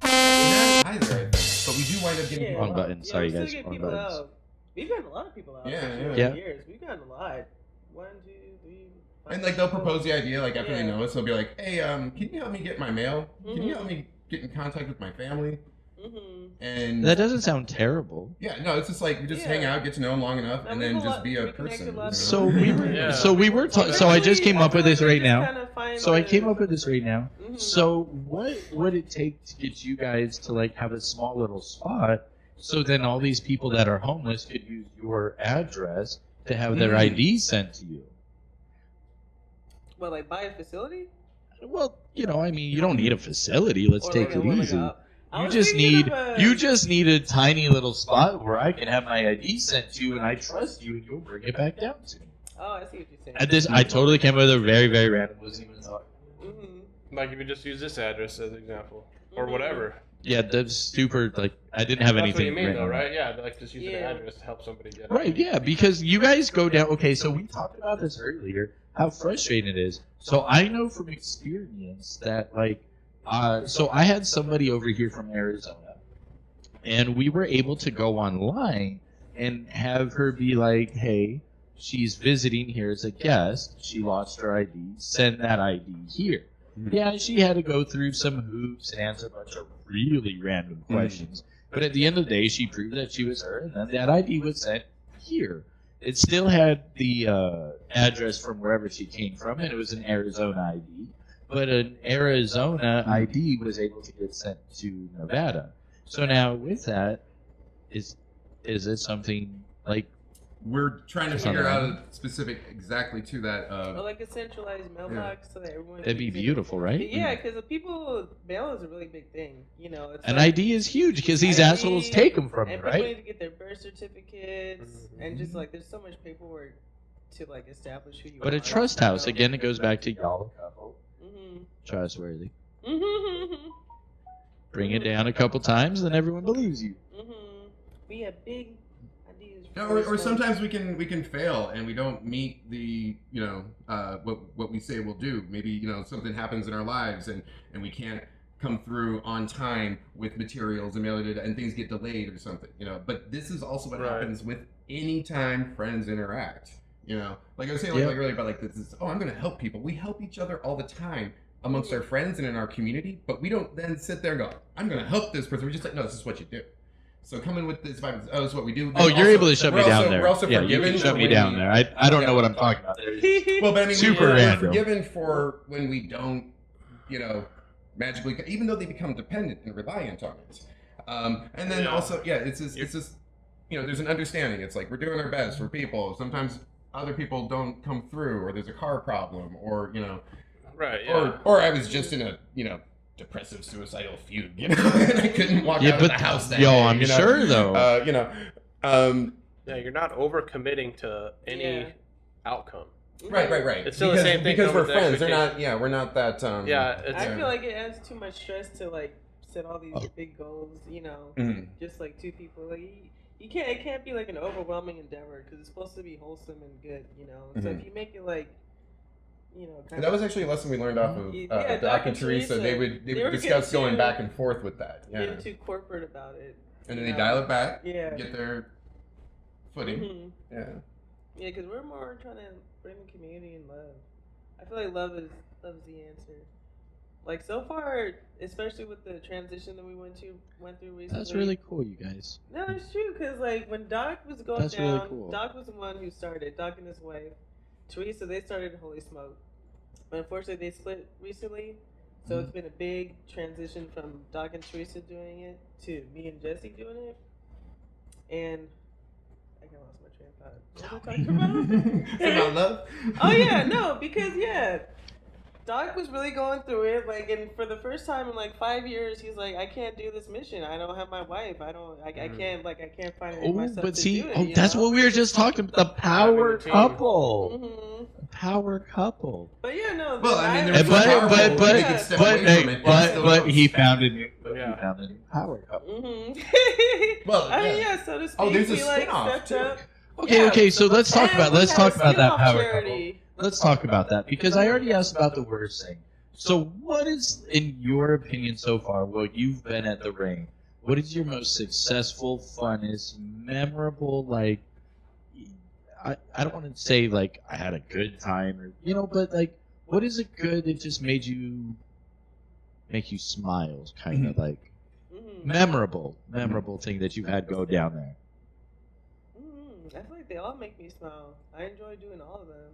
Not either, I think. But we do wind up getting Yeah. people Wrong out. button. Sorry, we still guys. get Wrong people buttons. out. We've gotten a lot of people out. Yeah, for yeah. sure, Yeah. in years. We've gotten a lot. 1, 2, 3. And like they'll propose the idea, like after they Yeah. know us, they'll be like, "Hey, can you help me get my mail? Can you Mhm. help me get in contact with my family?" Mm-hmm. And That doesn't sound terrible. yeah, no, it's just like we just hang Yeah. out, get to know them long enough, Now, and we've then a just lot- be a we connected person. a lot of So people. we were, Yeah. so we were. So I just came up with this right now. now. So I came up with this right now. Mhm. So what would it take to get you guys to like have a small little spot, so then all these people that are homeless could use your address to have their ID sent to you? Well, like buy a facility? Well, I mean, you don't need a facility. Let's Or take like it a- like easy. I You was just thinking need of a- you just need a tiny little spot where I can have my ID sent to, and I trust you, and you'll bring it back down to me. Oh, I see what you're saying. At this, I totally came up with a very, very random. Wasn't even a thought. Mm-hmm. Like if you just use this address as an example, or Mhm. whatever. Yeah, that's super. Like, I didn't have That's anything. what you mean, written though, on right? Yeah, like just use Yeah. an address to help somebody get. Right, yeah, because you guys go down. Okay, so we talked about this earlier, how frustrating it is. So I know from experience that, like, so I had somebody over here from Arizona, and we were able to go online and have her be like, hey, she's visiting here as a guest. She lost her ID. Send that ID here. Yeah, she had to go through some hoops and answer a bunch of really random questions. But at the end of the day, she proved that she was her, and then that ID was sent here. It still had the address from wherever she came from, and it was an Arizona ID. But an Arizona ID was able to get sent to Nevada. So now with that, is it something like... We're trying to figure out a specific exactly to that. Or like a centralized mailbox so that everyone. That'd be can- beautiful, right? Yeah, because people mail is a really big thing. You know, it's An like ID is huge because these ID, assholes take them from you, and people need right? to get their birth certificates and just like there's so much paperwork to like establish who you are. But a trust house, again, it goes back to y'all a couple. Mm-hmm. Trustworthy. Mm-hmm. Bring it down a couple times, then everyone believes you. Mm-hmm. We have big ideas. Yeah, or sometimes we can fail and we don't meet the what we say we'll do. Maybe something happens in our lives and we can't come through on time with materials and mail it and things get delayed or something. But this is also what happens with any time friends interact. Like I was saying like earlier about like this is I'm gonna help people. We help each other all the time amongst our friends and in our community, but we don't then sit there and go, I'm gonna help this person. We're just like, no, this is what you do. So coming with this vibe, this is what we do. Oh, you're able to shut me down there. We're also yeah, you forgiven. can shut me down there. I don't know what I'm talking about there. Well, but I mean, Super we're random. forgiven for when we don't, magically, even though they become dependent and reliant on it. And then also, it's just, there's an understanding. It's like we're doing our best for people. Sometimes other people don't come through, or there's a car problem, or Right. Yeah. or I was just in a depressive suicidal fugue, and I couldn't walk out of the house that day, I'm sure though. Yeah, you're not overcommitting to any outcome. Right. It's still the same thing because we're with the friends. They're not. Yeah, we're not that. I feel like it adds too much stress to like set all these big goals. Just like two people. Like you can't. It can't be like an overwhelming endeavor because it's supposed to be wholesome and good. So if you make it like. And that was actually a lesson we learned off of Doc and Teresa. They would discuss going back and forth with that. Yeah. Get too corporate about it. And then they dial it back. Yeah. Get their footing. Mm-hmm. Yeah. Yeah, because we're more trying to bring community and love. I feel like love's the answer. Like so far, especially with the transition that we went through recently. That's really cool, you guys. No, it's true because like when Doc was going That's down, really cool. Doc was the one who started. Doc and his wife, Teresa, they started Holy Smoke, but unfortunately they split recently. So it's been a big transition from Doc and Teresa doing it to me and Jesse doing it. And I kind of lost my train of thought. What was I talking about? About love? Oh yeah, no, because Doc was really going through it, like, and for the first time in like 5 years, he's like, I can't do this mission. I don't have my wife. I can't find it myself but to see, do it. that's what we were just talking about. The power couple. Mm-hmm. Power couple. But yeah, no. Well, I mean, But he found a new Yeah. power couple. Mm-hmm. Well, I mean, so to speak, Oh, there's a we like spin-off, stepped too. up. Okay, so let's talk And about we that have a power spin-off couple. charity. Let's talk about that because I already asked about the worst thing. So, what is, in your opinion, so far, while you've been at the ring, what is your most successful, funnest, memorable, like? I don't want to say like I had a good time or but like, what is it good that just make you smile, kind of like memorable thing that you've had go down there? I feel like they all make me smile. I enjoy doing all of them.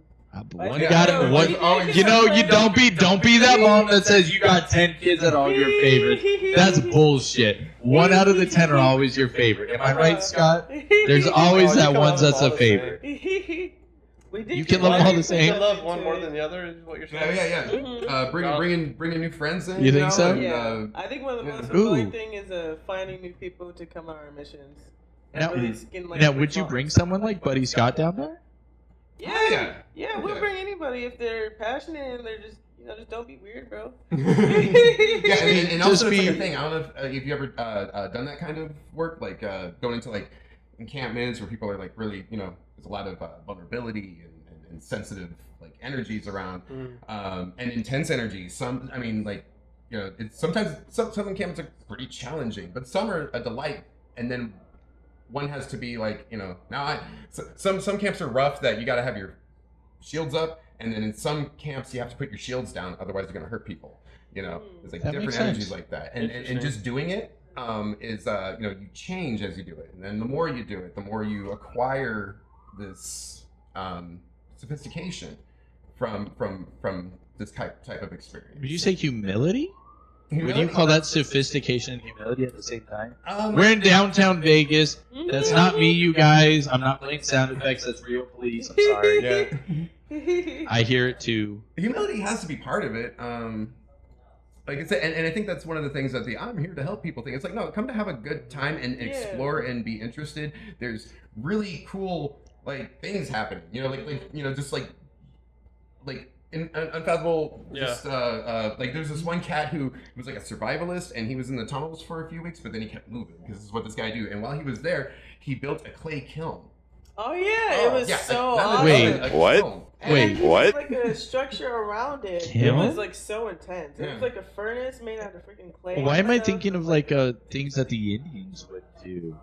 One got it. You don't be that mom that says you got 10 kids that are all your favorites. That's bullshit. 1 out of the 10 are always your favorite. Am I right, Scott? There's always that one that's a favorite. You can love them all the same. You can love one more than the other, is what you're saying? Yeah. Bringing new friends in. You think so? And, Yeah. I think one of the most fulfilling thing is finding new people to come on our missions. Now, would you bring someone like Buddy Scott down there? Yeah, we'll bring anybody if they're passionate and they're just, just don't be weird, bro. and also it's like a thing. I don't know if you ever done that kind of work, like going into like encampments where people are like really, there's a lot of vulnerability and sensitive like energies around, and intense energies. Sometimes some encampments are pretty challenging, but some are a delight. And then one has to be like, some camps are rough that you got to have your shields up, and then in some camps you have to put your shields down, otherwise you're gonna hurt people. There's like That different makes energies sense. like that, and just doing it is you change as you do it, and then the more you do it, the more you acquire this sophistication from this type of experience. Would you say humility? Would you call that sophistication and humility at the same time? Um, We're in downtown Vegas. That's not me, you guys. I'm not playing sound effects. That's real police. I'm sorry. Yeah. I hear it too. Humility has to be part of it. Like I said, and I think that's one of the things that I'm here to help people think. It's like, no, come to have a good time and explore and be interested. There's really cool things happening. Just like unfathomable. Just there's this one cat who was like a survivalist, and he was in the tunnels for a few weeks, but then he kept moving because this is what this guy do. And while he was there, he built a clay kiln. Oh yeah, it was so awesome. Wait, what? And Wait, he what? had, like a structure around it. Kiln? It was like so intense. It was like a furnace made out of freaking clay. Why and am I stuff. thinking of things that the Indians would do?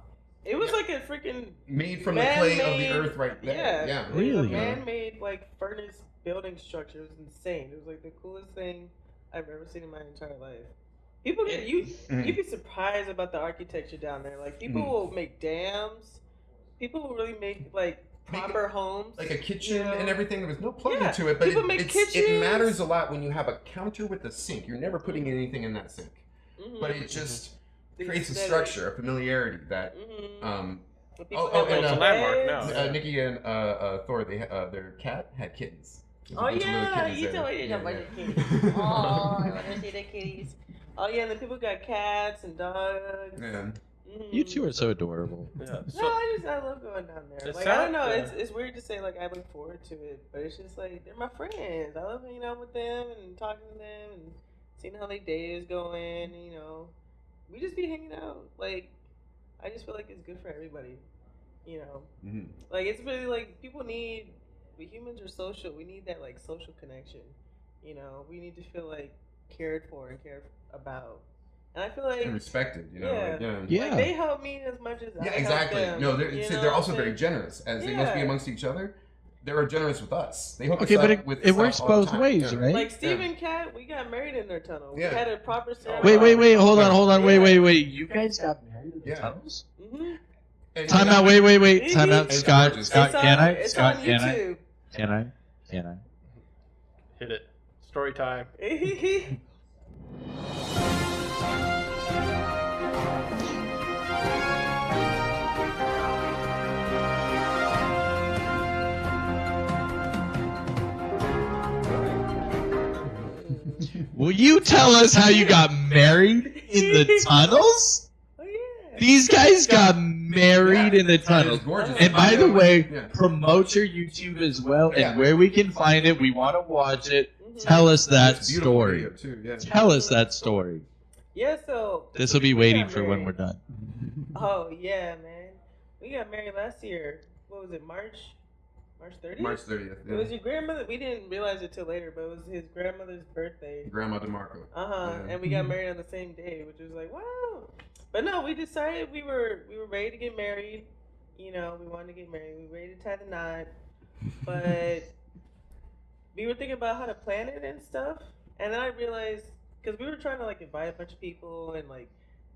It was like a freaking Made from the clay of the man-made- earth right there. Yeah. It was a Really? man-made furnace building structure. It was insane. It was like the coolest thing I've ever seen in my entire life. People get you'd be surprised about the architecture down there. Like people will make dams. People will really make proper homes. Like a kitchen you know? and everything. There was no plumbing Yeah, to it, but people make it kitchens. matters a lot when you have a counter with a sink. You're never putting anything in that sink, Mhm. but it just The creates a aesthetic. structure, a familiarity that. Mhm. But Oh, people have, and, it's a landmark beds. now. Nikki and Thor, their cat had kittens. There's a Oh bunch of little yeah, kittens you there. told me Yeah, about yeah. the kitties. Oh, I want to see the kitties. Oh yeah, and then people got cats and dogs. Yeah. Mhm. You two are so adorable. Yeah. No, So, I love going down there. It Like I don't know, sounds- it's weird to say I look forward to it, but it's just they're my friends. I love hanging out with them and talking to them and seeing how their day is going. We just be hanging out. I just feel like it's good for everybody. Mhm. It's really people need. We humans are social. We need that social connection. We need to feel cared for and cared about. And I feel And respected, Yeah. Yeah. they help me as much as I Yeah, help exactly. them, No, you know they're what also I'm very saying? generous, as they must be Yeah. amongst each other. They are generous with us. They hook Okay, us but up with it stuff works all the both time. ways, Yeah. right? Like Steve and Kat, we got married in their tunnel. We Yeah. had a proper ceremony. Wait, hold on, wait. You guys got married in the Yeah. tunnels? Mm-hmm. And- Time out, wait. Time out, It's Scott. gorgeous. Scott, can I? It's Scott, on can I? YouTube. Can I? hit it. Story time. Will you tell us how you got married in the tunnels? Oh yeah. These guys got married in the It is tunnels. gorgeous. And by the way, Yeah. promote your YouTube as well, Yeah. and where we can find it. We want to watch it. Mhm. Tell us that It's a beautiful story. video, too, yeah. Tell us that story. Yeah, so This will be waiting for when we're done. oh yeah, man. We got married last year. What was it, March 30th? March 30th. It was Yeah. your grandmother. We didn't realize it till later, but it was his grandmother's birthday. Grandma DeMarco. And we got married on the same day, which was wow. But no, we decided we were ready to get married. We wanted to get married. We were ready to tie the knot, but we were thinking about how to plan it and stuff. And then I realized because we were trying to invite a bunch of people and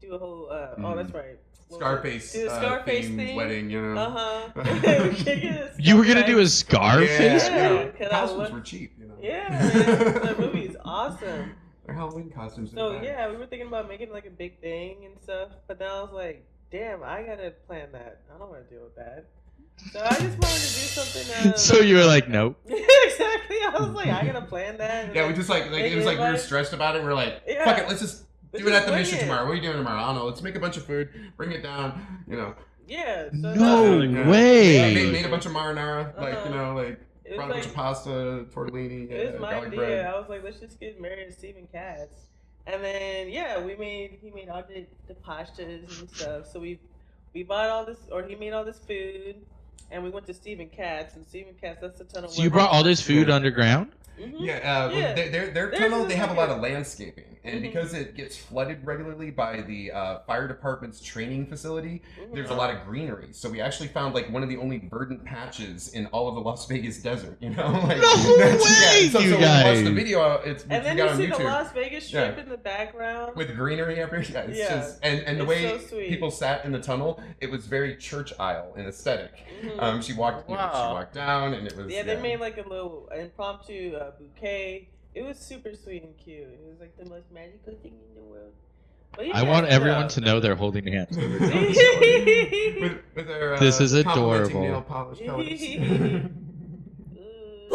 do a whole. Oh, that's right. What was it? Scarface, Do the Scarface themed thing. wedding, You were gonna do a Scarface? Yeah. Yeah, Can I costumes look- were cheap, Yeah, man, the movie is awesome. Their Halloween costumes. So are fine. yeah, we were thinking about making a big thing and stuff, but then I was like, damn, I gotta plan that. I don't want to deal with that. So I just wanted to do something. So you were like, nope. Exactly. I was like, I gotta plan that. and Yeah, we then just it was we were stressed about it. And we're like, Yeah. fuck it, let's just Let's do it just at the wing mission it. tomorrow. What are you doing tomorrow? I don't know. Let's make a bunch of food, bring it down. Yeah. So No Yeah. way. Made a bunch of marinara, it brought a was bunch of pasta, tortellini, it was my garlic idea. bread. I was like, let's just get married to Stephen Katz. And then he made all the pastas and stuff. So we bought all this, or he made all this food. and we went to Stephen Katz, and Stephen Katz, that's the tunnel. So you brought all this food underground? Yeah, Yeah. Their Theirs tunnel, is they have a like lot of landscaping. And because it gets flooded regularly by the fire department's training facility, there's a lot of greenery. So we actually found like one of the only verdant patches in all of the Las Vegas desert, you know? Like, No way, so you when guys. we watch the video, it's And then got you on see YouTube. the Las Vegas Strip in the background. With greenery everywhere. Yeah, it's Yeah. just, and the It's way so sweet. people sat in the tunnel, it was very church aisle in aesthetic. She walked, you know, she Wow. walked down, and it was. Yeah, they made like a little impromptu bouquet. It was super sweet and cute. It was like the most magical thing in the world. But I want everyone Yeah. to know they're holding hands. with their, This is complimenting adorable. nail polish colors.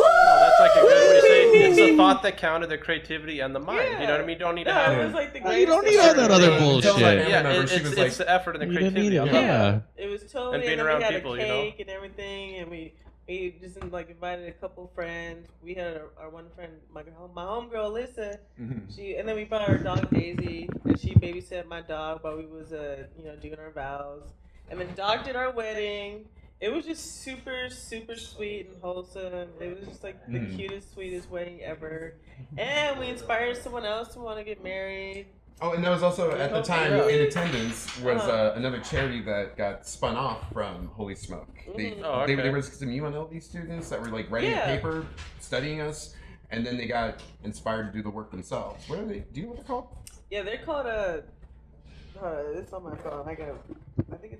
Oh, that's like a good. What do you say? It's the thought that counted, the creativity and the mind. You know what I mean? You don't need to No, have. it was like the Oh, you don't greatest need all that other thing. bullshit. Until my family Yeah, member, she it's was like, the effort and the You didn't need creativity. it. I love that. Yeah. It was totally, And being then around we had people, a you know? cake and everything, and we just like invited a couple friends. We had our one friend, my homegirl Alyssa. And then we brought our dog Daisy, and she babysat my dog while we was doing our vows. And then Doc did our wedding. It was just super, super sweet and wholesome. It was just like the cutest, sweetest wedding ever. And we inspired someone else to want to get married. Oh, and there was also at the time Yeah. in attendance was another charity that got spun off from Holy Smoke. There was some UNLV students that were like writing a paper, studying us, and then they got inspired to do the work themselves. What are they? Do you know what they're called? Yeah, they're called it's on my phone. I think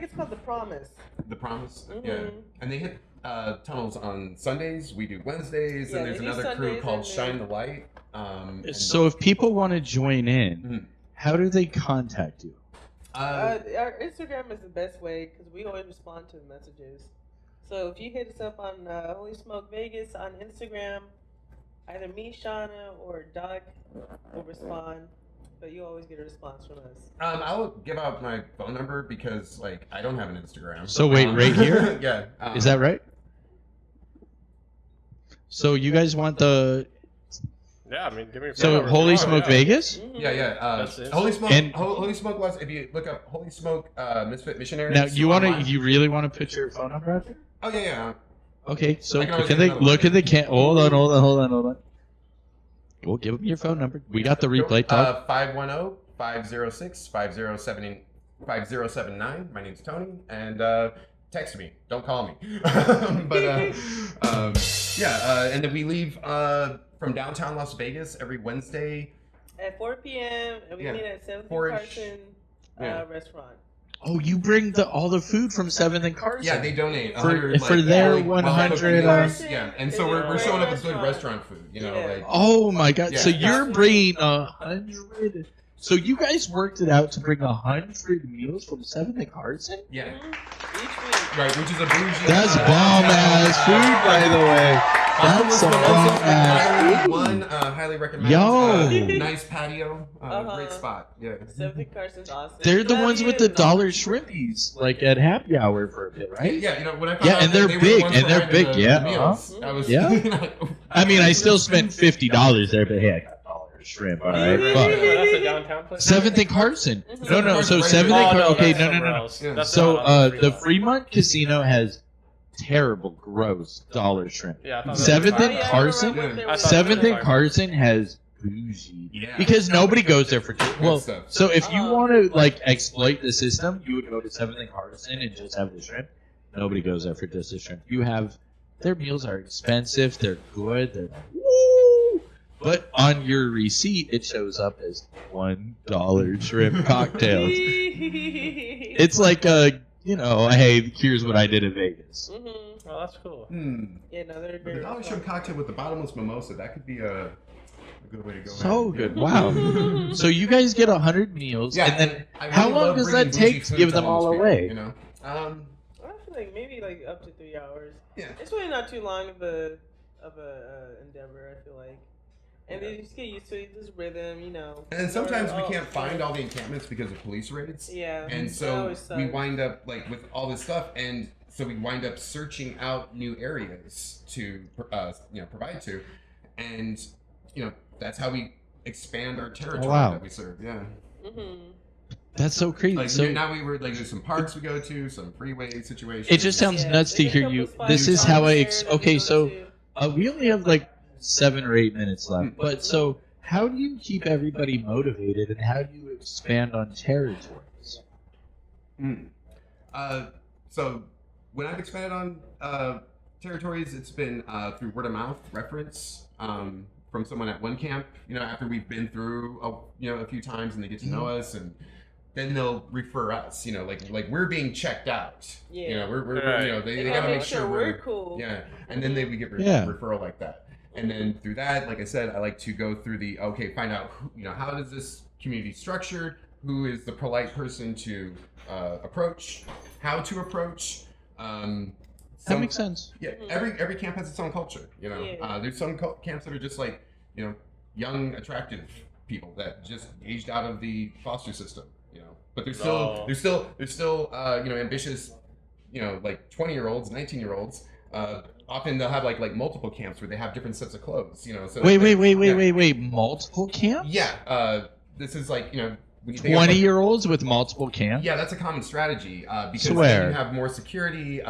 it's called The Promise. The Promise. Yeah, and they hit tunnels on Sundays. We do Wednesdays, Yeah, and there's they do another crew Sundays called and Shine the Light. And So if people want to join in, how do they contact you? Our Instagram is the best way because we always respond to the messages. So if you hit us up on Holy Smoke Vegas on Instagram, either me, Shauna, or Doc will respond. But you always get a response from us. I'll give out my phone number because like I don't have an Instagram. So wait, right here? Yeah. Is that right? So you guys want the Yeah, I mean, give me. so Holy Oh, Smoke yeah. Vegas? Yeah. That's it. Holy Smoke. And- Holy Smoke was. If you look up Holy Smoke Misfit Missionaries. Now you want to? online- You really want to put your phone number out there? Oh yeah. Okay, so I can always can get they another look one. at the can? Hold on. We'll give them your phone number. We got the replay talk. 510-506-5079. My name's Tony, and text me. Don't call me. And then we leave from downtown Las Vegas every Wednesday. At 4 p.m. and we Yeah. meet at 7th 4-ish. Carson Yeah. restaurant. Oh, you bring all the food from 7th and Carson. Yeah, they donate For- 100, for their like, 100, meals. Yeah, and so Is we're a showing up great with good restaurant food. You know, Yeah. like Oh my God! Yeah. So you're bringing 100. So you guys worked it out to bring 100 meals from 7th and Carson? yeah, Each week. right, which is a bougie. That's bomb ass food, by the way. That's some bomb ass food. One highly recommend. Yo. Nice patio, great spot. Yeah. 7th and Carson's awesome. They're the Love ones with you. the dollar shrimpies, like at happy hour for a bit, right? Yeah, you know when I found Yeah, out and that they're they were big, the ones and they're providing big, the yeah, meals, I was, Yeah. I mean, I still spent $50 there, but hey, I got dollar shrimp, all right. Oh, Fuck. that's a downtown place. 7th and Carson. No, no. So Right 7th there. and Oh, Carson. Okay, that's no. somewhere else. Yeah. That's So not on the Fremont. Fremont Casino has terrible, gross dollar shrimp. Yeah, I thought that 7th was and fine. Carson. I remember I what thought they were 7th that and was Carson has bougie. Yeah. Because nobody goes there for well. stuff. So if you want to like exploit the system, you would go to 7th and Carson and just have the shrimp. Nobody goes there for just the shrimp. You have their meals are expensive. They're good. They're woo. But on your receipt, it shows up as $1 shrimp cocktails. It's like hey, here's what I did in Vegas. Oh, that's cool. Yeah, no, they're The very dollar shrimp cocktail with the bottomless mimosa. That could be a good way to go. So at it. good. Wow. So you guys get 100 meals, Yeah, and then I how really long love does bringing that take bougie to food give them homeless all people, away? You know. I feel like maybe like up to 3 hours. Yeah. It's really not too long of a endeavor. I feel like, and Yeah. then you just get used to this rhythm, you know. And then sometimes we Oh, can't find all the encampments because of police raids. Yeah. And that so always sucks. we wind up like with all this stuff, and so we wind up searching out new areas to provide to, and that's how we expand our territory Wow. that we serve. Yeah. That's so crazy. Like So now we were like there's some parks we go to, some freeway situations. it just sounds Yeah, nuts to there's a hear couple you. spots This is down how I. there Ex- that we okay, go so to. we only have like 7 or 8 minutes left. But so how do you keep everybody motivated, and how do you expand on territories? So when I've expanded on territories, it's been through word of mouth reference from someone at one camp. After we've been through a few times and they get to know us, and then they'll refer us. Like we're being checked out. Yeah. We're Right. they They gotta make sure we're cool. Yeah, and then we get Yeah. referral like that. And then through that, like I said, I like to go through find out how does this community structured, who is the polite person to approach, how to approach. That makes sense. Yeah, every camp has its own culture. Yeah. There's some camps that are just like young, attractive people that just aged out of the foster system. But they're still ambitious. Like 20-year-olds, 19-year-olds. Often they'll have like multiple camps where they have different sets of clothes. So Wait. Multiple camps? Yeah. This is like when you think of, 20-year-olds with multiple camps? yeah, that's a common strategy because Swear. then you have more security.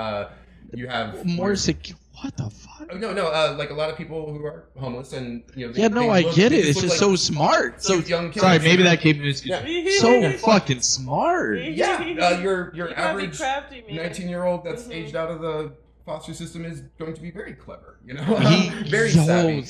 You have More secure. What the fuck? No, like a lot of people who are homeless and I get it. It's just so smart. So young kids. sorry, maybe that came to Yeah. so fucking smart. Yeah, your You gotta be average crafty, man. 19-year-old that's aged out of the foster system is going to be very clever. Very Yo, savvy.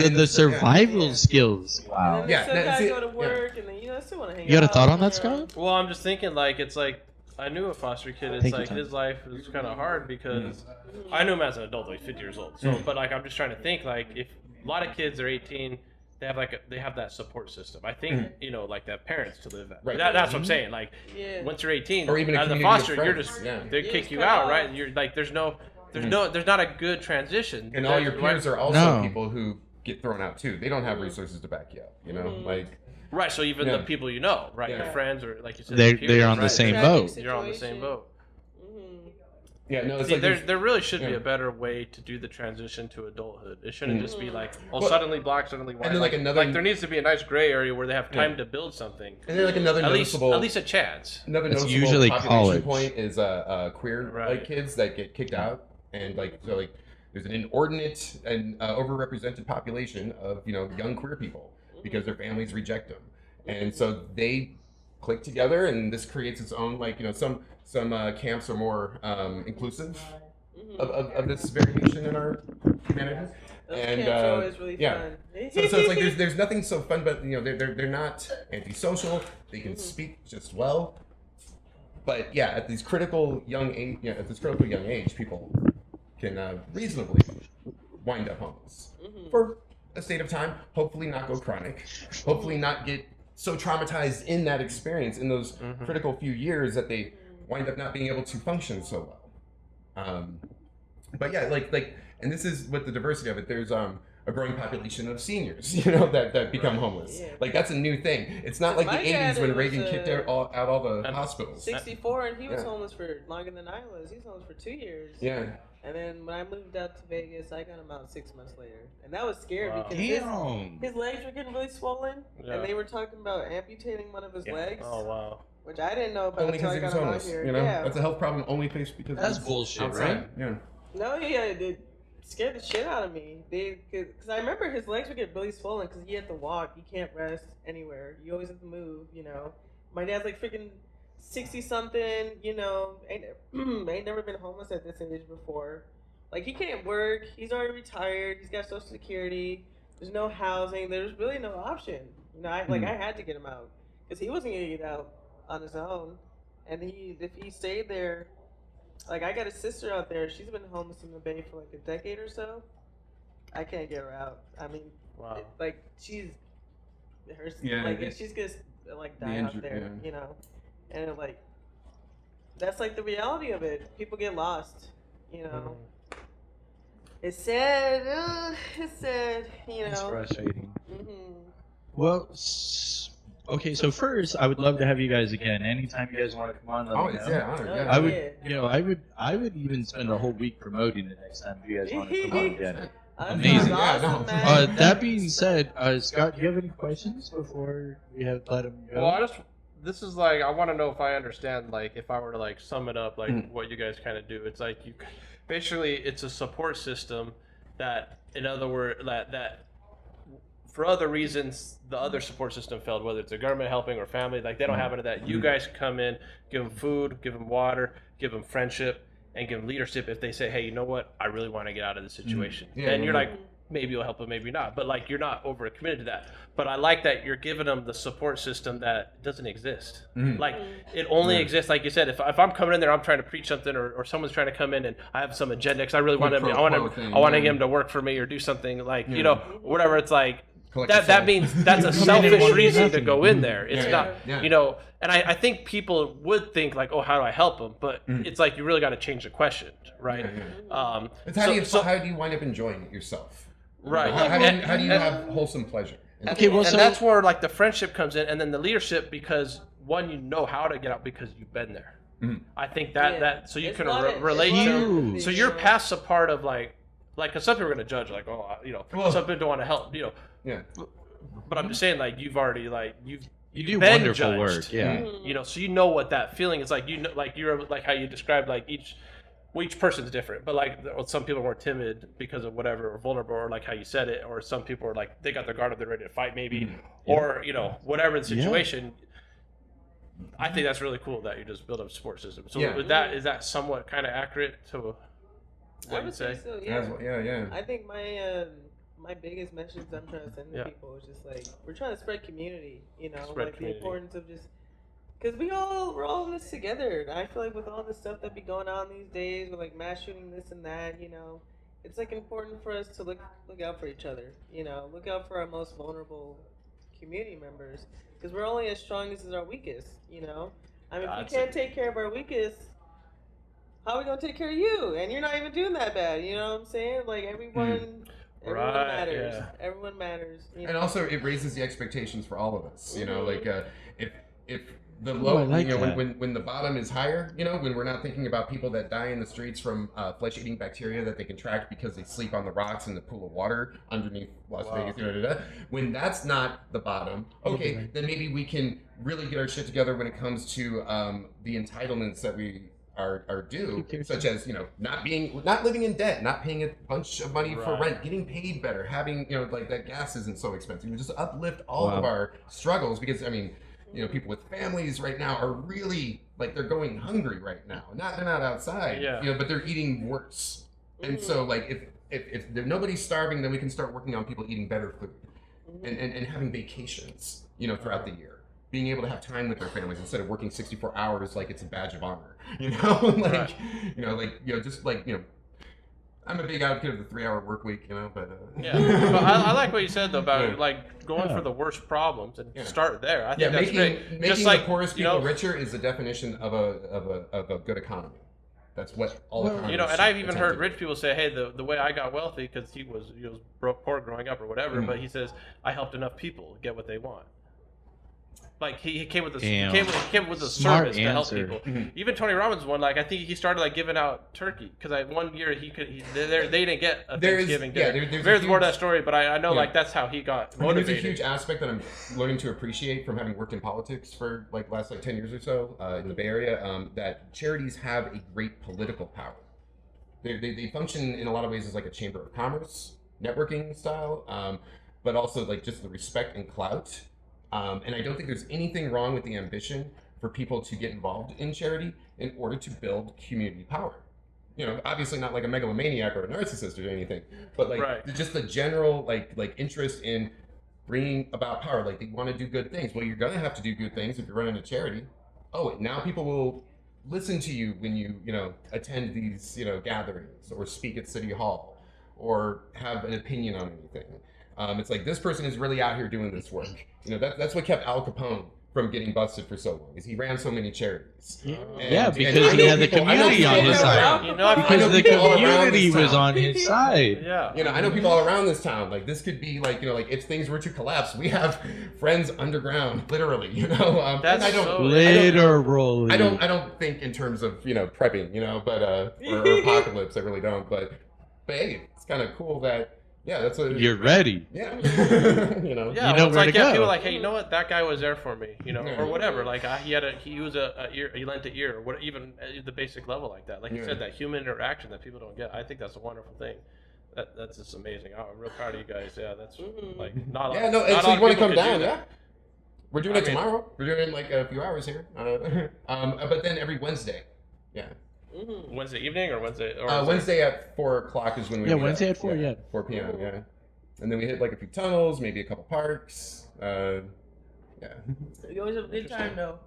the survival skills. And Wow. then they Yeah, still that's gotta it. go to work, and then I still want to hang out. You got a thought on that, you Scott? know? Well, I'm just thinking it's like I knew a foster kid. It's Take your like time. his life is kind of hard because I knew him as an adult, like 50 years old. So, but I'm just trying to think if a lot of kids are 18, they have that support system. I think like that parents to live at. Right. That's what I'm saying. Like Yeah. once you're 18, Or even a as a community of foster, you're friends. just Yeah. they You're kick just you cut out, off. right? You're like there's not a good transition. And all your peers are also No. people who get thrown out too. They don't have resources to back you up. Like Right. So even Yeah. the people right, Yeah. your friends or like you said, They're your peers, on the right? same Tragic boat. You're on the same situation. boat. Mhm. yeah, no, it's See, like there really should be yeah. a better way to do the transition to adulthood. It shouldn't just be like, Well, suddenly black, suddenly white. then, like, another- there needs to be a nice gray area where they have time Yeah. to build something. and then like another At least noticeable a chance. another It's noticeable usually population college. point is queer Right. kids that get kicked out, and there's an inordinate and overrepresented population of young queer people because their families reject them, and so they click together, and this creates its own some camps are more inclusive of this variation in our humanity. Those And, camps are always really yeah. fun. So it's like there's nothing so fun, but they're not antisocial. They can speak just well. But yeah, at this critical young age, people can reasonably wind up homeless for a state of time. Hopefully not go chronic. Hopefully not get so traumatized in that experience in those critical few years that they wind up not being able to function so well. But yeah, and this is with the diversity of it. There's a growing population of seniors, that become homeless. Yeah. Like that's a new thing. It's not like My the dad 80s when was, Reagan kicked out all the and hospitals. 64, and he was Yeah. homeless for longer than I was. He was homeless for 2 years. Yeah. And then when I moved out to Vegas, I got him out 6 months later, and that was scary Wow. because Damn. his legs were getting really swollen, Yeah. and they were talking about amputating one of his Yeah. legs, Oh wow. which I didn't know about Only until because I he was got him out homeless. here. Yeah. Yeah. That's a health problem only faced because That's he's bullshit, outside. right? Yeah. No, yeah, it scared the shit out of me. Because I remember his legs would get really swollen because he had to walk. You can't rest anywhere. You always have to move. My dad's like freaking 60 something. Ain't never been homeless at this age before. Like he can't work. He's already retired. He's got Social Security. There's no housing. There's really no option. I had to get him out because he wasn't gonna get out on his own. And if he stayed there. Like, I got a sister out there. She's been homeless in the Bay for like a decade or so. I can't get her out. I mean, Wow. she's just like die out injury, there, yeah. And that's like the reality of it. People get lost, It's sad. It's sad, It's frustrating. Mhm. Well, okay. So first, I would love to have you guys again. Anytime you guys want to come on, let Always, me know. yeah, honored, Oh, yeah. I would, I would even spend a whole week promoting it next time if you guys want to come on again. That Amazing. sounds Yeah, no. awesome, man. That being said, Scott, do you have any questions before we have let him go? Well, this is like, I want to know if I understand, like, if I were to like sum it up, like what you guys kind of do. It's like basically it's a support system that, in other words, that for other reasons the other support system failed, whether it's a government helping or family, like they don't have any of that. You guys come in, give them food, give them water, give them friendship, and give them leadership. If they say, hey, you know what, I really want to get out of this situation, and you're like, maybe you'll help them, maybe not, but like you're not over committed to that. But I like that you're giving them the support system that doesn't exist. Like it only exists, like you said, if I'm coming in there, I'm trying to preach something, or someone's trying to come in and I have some agenda because I really want them, I want him to work for me or do something, like you know, whatever. It's like that means that's a selfish reason to go in there. It's not, you know. And I think people would think like, oh, how do I help them? But it's like you really got to change the question, right? It's how do you wind up enjoying it yourself? Right. How do you have wholesome pleasure? Okay, well, and that's where like the friendship comes in, and then the leadership, because one, you know how to get out because you've been there. I think that so you can relate to them. So you're past the part of like, cause some people are gonna judge like, oh, you know, some people don't want to help, you know. Yeah. But I'm just saying, like, you've already like you do wonderful judged, work, yeah. You know, so you know what that feeling is like. You know, like you're like how you described like each person's different, but like some people are more timid because of whatever, or vulnerable, or like how you said it, or some people are like they got their guard up, they're ready to fight maybe, or you know, whatever the situation. I think that's really cool that you just build up a support system. So is that somewhat kind of accurate to what you say? So, I think my biggest message I'm trying to send to people is just like, we're trying to spread community, you know, the importance of just, because we're all in this together. And I feel like with all the stuff that be going on these days, with like mass shooting, this and that, you know, it's like important for us to look out for each other, you know, look out for our most vulnerable community members, because we're only as strong as our weakest, you know. I mean, if we can't take care of our weakest, how are we gonna take care of you? And you're not even doing that bad, you know what I'm saying? Like everyone matters. Yeah. Everyone matters. You know? And also, it raises the expectations for all of us. You know, like if the low, when the bottom is higher, you know, when we're not thinking about people that die in the streets from flesh-eating bacteria that they contract because they sleep on the rocks in the pool of water underneath Las Vegas, you know, when that's not the bottom, okay, then maybe we can really get our shit together when it comes to the entitlements that we are due, such as, you know, not living in debt, not paying a bunch of money for rent, getting paid better, having, you know, like that gas isn't so expensive. You just uplift all of our struggles, because I mean, you know, people with families right now are really like, they're going hungry right now. They're not outside, you know, but they're eating worse. And so like if nobody's starving, then we can start working on people eating better food and having vacations, you know, throughout the year. Being able to have time with their families instead of working 64 hours like it's a badge of honor, you know, like, you know, like, you know, just like, you know, I'm a big advocate of the 3-hour work week, you know, but but I like what you said though about like going for the worst problems and start there. I think that's great. Making just the like, poorest people richer is the definition of a good economy. That's what all economies, you know, and I've even heard rich people say, hey, the way I got wealthy, because he was poor growing up or whatever, but he says I helped enough people get what they want. Like he came with a service to help people. Even Tony Robbins one, like I think he started like giving out turkey, because one year they didn't get a Thanksgiving dinner. There's more to that story, but I know like that's how he got motivated. There's a huge aspect that I'm learning to appreciate from having worked in politics for like last 10 years or so in the Bay Area, that charities have a great political power. They function in a lot of ways as like a chamber of commerce, networking style, but also like just the respect and clout. And I don't think there's anything wrong with the ambition for people to get involved in charity in order to build community power. You know, obviously not like a megalomaniac or a narcissist or anything, but like just the general like interest in bringing about power. Like they want to do good things. Well, you're gonna have to do good things if you're running a charity. Oh, now people will listen to you when you attend these gatherings or speak at City Hall or have an opinion on anything. It's like, this person is really out here doing this work. That's what kept Al Capone from getting busted for so long, is he ran so many charities. Because he had the community on his side. Because the community was on his side. Yeah. I know people all around this town. Like, this could be like, if things were to collapse, we have friends underground, literally. That's literally. I don't think in terms of prepping, but or apocalypse. I really don't. But hey, it's kind of cool that Yeah, that's what. You're ready. Yeah. You know. Yeah, You know it's where like to go. people are like, hey, you know what? That guy was there for me, you know, Yeah. or whatever. Like he was a ear, he lent an ear, or what, even at the basic level like that. Like you Yeah. said, that human interaction that people don't get. I think that's a wonderful thing. That's just amazing. I'm real proud of you guys. Yeah, that's like not. Yeah, no. not a So lot you want of to come people could down? do Yeah. that. We're doing I it mean- tomorrow. We're doing it in like a few hours here. But then every Wednesday. Yeah. Wednesday evening or Wednesday? Or Wednesday at 4:00 is when we. Yeah, meet Wednesday up. at 4, yeah. 4 p.m. Yeah. And then we hit like a few tunnels, maybe a couple parks. Yeah. You always have a good time though.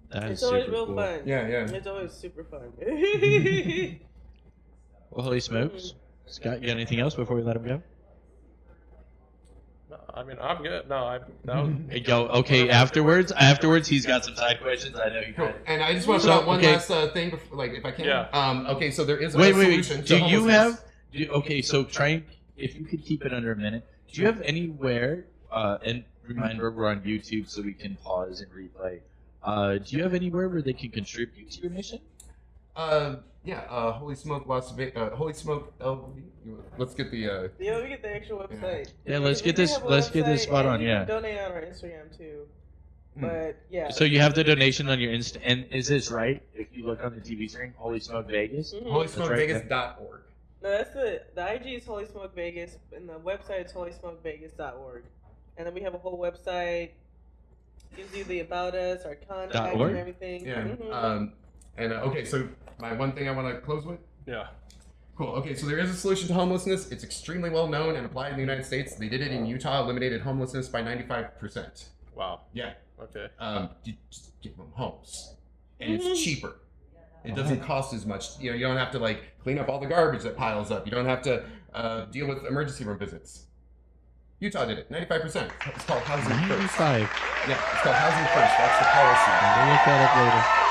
That is It's always super real cool. fun. Yeah, yeah. It's always super fun. Well, holy smokes. Scott, you got anything else before we let him go? No, I mean, I'm good. No, that was. Hey, yo, okay, afterwards, he's got some side questions. I know you Cool. got. And I just want to So, put out one okay. last thing, before, like if I can. Yeah. Okay, so there is a Wait. solution. Do to you homelessness. have? Okay, so if you could keep it under a minute. Do you have anywhere? And remember, we're on YouTube, so we can pause and replay. Do you have anywhere where they can contribute to your mission? Holy Smoke Las Vegas. Holy Smoke LV. Let's get the. Yeah, we get the actual website. Yeah, let's We get do this. have a Let's get this website, spot and on. you Yeah. can donate on our Instagram too. But yeah. So you have the donation on your Insta, and is this right? If you look on the TV screen, Holy Smoke Vegas. Mhm. HolySmokeVegas.org. No, that's the IG is Holy Smoke Vegas, and the website is HolySmokeVegas.org. And then we have a whole website. Gives you the about us, our contact, .org? and everything. Yeah. Mhm. Okay, so my one thing I want to close with. Yeah. Cool. Okay, so there is a solution to homelessness. It's extremely well known and applied in the United States. They did it in Utah, eliminated homelessness by 95%. Wow. Yeah. Okay. You just give them homes, and it's cheaper. It doesn't cost as much. You know, you don't have to like clean up all the garbage that piles up. You don't have to deal with emergency room visits. Utah did it, 95%. It's called Housing First. 95. Yeah, it's called Housing First. That's the policy. We'll look that up later.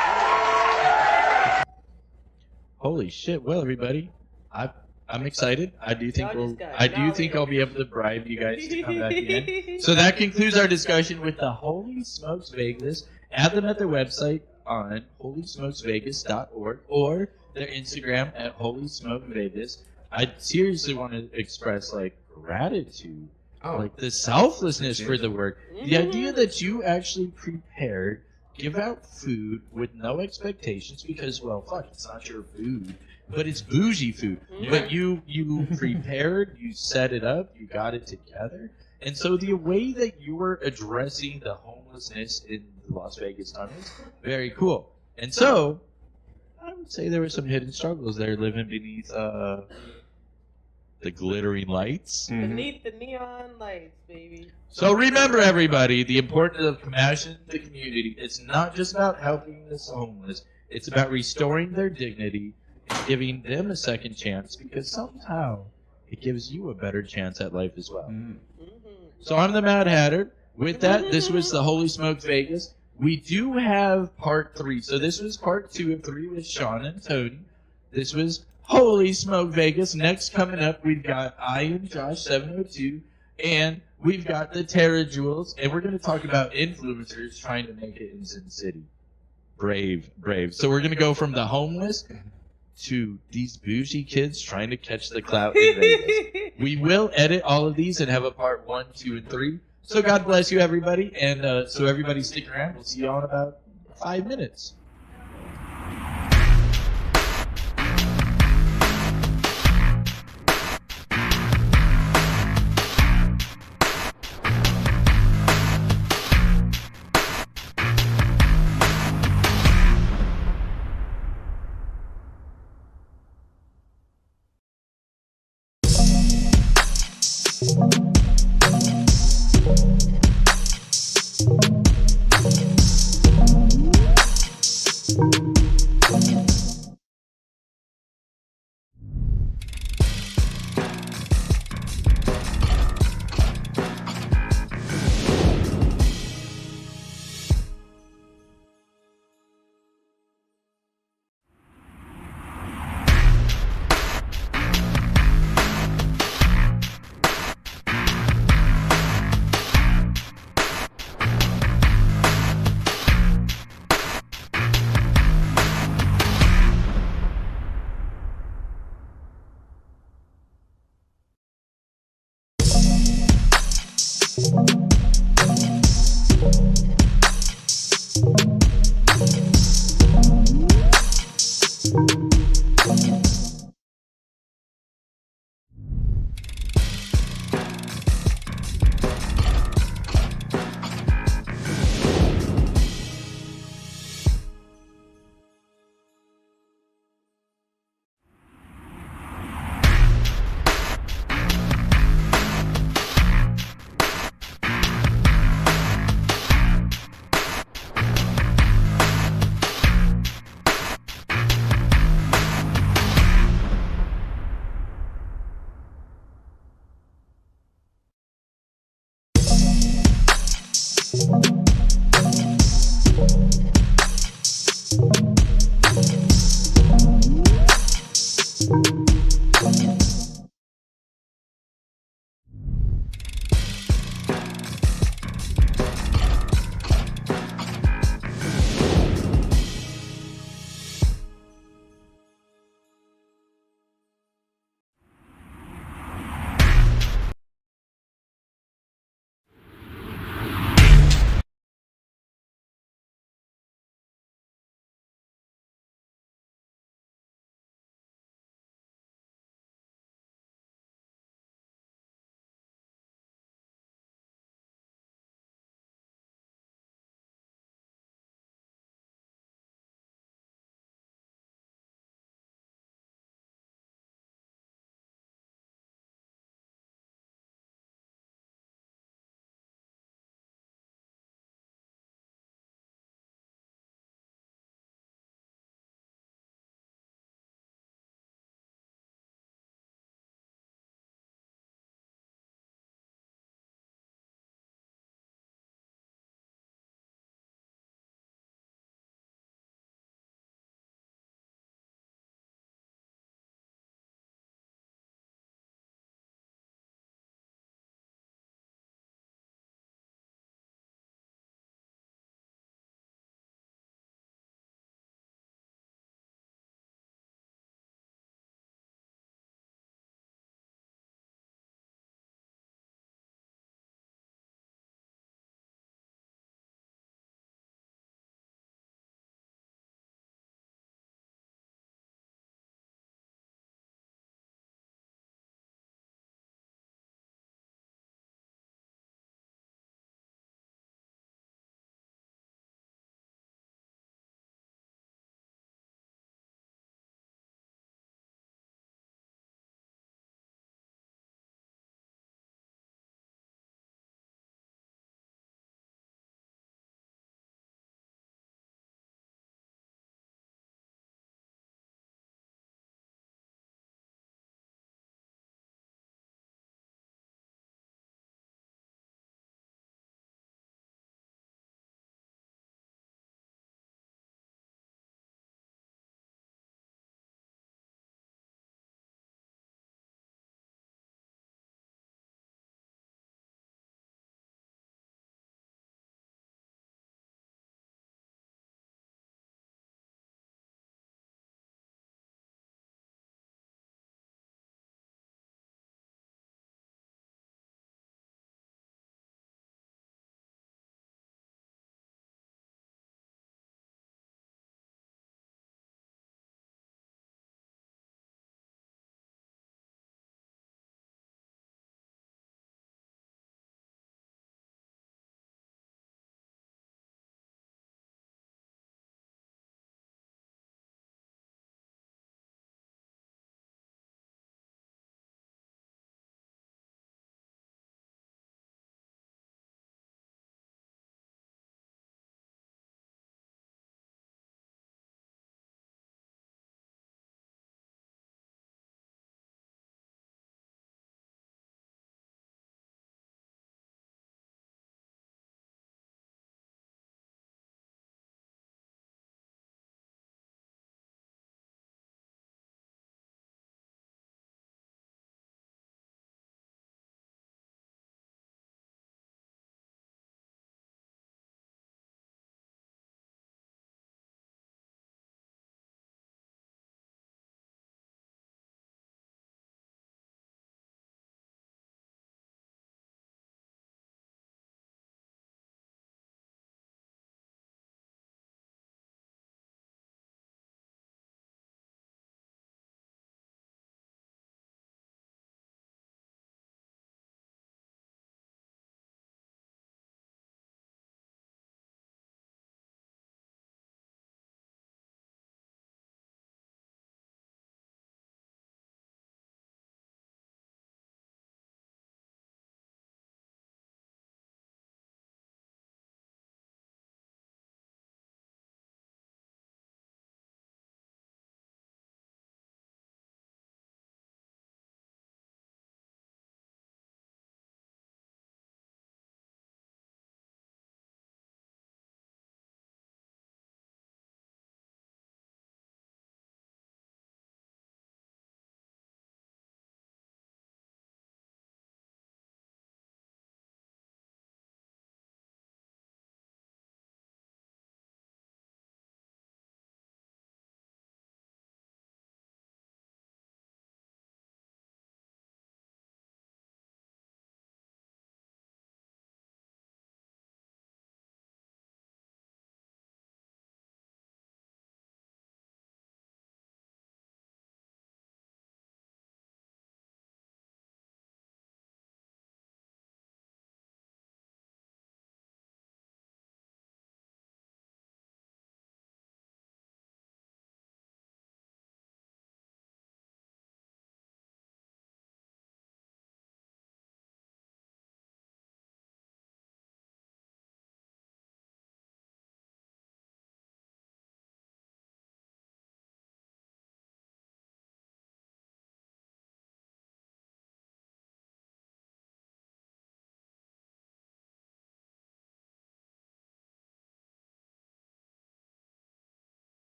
Holy shit! Well, everybody, I'm excited. I do think Y'all just got I'll be able to bribe you guys to come back again. So that concludes our discussion with the Holy Smokes Vegas. Add them at their website on holysmokesvegas.org or their Instagram at Holy Smoke Vegas. I seriously want to express like gratitude, like the selflessness for the work. The idea that you actually prepared, give out food with no expectations because, well, fuck, it's not your food, but it's bougie food. But you prepared, you set it up, you got it together. And so the way that you were addressing the homelessness in the Las Vegas tunnels, very cool. And so I would say there were some hidden struggles there living beneath the glittering lights. Beneath the neon lights, baby. So remember, everybody, the importance of compassion to the community. It's not just about helping the homeless. It's about restoring their dignity and giving them a second chance because somehow it gives you a better chance at life as well. So I'm the Mad Hatter. With that, this was the Holy Smoke Vegas. We do have part 3. So this was part 2 of 3 with Sean and Tony. This was Holy Smoke Vegas. Next coming up, we've got I and Josh 702, and we've got the Terra Jewels, and we're going to talk about influencers trying to make it in Sin City. Brave. So we're going to go from the homeless to these bougie kids trying to catch the clout in Vegas. We will edit all of these and have a part 1, 2, and 3. So God bless you, everybody, and so everybody stick around. We'll see you all in about 5 minutes.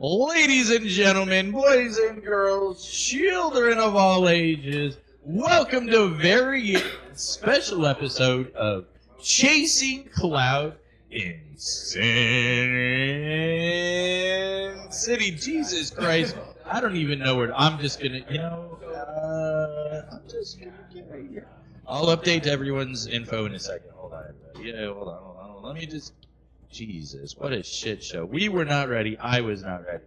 Ladies and gentlemen, boys and girls, children of all ages, welcome to a very special episode of Chasing Clout in Sin City. Jesus Christ, I don't even know where. I'm just gonna, I'm just gonna get right here. I'll update everyone's info in a second. Hold on. Yeah, hold on. Let me just. Jesus, what a shit show. We were not ready. I was not ready.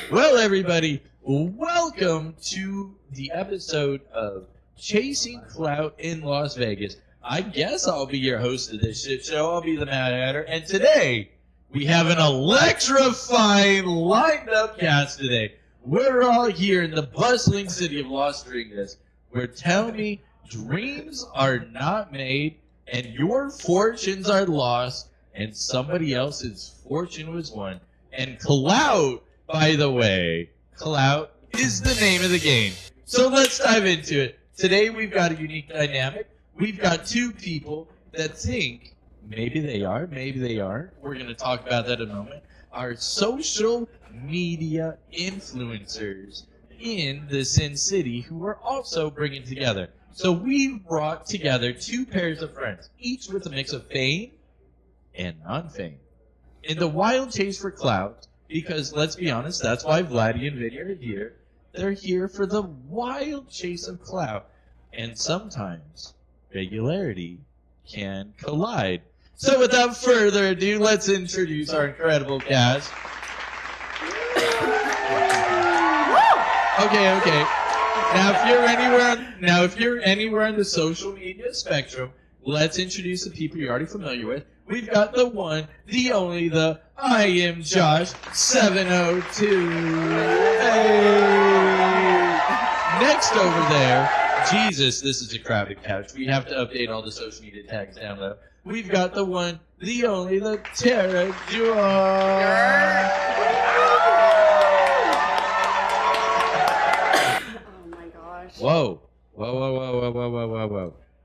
Well, everybody, welcome to the episode of Chasing Clout in Las Vegas. I guess I'll be your host of this shit show. I'll be the Mad Hatter. And today, we have an electrifying lined up cast today. We're all here in the bustling city of Las Vegas, where tell me dreams are not made and your fortunes are lost and somebody else's fortune was won. And Clout, by the way, Clout is the name of the game. So let's dive into it. Today we've got a unique dynamic. We've got two people that think maybe they are, maybe they aren't. We're going to talk about that in a moment. Are social media influencers in the Sin City who are also bringing together. So we've brought together two pairs of friends, each with a mix of fame and non-fame. In the wild chase for clout, because let's be honest, that's why Vlad and Vinny are here. They're here for the wild chase of clout. And sometimes regularity can collide. So without further ado, let's introduce our incredible cast. Okay. Now if you're anywhere on the social media spectrum, let's introduce the people you're already familiar with. We've got the one, the only, the I am Josh 702. Hey. Next over there, Jesus, this is a crowded couch. We have to update all the social media tags down low. We've got the one, the only, the Tara Jewel. Oh my gosh. Whoa.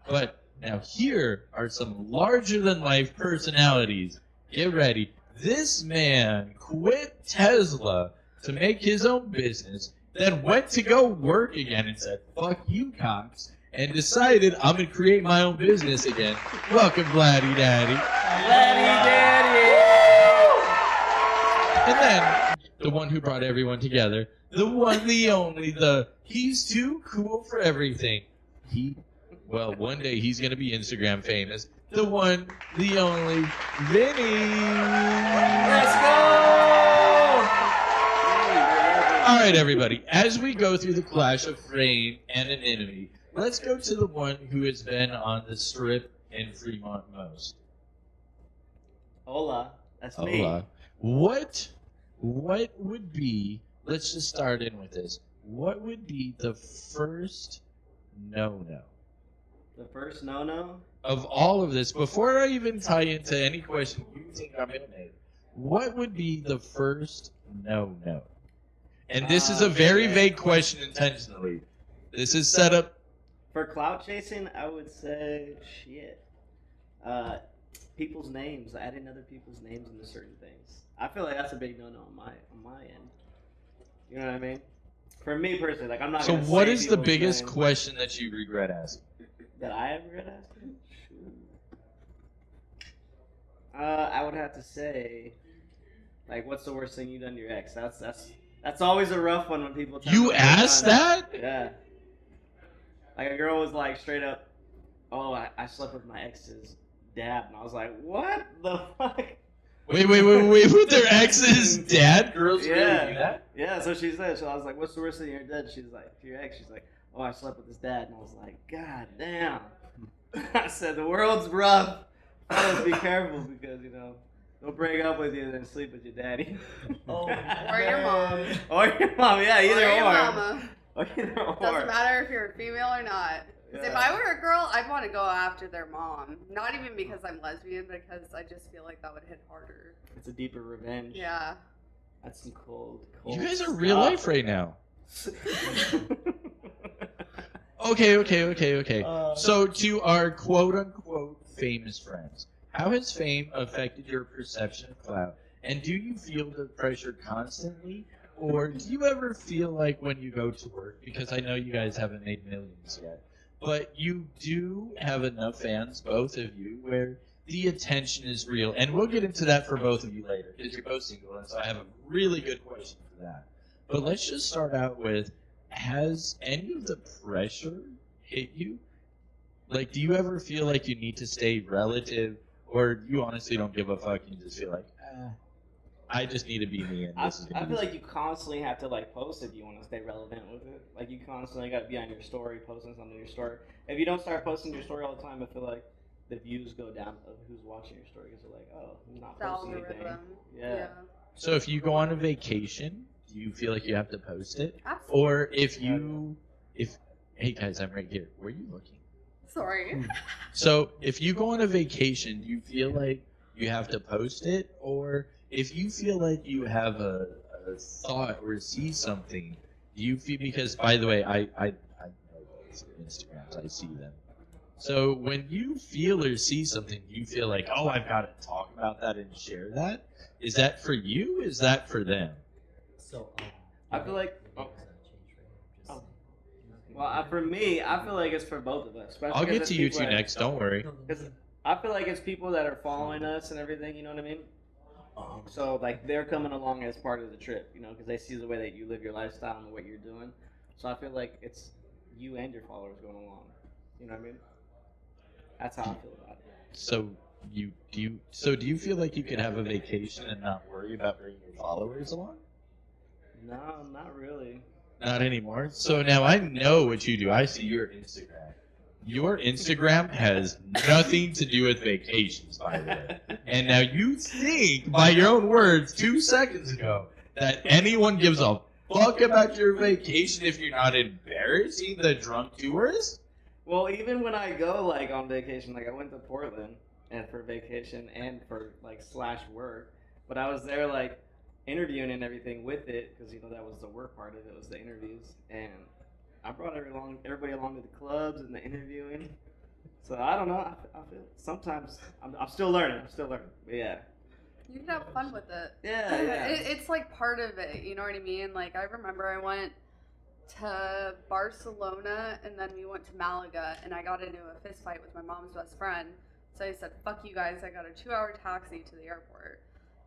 But now here are some larger-than-life personalities. Get ready. This man quit Tesla to make his own business, then went to go work again and said, fuck you, cocks, and decided I'm going to create my own business again. Welcome, Vladdy Daddy. Vladdy Daddy! And then, the one who brought everyone together, the one, the only, the he's too cool for everything. Well, one day he's going to be Instagram famous. The one, the only, Vinny. Let's go! All right, everybody. As we go through the clash of fame and anonymity, let's go to the one who has been on the strip in Fremont most. Hola, that's me. Hola. What would be, let's just start in with this. What would be the first no-no? The first no-no? Of all of this, before I even tie into any question you think I'm going to make, what would be the first no-no? And this is a very vague question intentionally. This is set up. For clout chasing, I would say, shit. People's names, adding other people's names into certain things. I feel like that's a big no-no on my end. You know what I mean? For me personally, like I'm not. So gonna what say is the people's biggest names question that you regret asking? that I ever got asking? I would have to say, like, what's the worst thing you've done to your ex? That's always a rough one when people. Tell You me asked that? Yeah. Like a girl was like straight up, oh, I slept with my ex's dad, and I was like, what the fuck? Wait, with their ex's dad? Girls really Yeah. do that? Yeah, so she said, so I was like, what's the worst thing you're dead? She's like, your ex. She's like, oh, I slept with his dad. And I was like, God damn. I said, the world's rough. Fellas, be careful because, they'll break up with you and then sleep with your daddy. Or your mom. Or your mom, yeah, either or or. your mama. Or either or. Doesn't matter if you're a female or not. 'Cause if I were a girl, I'd want to go after their mom. Not even because I'm lesbian, because I just feel like that would hit harder. It's a deeper revenge. Yeah. That's some cold. You guys are real life right now. Okay. So to our quote-unquote famous friends, how has fame affected your perception of clout? And do you feel the pressure constantly? Or do you ever feel like when you go to work, because I know you guys haven't made millions yet, but you do have enough fans, both of you, where the attention is real. And we'll get into that for both of you later, because you're both single, and so I have a really good question for that. But let's just start out with, has any of the pressure hit you? Like, do you ever feel like you need to stay relative, or you honestly don't give a fuck and you just feel like, I just need to be me, and this is I gonna feel be like you constantly have to like post if you want to stay relevant with it. Like you constantly got to be on your story, posting something on your story. If you don't start posting your story all the time, I feel like the views go down of who's watching your story because they're like, oh, I'm not The posting anything. algorithm. Yeah. So if you go on a vacation, do you feel like you have to post it? Absolutely. Or hey guys, I'm right here. Where are you looking? Sorry. So if you go on a vacation, do you feel like you have to post it? Or if you feel like you have a thought or see something, do you feel, because by the way, I know those Instagrams, I see them. So when you feel or see something, do you feel like, oh, I've got to talk about that and share that? Is that for you? Is that for them? So, I feel like. Well, for me, I feel like it's for both of us. especially I'll 'cause get it's to you people two that- next, don't worry. Because I feel like it's people that are following us and everything, you know what I mean? So, like, they're coming along as part of the trip, you know, because they see the way that you live your lifestyle and what you're doing. So I feel like it's you and your followers going along. You know what I mean? That's how I feel about it. So do you feel like you could have a vacation and not worry about bringing your followers along? No, not really. Not anymore. So now I know what you do. I see your Instagram. Your Instagram has nothing to do with vacations, by the way. And now you think, by your own words, 2 seconds ago, that anyone gives a fuck about your vacation if you're not embarrassing the drunk tourist? Well, even when I go, like, on vacation, like, I went to Portland and for vacation and for, like, / work. But I was there, like, interviewing and everything with it because, you know, that was the work part of it, was the interviews. And I brought everybody along to the clubs and the interviewing. So I don't know. I feel sometimes I'm still learning. But yeah. You can have fun with it. Yeah. It's like part of it. You know what I mean? Like I remember I went to Barcelona and then we went to Malaga and I got into a fist fight with my mom's best friend. So I said, "Fuck you guys!" I got a 2-hour taxi to the airport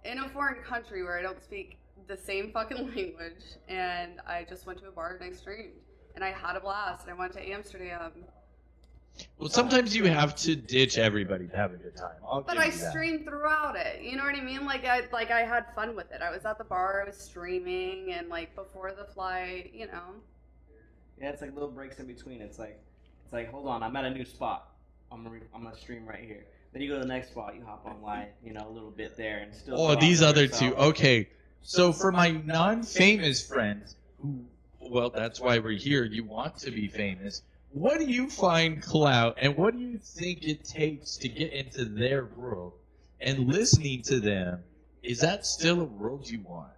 in a foreign country where I don't speak the same fucking language, and I just went to a bar and I streamed. And I had a blast. And I went to Amsterdam. Well, sometimes you have to ditch everybody to have a good time. But I streamed throughout it. You know what I mean? Like I had fun with it. I was at the bar. I was streaming, and like before the flight, you know. Yeah, it's like little breaks in between. It's like hold on, I'm at a new spot. I'm gonna stream right here. Then you go to the next spot. You hop on live. You know, a little bit there, and still. Oh, these other two. Okay, so for my non-famous friends who. Well, that's why we're here. You want to be famous. What do you find clout, and what do you think it takes to get into their world? And listening to them, is that still a world you want?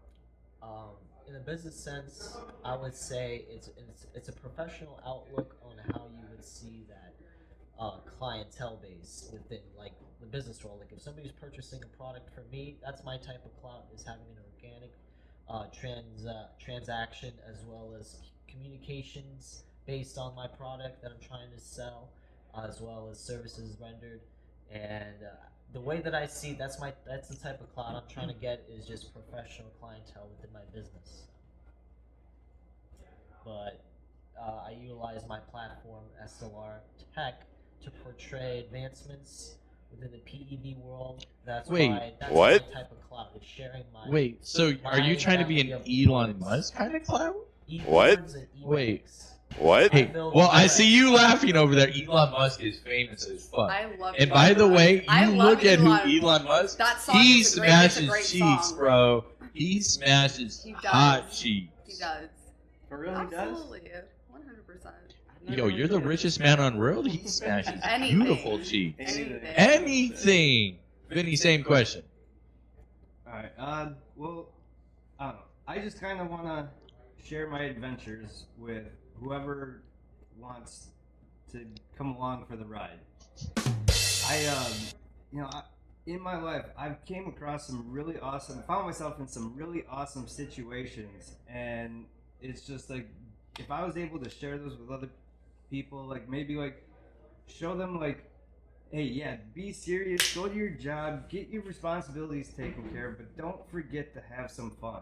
In a business sense, I would say it's a professional outlook on how you would see that clientele base within like the business world. Like if somebody's purchasing a product from me, that's my type of clout, is having an organic transaction as well as communications based on my product that I'm trying to sell, as well as services rendered. And the way that I see that's the type of clout I'm trying to get, is just professional clientele within my business. But I utilize my platform SLR Tech to portray advancements within the PEV world. That's Wait, why that's what? my type of clout, is sharing my Wait, so are you trying to be an Elon Musk kind of clout? What? Wait. What? Hey, well, I see you laughing over there. Elon Musk is famous as fuck. I love. And by the way, I you love look at who Elon. Elon Musk. That song He is a great- it's a smashes great cheeks, song. bro. He smashes He does. hot cheeks. He does. For real, he does. Absolutely, 100%. Yo, you're the richest man on world. He smashes Anything. beautiful cheeks. Anything. Anything. Vinny, same question. Alright, well, I don't know. I just kind of want to share my adventures with whoever wants to come along for the ride. in my life, I've came across found myself in some really awesome situations, and it's just like, if I was able to share those with other people, like maybe like show them like, hey, yeah, be serious, go to your job, get your responsibilities taken care of, but don't forget to have some fun.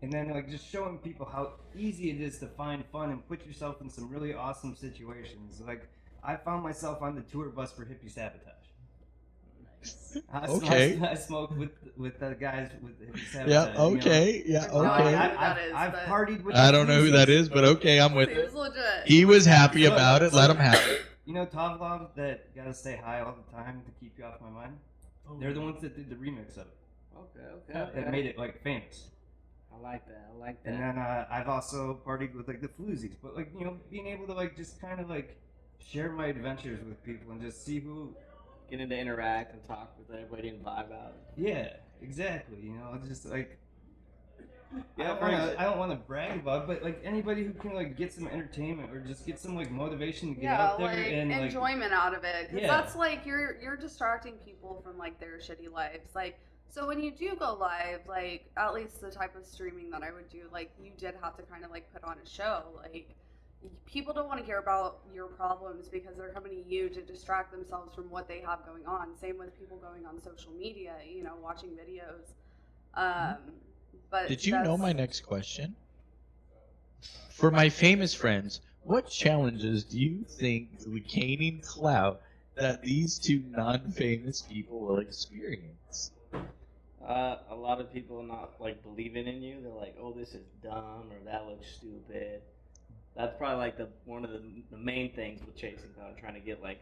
And then like just showing people how easy it is to find fun and put yourself in some really awesome situations. Like I found myself on the tour bus for hippie sabotage. Okay. I smoked with the guys with hippie sabotage. Yeah. Okay. Yeah. No idea Okay. who that is, I've but partied with. I don't know who that is, but okay, I'm with seems it. legit. He was happy about it. Let him have it. You know Tavlov that gotta stay high all the time to keep you off my mind? They're the ones that did the remix of it. Okay. That made it like famous. I like that. And then I've also partied with like the floozies, but like being able to like just kind of like share my adventures with people and just see who. Getting to interact and talk with everybody and vibe out. Yeah, exactly. Just like. Yeah, I don't want to brag about it, but like anybody who can like get some entertainment or just get some like motivation to get Yeah, out there like and like, enjoyment out of it. 'Cause Yeah. that's like you're distracting people from like their shitty lives. Like, so when you do go live, like at least the type of streaming that I would do, like you did have to kind of like put on a show. Like people don't want to hear about your problems because they're coming to you to distract themselves from what they have going on. Same with people going on social media, watching videos. But Did you know my next question? For my famous friends, what challenges do you think with Cain and Clout that these two non-famous people will experience? A lot of people not like believing in you. They're like, "Oh, this is dumb," or "That looks stupid." That's probably like one of the main things with chasing clout, trying to get like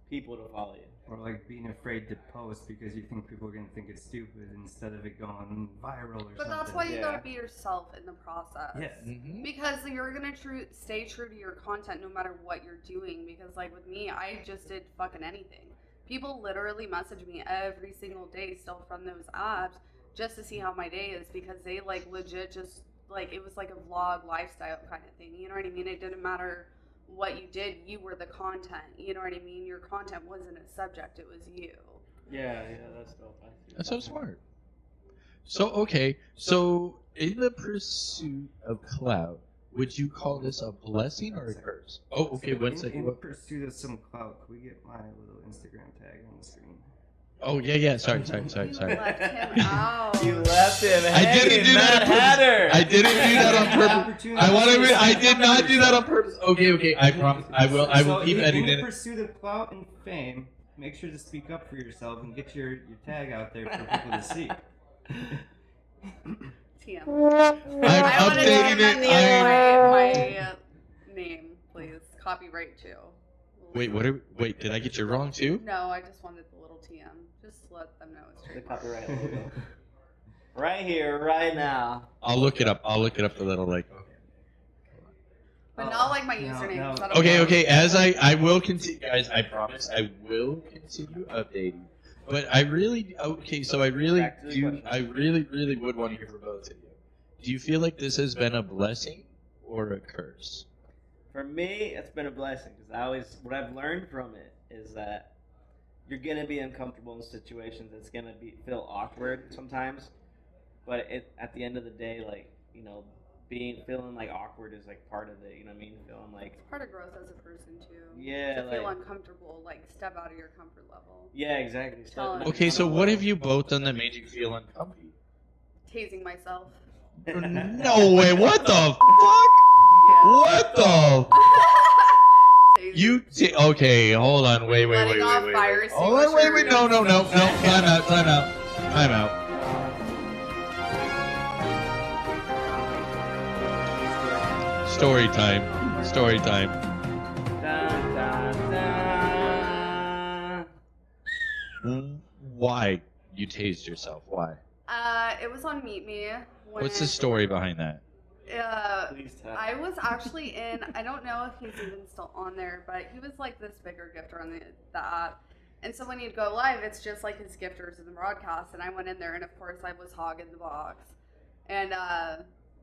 people to follow you. or like being afraid to post because you think people are gonna think it's stupid instead of it going viral or something. But that's why you Yeah. gotta be yourself in the process. Yeah. Mm-hmm. Because you're gonna stay true to your content no matter what you're doing. Because like with me, I just did fucking anything. People literally message me every single day still from those apps just to see how my day is because they like legit just like it was like a vlog lifestyle kind of thing. You know what I mean? It didn't matter what you did, you were the content. You know what I mean? Your content wasn't a subject, it was you. Yeah, that's dope. I see. That's so smart. So, okay, so in the pursuit of clout, would you call this a blessing or a curse? Oh, okay, one second. In pursuit of some clout, can we get my little Instagram tag on the screen? Oh, yeah, sorry. You left him out. You left him I hanging, didn't do that on Mad Hatter. purpose. I didn't do that on purpose. I did not do that on purpose. Okay, I promise. I will keep editing In it. pursuit of clout and fame, make sure to speak up for yourself and get your tag out there for people to see. TM. I'm I want to updating TM it. my name, please. Copyright too. Wait, did I get you wrong too? No, I just wanted the little TM. Just let them know it's The true. copyright logo. Right here, right now. I'll look it up. The little like. But not like my No, username. no. 'cause I don't Okay, know. okay. As I will continue, guys. I promise I will continue updating. But I really So I really Back to the do. question. I really would want to hear from both of you. Do you feel like this has been a blessing or a curse? For me, it's been a blessing because what I've learned from it is that you're gonna be uncomfortable in situations. It's gonna feel awkward sometimes, but at the end of the day, like feeling like awkward is like part of it. You know what I mean? Feeling like It's part of growth as a person too. Yeah, To feel like- uncomfortable, like step out of your comfort level. yeah, exactly. Telling- Okay, so what have you both done that made you feel uncomfortable? Tasing myself. No way! What the fuck? What the? Tasing. Okay? Hold on. Wait. Letting off fire Hold on. Wait. extinguishers. No. Time out. Story time. Dun, dun, dun. Why you tased yourself? Why? It was on Meet Me. When, What's the story behind that? Please tell. I was actually in, I don't know if he's even still on there, but he was like this bigger gifter on the app. And so when you'd go live, it's just like his gifters in the broadcast. And I went in there, and of course, I was hogging the box. And,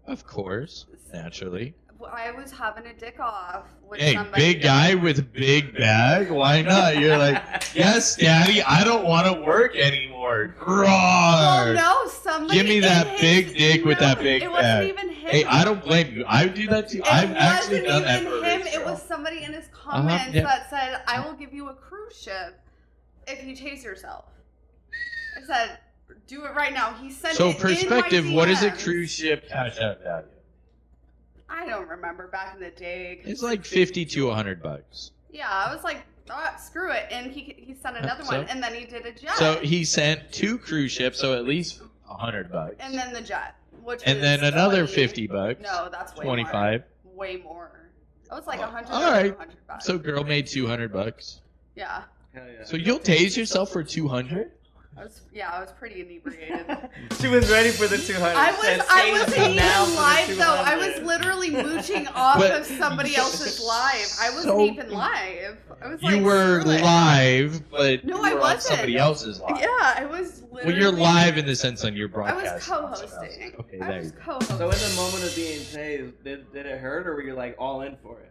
Of course, naturally. I was having a dick off with Hey, somebody. big guy with big bag. Why not? You're like, yes, daddy. I don't want to work anymore. Roar. Well, no, somebody. Give me that in big his- dick with no, that big It wasn't bag. even him. Hey, I don't blame you. I do that too. I've actually done that for It wasn't a even rich him. It girl. was somebody in his comments yeah. that said, "I will give you a cruise ship if you chase yourself." I said, "Do it right now." He sent So it perspective, in my what is a DMs. cruise ship cash out value? I don't remember back in the day. It's like $50 to $100. Yeah, I was like, oh, screw it, and he sent another So- one, and then he did a jet. So he sent 2 cruise ships, so at least $100. and then the jet, which And was then another 20. $50. No, that's way 25. more. Way more. That was like Oh, 100 all or right. 200 bucks. So girl made $200. Yeah, Hell yeah. So you'll tase yourself for 200? I was pretty inebriated. She was ready for the 200. I Said, wasn't "Save even now for the live though. I 200." was literally mooching off But- of somebody else's live. I wasn't So- even live. I was like, You were screw it. live, but No, you I were on wasn't. somebody else's live. Yeah, I was literally. Well, you're live in the sense on your I broadcast. was co-hosting. Okay, I there was you go. co-hosting. So in the moment of being tased, did it hurt, or were you like all in for it?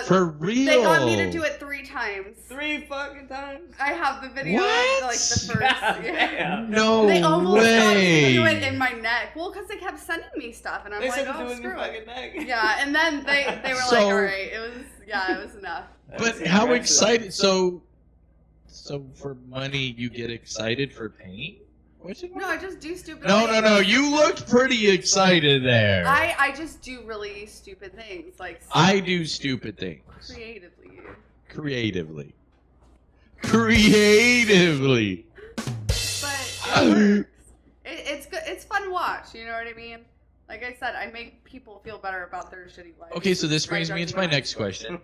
For real. They got me to do it 3 times. 3 fucking times. I have the video, What? like the first. God Yeah. damn. No They almost got me to do it way. in my neck. Well, because they kept sending me stuff, and I'm They like, said to oh, do it in your screw it. fucking neck. Yeah, and then they were So- like, all right, it was enough. But That's how aggressive. excited? So for money, you get excited for pain? No, I just do stupid No, things. no. You looked pretty excited there. I just do really stupid things, like I do stupid things. creatively. Creatively. Creatively. But it works. It's good. It's fun to watch. You know what I mean? Like I said, I make people feel better about their shitty life. Okay, so this By brings me judging into my mine. next question.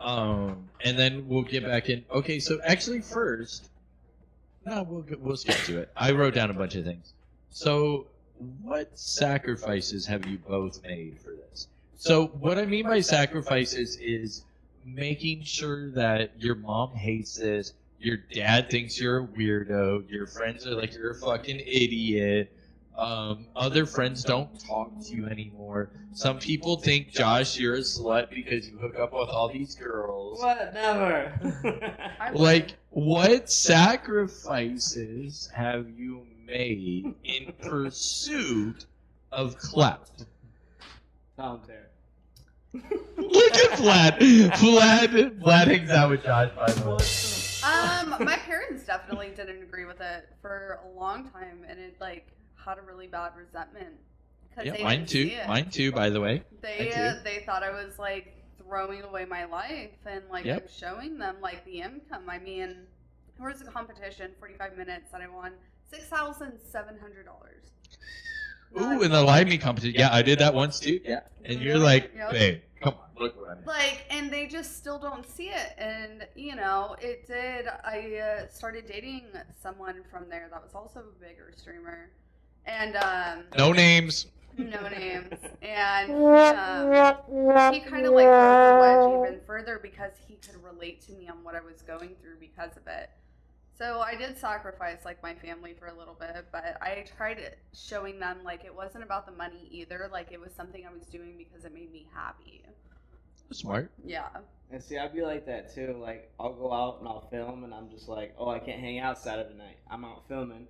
And then we'll get back in. Okay, so actually first, no, we'll skip to it. I wrote down a bunch of things. So, what sacrifices have you both made for this? So, what I mean by sacrifices is making sure that your mom hates this, your dad thinks you're a weirdo, your friends are like you're a fucking idiot. Other friends don't talk to you anymore. Some people think, Josh, you're a slut because you hook up with all these girls. What? Never. Like, what sacrifices have you made in pursuit of clout? Tom Terry. Look at Vlad. Vlad hangs out with Josh, by the way. My parents definitely didn't agree with it for a long time, and it like had a really bad resentment. 'Cause Yeah, they mine didn't too. see it. Mine too, by the way. They Mine too. they thought I was like throwing away my life, and like Yep. I'm showing them like the income. I mean, there was a competition, 45 minutes, and I won $6,700. Ooh, in the live meet competition. Yeah, I did that once too. Yeah. And you're like, Yep. babe, come on, look what I made. Like, and they just still don't see it. And, you know, it did. I started dating someone from there that was also a bigger streamer. And, No names. no names. And he kind of like broke the wedge even further because he could relate to me on what I was going through because of it. So I did sacrifice like my family for a little bit, but I tried showing them like it wasn't about the money either. Like it was something I was doing because it made me happy. Smart. Yeah. And see, I'd be like that too. Like, I'll go out and I'll film, and I'm just like, oh, I can't hang out Saturday night. I'm out filming.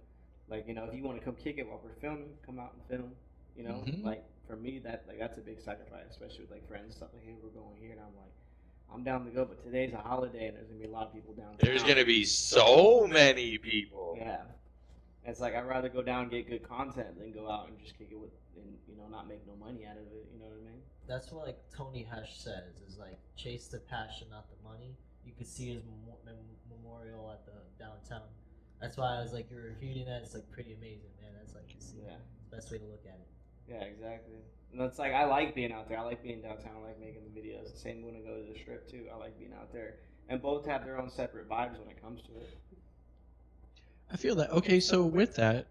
Like, you know, if you want to come kick it while we're filming, come out and film. You know, Mhm. like for me, that's a big sacrifice, especially with like friends and stuff. Like, hey, we're going here, and I'm like, I'm down to go, but today's a holiday, and there's gonna be a lot of people downtown. There's gonna be so many people. Yeah. It's like I'd rather go down and get good content than go out and just kick it with, and you know, not make no money out of it. You know what I mean? That's what like Tony Hesh says is like chase the passion, not the money. You could see his memorial at the downtown. That's why I was like, you're refuting that. It's like pretty amazing, man. That's like Yeah. the best way to look at it. Yeah, exactly. And it's like I like being out there. I like being downtown. I like making the videos. The same when I go to the strip too. I like being out there. And both have their own separate vibes when it comes to it. I feel that. Okay, so with that,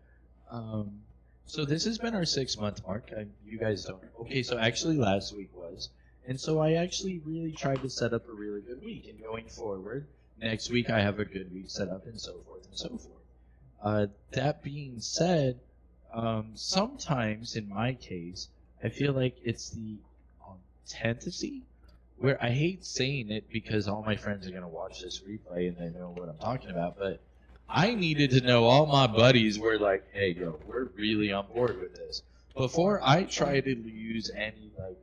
so this has been our 6-month mark. You guys don't. Okay, so actually last week was, and so I actually really tried to set up a really good week. And going forward, next week I have a good week set up, and so forth and so forth. That being said, sometimes in my case, I feel like it's the fantasy where I hate saying it because all my friends are going to watch this replay and they know what I'm talking about, but I needed to know all my buddies were like, hey, yo, we're really on board with this. Before I try to use any like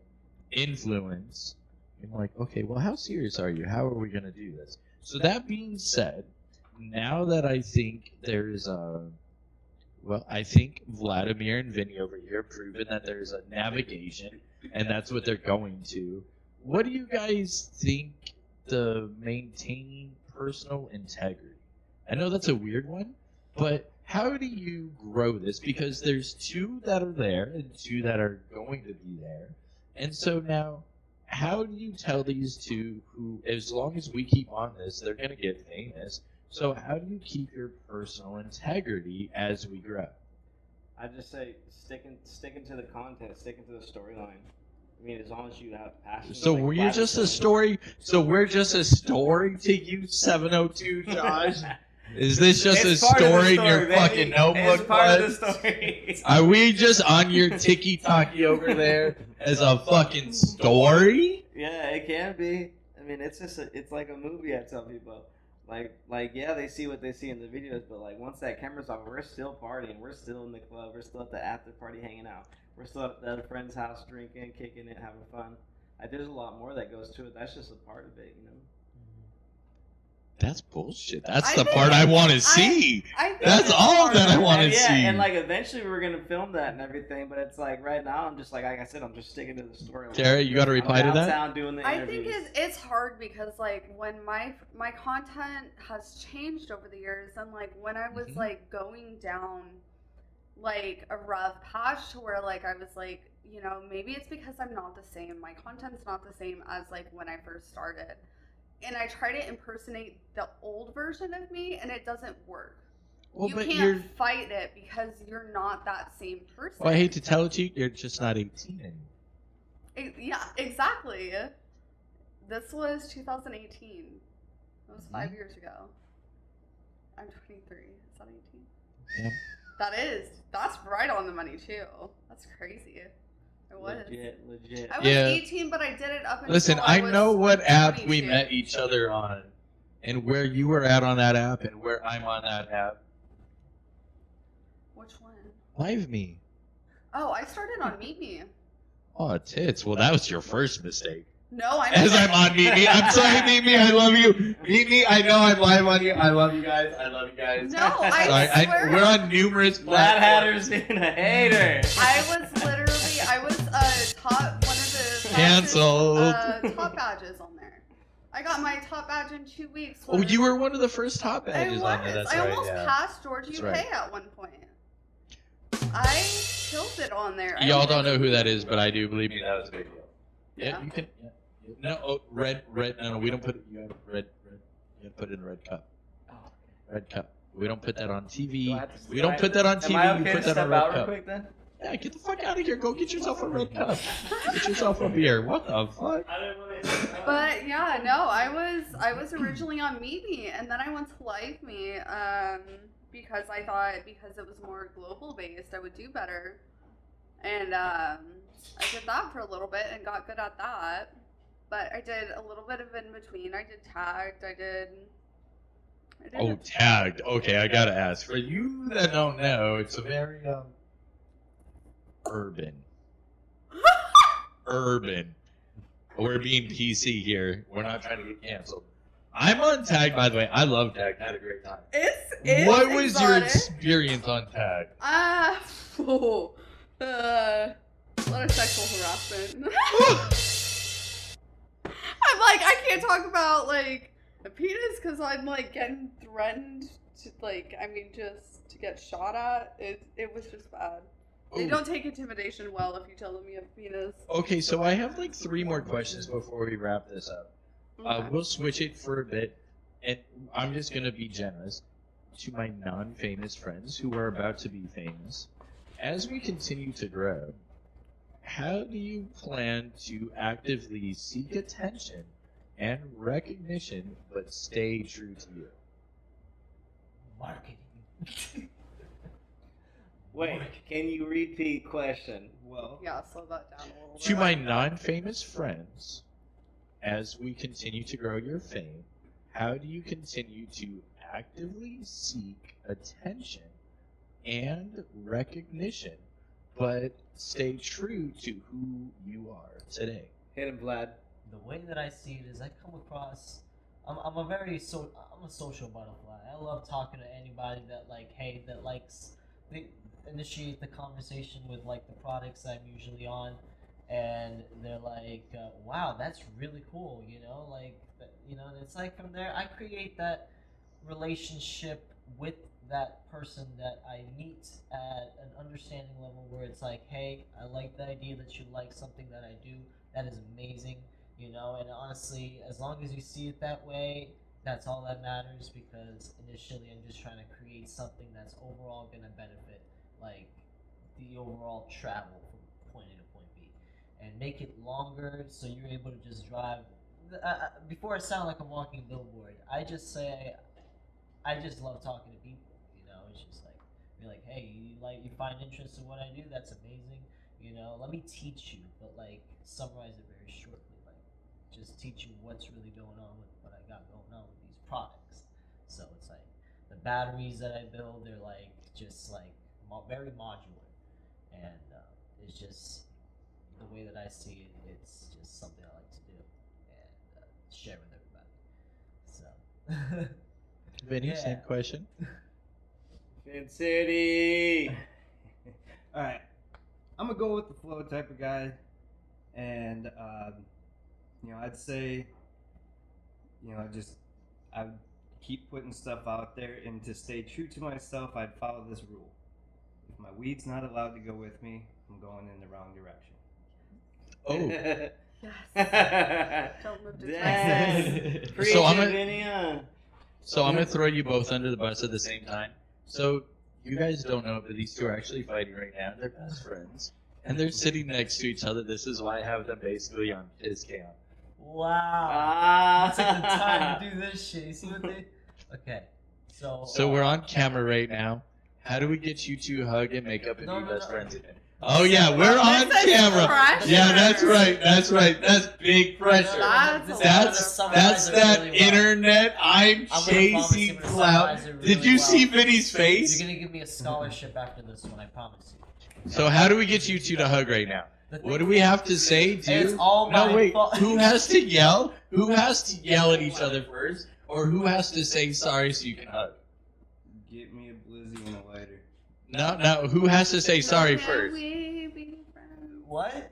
influence, I'm like, okay, well, how serious are you? How are we going to do this? So that being said, now that I think there's I think Vladimir and Vinny over here have proven that there's a navigation, and that's what they're going to. What do you guys think to maintaining personal integrity? I know that's a weird one, but how do you grow this? Because there's two that are there and two that are going to be there. And so now, how do you tell these two who, as long as we keep on this, they're going to get famous? So how do you keep your personal integrity as we grow? I just say sticking to the content, sticking to the storyline. I mean, as long as you have passion. So like we're Vlad just a was saying. story. So we're just a story to you, 702 Josh. Is this just It's a part of the story in your baby. fucking notebook? It's part of bud? the story. Are we just on your tiki-taki over there as a fucking story? Yeah, it can be. I mean, it's just it's like a movie. I tell people, like yeah, they see what they see in the videos, but like once that camera's off, we're still partying. We're still in the club. We're still at the after party, hanging out. We're still at the other friend's house, drinking, kicking it, having fun. There's a lot more that goes to it. That's just a part of it, you know. That's bullshit. That's I the think- part I want to see. I think That's it's all hard. that I want to And yeah, see. and like eventually we were gonna film that and everything, but it's like right now I'm just like I said, I'm just sticking to the story. Tara, you got to reply to that? Downtown doing the I think interviews. it's hard because like when my content has changed over the years, and like when I was Mhm. like going down like a rough patch to where like I was like, you know, maybe it's because I'm not the same. My content's not the same as like when I first started. And I try to impersonate the old version of me, and it doesn't work. Well, you but can't fight it because you're not that same person. Well, I hate to tell it to you, you're just not 18 anymore. Yeah, exactly. This was 2018. That was 5 years ago. I'm 23. Is that 18? Yeah. That's right on the money too. That's crazy. It was. Legit. I was Yeah. 18, but I did it up until Listen, I I was know what app we 22. met each other on, and where you were at on that app, and where I'm on that app. Which one? Live Me. Oh, I started on Meet Me. Oh, tits. Well, that was your first mistake. No, I As I'm on Meet Me. I'm sorry, Meet Me. I love you. Meet Me. I know I'm live on you. I love you guys. I love you guys. No, I Sorry, swear. we're on numerous Mad platforms. Hatter's being a hater. I was top one of the Canceled. top badges on there. I got my top badge in 2 weeks. Oh, you were one of the first top I badges was. on there. That's I right. almost Yeah. passed George That's UK right. at one point. I killed it on there. Y'all don't know who that is, but I do believe me. That was a big deal. Yeah, Yeah. you can. Yeah. No, oh, red. No, we don't put it. You have red. You have to put it in a red cup. Red cup. We don't put that on TV. We don't put that on TV. Am I We okay put to that on step red out real cup. quick then? Yeah, get the fuck out of here. Go get yourself a red cup. Get yourself a beer. What the fuck? I didn't want to. But yeah, no, I was originally on Meet Me, and then I went to Live Me because I thought because it was more global based, I would do better. And I did that for a little bit and got good at that. But I did a little bit of in between. I did tagged. I did Oh, tagged. Okay, I gotta ask. For you that don't know, it's a very urban. Urban. We're being PC here. We're not trying to get canceled. I'm on tag, by the way. I love tag. I had a great time. It's What was your exotic. experience on tag? A lot of sexual harassment. I'm like, I can't talk about like a penis because I'm like getting threatened to just to get shot at. It was just bad. They Ooh. don't take intimidation well if you tell them you have a penis. Okay, so I have like 3 more questions before we wrap this up. Okay. We'll switch it for a bit, and I'm just gonna be generous to my non-famous friends who are about to be famous. As we continue to grow, how do you plan to actively seek attention and recognition, but stay true to you? Marketing. Wait, can you repeat question? Well, Yeah, slow that down a little To bit. my non-famous friends, as we continue to grow your fame, how do you continue to actively seek attention and recognition, but stay true to who you are today? Hit him, Vlad. The way that I see it is, I come across. I'm a social butterfly. I love talking to anybody that they initiate the conversation with like the products I'm usually on, and they're like, "Wow, that's really cool," and it's like from there I create that relationship with that person that I meet at an understanding level where it's like, "Hey, I like the idea that you like something that I do. That is amazing." And honestly, as long as you see it that way, that's all that matters, because initially I'm just trying to create something that's overall going to benefit, like, the overall travel from point A to point B. And make it longer so you're able to just drive. Before I sound like a walking billboard, I just say, I just love talking to people, It's just like, be like, hey, you find interest in what I do? That's amazing. Let me teach you, but, like, summarize it very shortly. Just teach you what's really going on with what I got going on with these products. So it's like the batteries that I build, they're like just like very modular, and it's just the way that I see it. It's just something I like to do and share with everybody. So, Vinny, Yeah. same question. Fin City. all right. I'm gonna go with the flow type of guy, and I'd say, I would keep putting stuff out there, and to stay true to myself, I'd follow this rule: if my weed's not allowed to go with me, I'm going in the wrong direction. Oh, Yes. Don't move to Texas. Preach So I'm it, a- Vinny, huh? so I'm gonna throw you both under the bus at the same time. So you guys don't know, but these two are actually fighting right now. They're best friends, and they're sitting next to each other. This is why I have them basically on his cam. wow, Ah. took the time to do this shit. You see what they? Okay, So we're on camera right now. How do we get you to hug and make up and No, be no, best no. friends again? Oh yeah, we're on This is camera. pressure. Yeah, that's right. That's right. That's big pressure. That's That's that internet. I'm chasing clout. Did you see Vinny's face? You're gonna give me a scholarship after this one, I promise you. So how do we get you two to hug right now? What do we have to say, It's dude? all my No, wait. fault. Who has to yell? Who has to yell at each other first? Or who has to say sorry so you can hug? Get me a blizzy and a lighter. No. Who has to say sorry Can first? we be friends? What?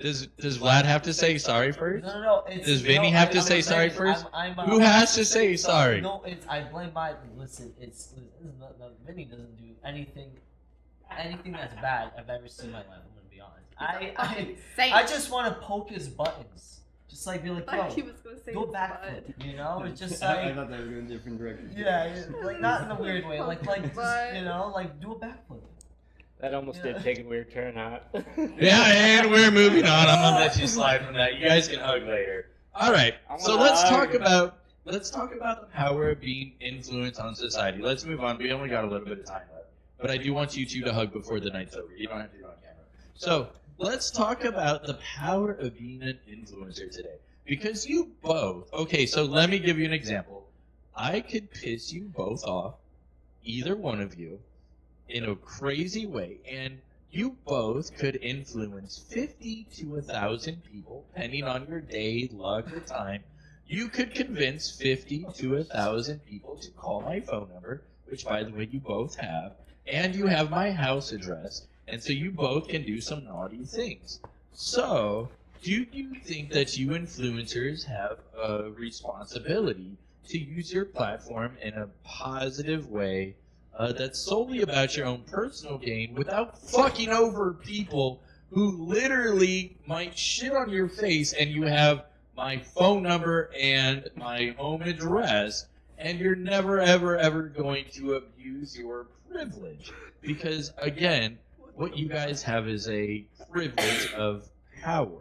Does Vlad have to say sorry first? No. Does Vinny have to say sorry first? Who has to say sorry? No, I blame my. Listen, Vinny doesn't do anything that's bad I've ever seen in my life. I'm gonna be honest. Fucking saint. I just want to poke his buttons. Just like be like, I thought he yo, was gonna say go his backflip. butt. It's just I like. thought that was going a different direction. Yeah, like not in a weird way. Like But- just, like do a backflip. That almost did take a weird turn out. Yeah, and we're moving on. I'm gonna let you slide from that. You guys can hug later. All right. So let's talk about the power of being influenced on society. Let's move on. We only got a little bit of time left, but I do want you two to hug before the night's over. You don't have to do it on camera. So let's talk about the power of being an influencer today. Because you both, okay, so let me give you an example. I could piss you both off, either one of you, in a crazy way, and you both could influence 50 to 1,000 people, depending on your day, luck, or time. You could convince 50 to 1,000 people to call my phone number, which, by the way, you both have, and you have my house address, and so you both can do some naughty things. So, do you think that you influencers have a responsibility to use your platform in a positive way that's solely about your own personal gain without fucking over people who literally might shit on your face, and you have my phone number and my home address, and you're never, ever, ever going to abuse your privilege? Because, again, what you guys have is a privilege of power.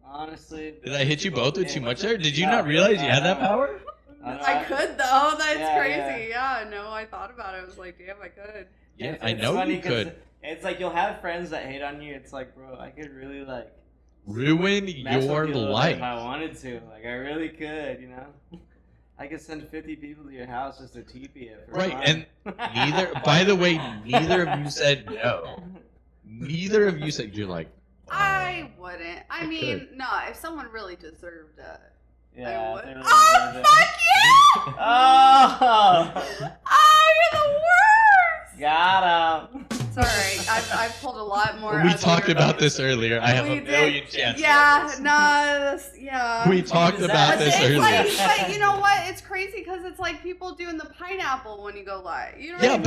Honestly. Did I hit you both with too much there? Did you not realize you had that power? I could though. That's Yeah, crazy. Yeah. No, I thought about it. I was like, damn, I could. Yeah, It's I know funny you 'cause could. It's like you'll have friends that hate on you. It's like, bro, I could really like Ruin mess your with you a little bit life. if I wanted to. Like I really could, you know. I could send 50 people to your house just to TP it. For Right, fun. and neither, by the way, neither of you said no. Neither of you said, you're like, I wouldn't. I mean, could. no, if someone really deserved it. Yeah. would. they really Oh, deserve it. fuck you! Oh! Oh, you're the worst! Got him. Sorry, I've pulled a lot more. we ugly talked about reviews. this earlier. I have We a million did. chances. Yeah, no, yeah. We talked about But this it's earlier. like, but you know what? It's crazy because it's like people doing the pineapple when you go live. You know what Yeah, I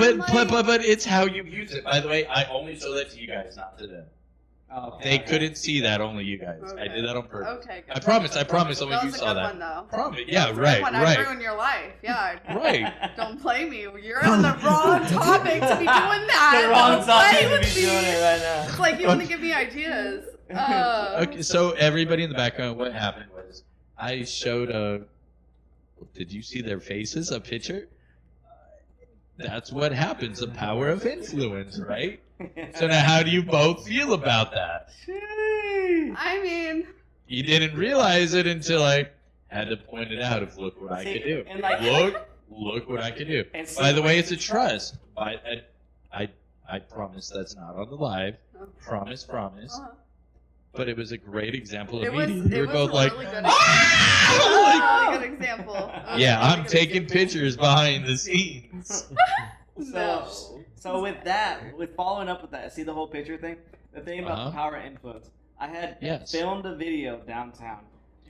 mean? but it's how you use it. By the way, I only show that to you guys, not to them. Oh, okay. They couldn't see that, only you guys. I Okay. did that on purpose. Okay, good. I promise, only That you was a saw good that. one, though. Promise. That Yeah, was a good one. I right. ruined your life. Yeah. Right. Don't play me. You're on the wrong topic to be doing that. The wrong Don't play topic to with be me. doing it right now. It's like you want to give me ideas. Okay, so everybody in the background, what happened was I showed a. Did you see their faces? A picture? That's what happens. The power of influence, right? So now, how do you both feel about that? I mean, You didn't realize it until I had to point it out. If look what I See, could do. and like- Look what I could do. And see, By the way, it's a trust. I promise that's not on the live. Promise. uh, But it was a great example of it was. media. We It were was both a like, really good. "Ah!" It was a really good example. It was yeah, a really I'm good taking example. pictures behind the scenes. No. So with that, with following up with that, see the whole picture thing? The thing about Uh-huh. the power of influence. I had Yes. filmed a video downtown,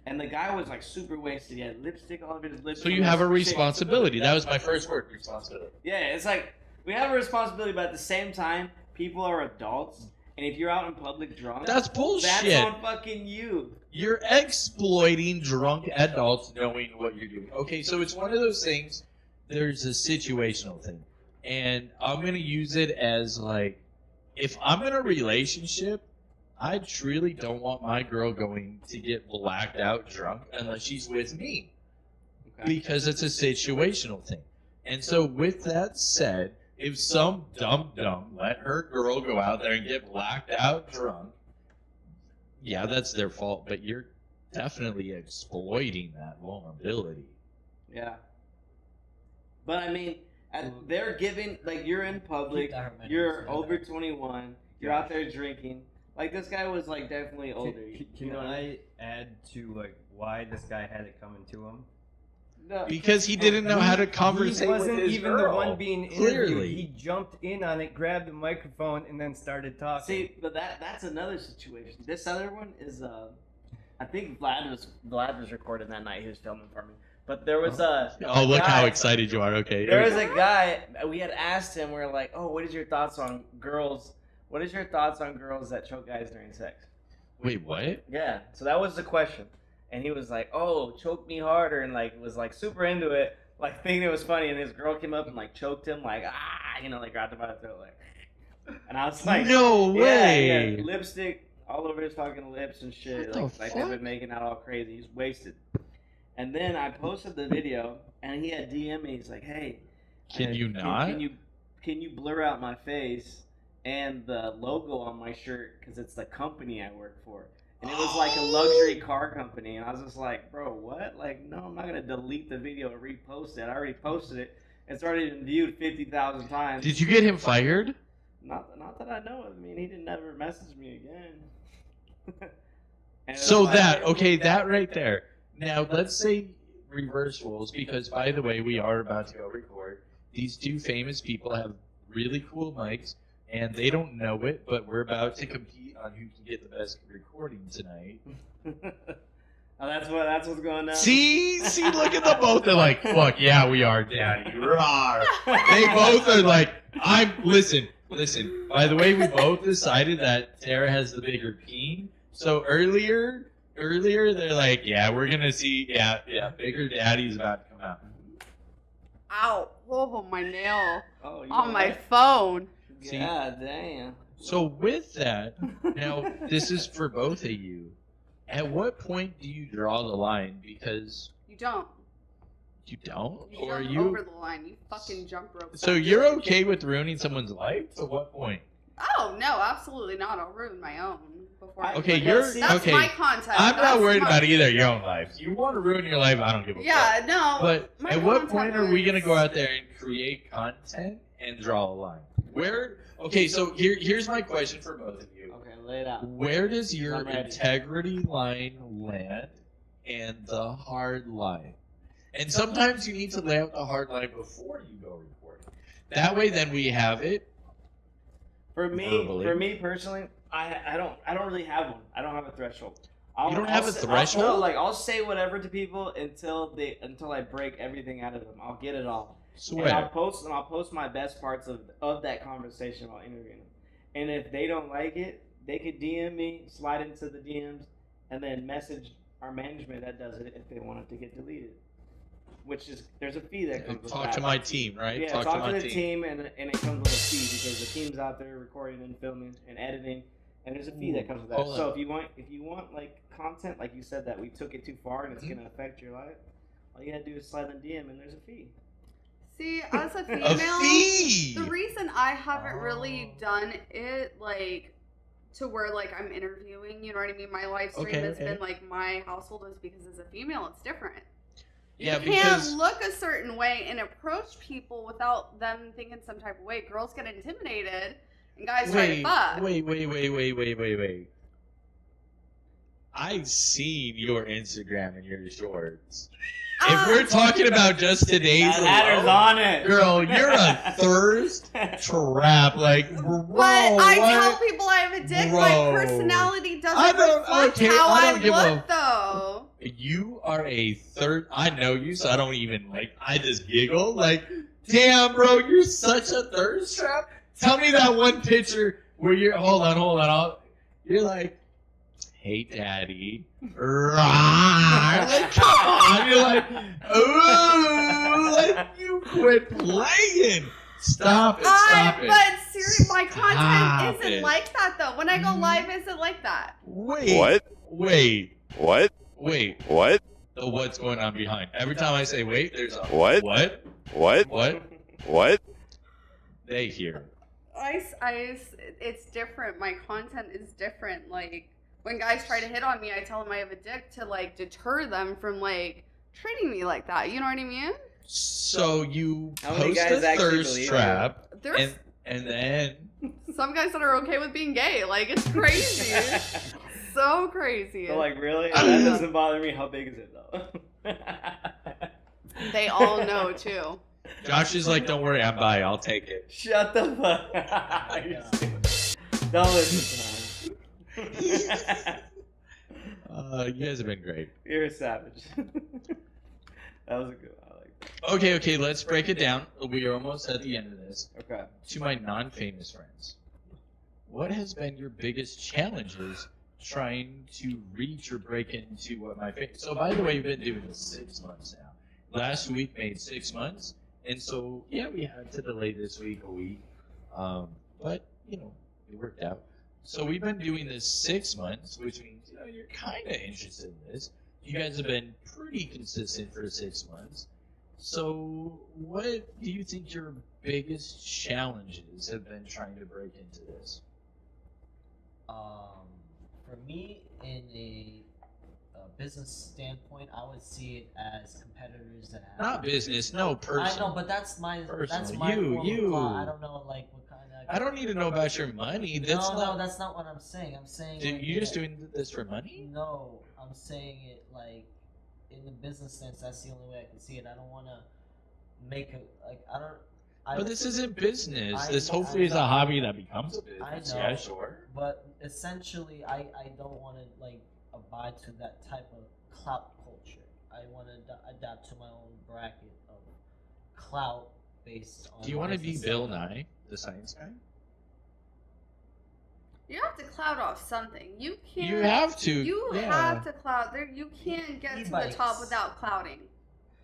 and the guy was like super wasted. He had lipstick all over his lips. So you have a responsibility. That was my first word, responsibility. Yeah, it's like we have a responsibility, but at the same time, people are adults, and if you're out in public drunk, That's bullshit. that's on fucking you. You're exploiting drunk adults knowing what you're doing. Okay, so it's one of those things, there's a situational thing. And I'm going to use it as like, if I'm in a relationship, I truly don't want my girl going to get blacked out drunk unless she's with me. Because it's a situational thing. And so with that said, if some dumb let her girl go out there and get blacked out drunk, yeah, that's their fault, but you're definitely exploiting that vulnerability. Yeah. But I mean, they're giving, like, you're in public, you're over 21, you're out there drinking. Like, this guy was, like, definitely older. Can I add to like why this guy had it coming to him? No. Because he didn't know how to conversate He wasn't with his even girl. the one being interviewed. Clearly. He jumped in on it, grabbed the microphone, and then started talking. See, but that's another situation. This other one is, I think Vlad was recording that night. He was filming for me. But there was a Oh, look guy- how excited you are. Okay. There was a guy, we had asked him, we were like, oh, what is your thoughts on girls? What is your thoughts on girls that choke guys during sex? Wait, what? Yeah, so that was the question. And he was like, oh, choke me harder, and like was like super into it, like thinking it was funny, and his girl came up and like choked him, like, like grabbed him by the throat, like. And I was like, No yeah, way. yeah, lipstick all over his fucking lips and shit. What the Like they've fuck? been making out all crazy. He's wasted. And then I posted the video, and he had DM me. He's like, "Hey, Can you not? Can you blur out my face and the logo on my shirt because it's the company I work for?" And it was like a luxury car company, and I was just like, "Bro, what? Like, no, I'm not gonna delete the video and repost it. I already posted it. It's already been viewed 50,000 times." Did you get him fired? Not that I know of. I mean, he didn't never message me again. And it So was like- that right there. Now, let's say reverse roles, because, by the way, we are about to go record. These two famous people have really cool mics, and they don't know it, but we're about to compete on who can get the best recording tonight. Oh, that's what's going down. See, look at them both. They're like, fuck, yeah, we are, daddy. Rawr. They both are like, listen. By the way, we both decided that Tara has the bigger peen. So earlier, they're like, yeah, we're going to see, yeah, bigger daddy's about to come out. Ow! Oh, my nail Oh, you on know my what? phone. See? God damn. So with that, now, this is for both of you. At what point do you draw the line? Because You don't. You don't? You Or jump you? over the line. You fucking jump rope. So you're okay with ruining someone's life? To what point? Oh no, absolutely not. I'll ruin my own before. Okay, But you're see, That's okay. my content. I'm not That's worried my- about either your own life. You want to ruin your life? I don't give a fuck. Yeah, no. But my at what content point are we gonna was- go out there and create content and draw a line? Where? Okay, so here's my question for both of you. Okay, lay it out. Where does your I'm ready. integrity line land and the hard line? And sometimes you need to lay out the hard line before you go record. That way, then we have it. For Verbally. me personally, I don't really have one. I don't have a threshold. You don't have a say- threshold? No, like I'll say whatever to people until I break everything out of them. I'll get it all. And I'll Swear. post my best parts of that conversation while interviewing them. And if they don't like it, they could DM me, slide into the DMs, and then message our management that does it if they want it to get deleted. Which is there's a fee that comes with Talk that. to my team, right? Yeah, talk to the team, and it comes with a fee because the team's out there recording and filming and editing, and there's a fee that comes with that. Hold So on. if you want like content, like you said that we took it too far and it's Mm-hmm. gonna affect your life, all you gotta do is slide in DM and there's a fee. See, as a A female, fee. the reason I haven't really done it like to where like I'm interviewing, you know what I mean? My live stream Okay, has okay. been like my household is because as a female, it's different. Yeah, You can't because look a certain way and approach people without them thinking some type of way. Girls get intimidated, and guys try to fuck. wait. I've seen your Instagram and your shorts. If we're talking about just today's Hatter's alone, on it, girl, you're a thirst trap. Like, bro, But I what? tell people I have a dick. Bro. My personality I doesn't don't- reflect okay, how I I don't give a- look, though. You are a third. I know you, so I don't even like. I just giggle. Like, damn, bro, you're such a thirst trap. Tell me that one picture where you're. Hold on. You're like, hey, daddy. Rah. Like, come on. You're like, ooh, like you quit playing. Stop it. But seriously, my Stop content isn't it. like that, though. When I go live, isn't like that. Wait. What? Wait. What? Wait. What? The what's going on behind? Every time I say wait, there's a What? What? What? What? What? They hear. It's different. My content is different. Like, when guys try to hit on me, I tell them I have a dick to, like, deter them from, like, treating me like that. You know what I mean? So you How many post guys a actually thirst believe you? trap, There's and then some guys that are okay with being gay. Like, it's crazy. So crazy. So like really, that doesn't bother me. How big is it though? They all know, too. Josh is like, "Don't worry, I'm bi. I'll take it." Shut the fuck. Don't listen to him. You guys have been great. You're a savage. That was a good one. I like that. Okay, let's break it down. We are almost at the end of this. Okay. To my non-famous friends, what has been your biggest challenges trying to reach or break into what my famous? So, by the way, we've been doing this 6 months now. Last week made 6 months, and so yeah, we had to delay this week a week, but you know, it worked out. So we've been doing this 6 months, which means you're kind of interested in this. You guys have been pretty consistent for 6 months. So, what do you think your biggest challenges have been trying to break into this? For me, in a business standpoint, I would see it as competitors that have. Not business, no, personal. I know, but that's my Personal. form You. of law. I don't know like what kind of. I don't need to know about your money. That's no, not. that's not what I'm saying. I'm saying. Dude, like, you just doing this for money? No, I'm saying it like in the business sense. That's the only way I can see it. I don't want to make it like I don't. But this isn't business. I- This hopefully is a hobby that becomes a business. know. Yeah, sure. But essentially, I don't want to like abide to that type of clout culture. I want to adapt to my own bracket of clout based on. Do you want to be business. Bill Nye, the science guy? You have to cloud off something. You can't. You have to. You yeah. have to cloud. There, you can't get to the E-bikes. top without clouding.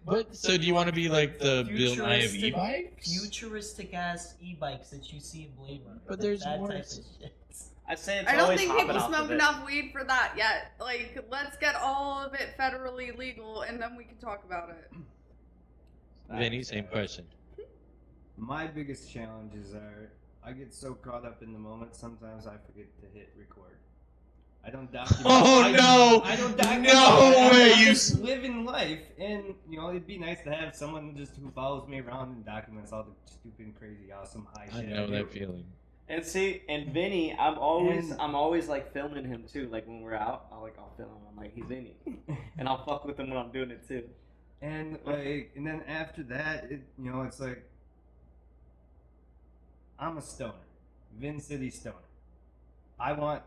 But so do you want to be like the Bill Nye of e-bikes? Futuristic ass e-bikes that you see in Blade Runner. But there's that more type to- of shit. I say it's I don't always think hopping people off smoke of it. enough weed for that yet. Like, let's get all of it federally legal, and then we can talk about it. Vinny, same question. My biggest challenges are I get so caught up in the moment sometimes I forget to hit record. I don't document. I don't document. No way! I'm You just living life, and it'd be nice to have someone just who follows me around and documents all the stupid, crazy, awesome high I shit. know do. that feeling. And see, and Vinny, I'm always like filming him too. Like when we're out, I'll film him. I'm like, he's Vinny, and I'll fuck with him when I'm doing it too. And and then after that, it's like I'm a stoner, Vin City stoner. I want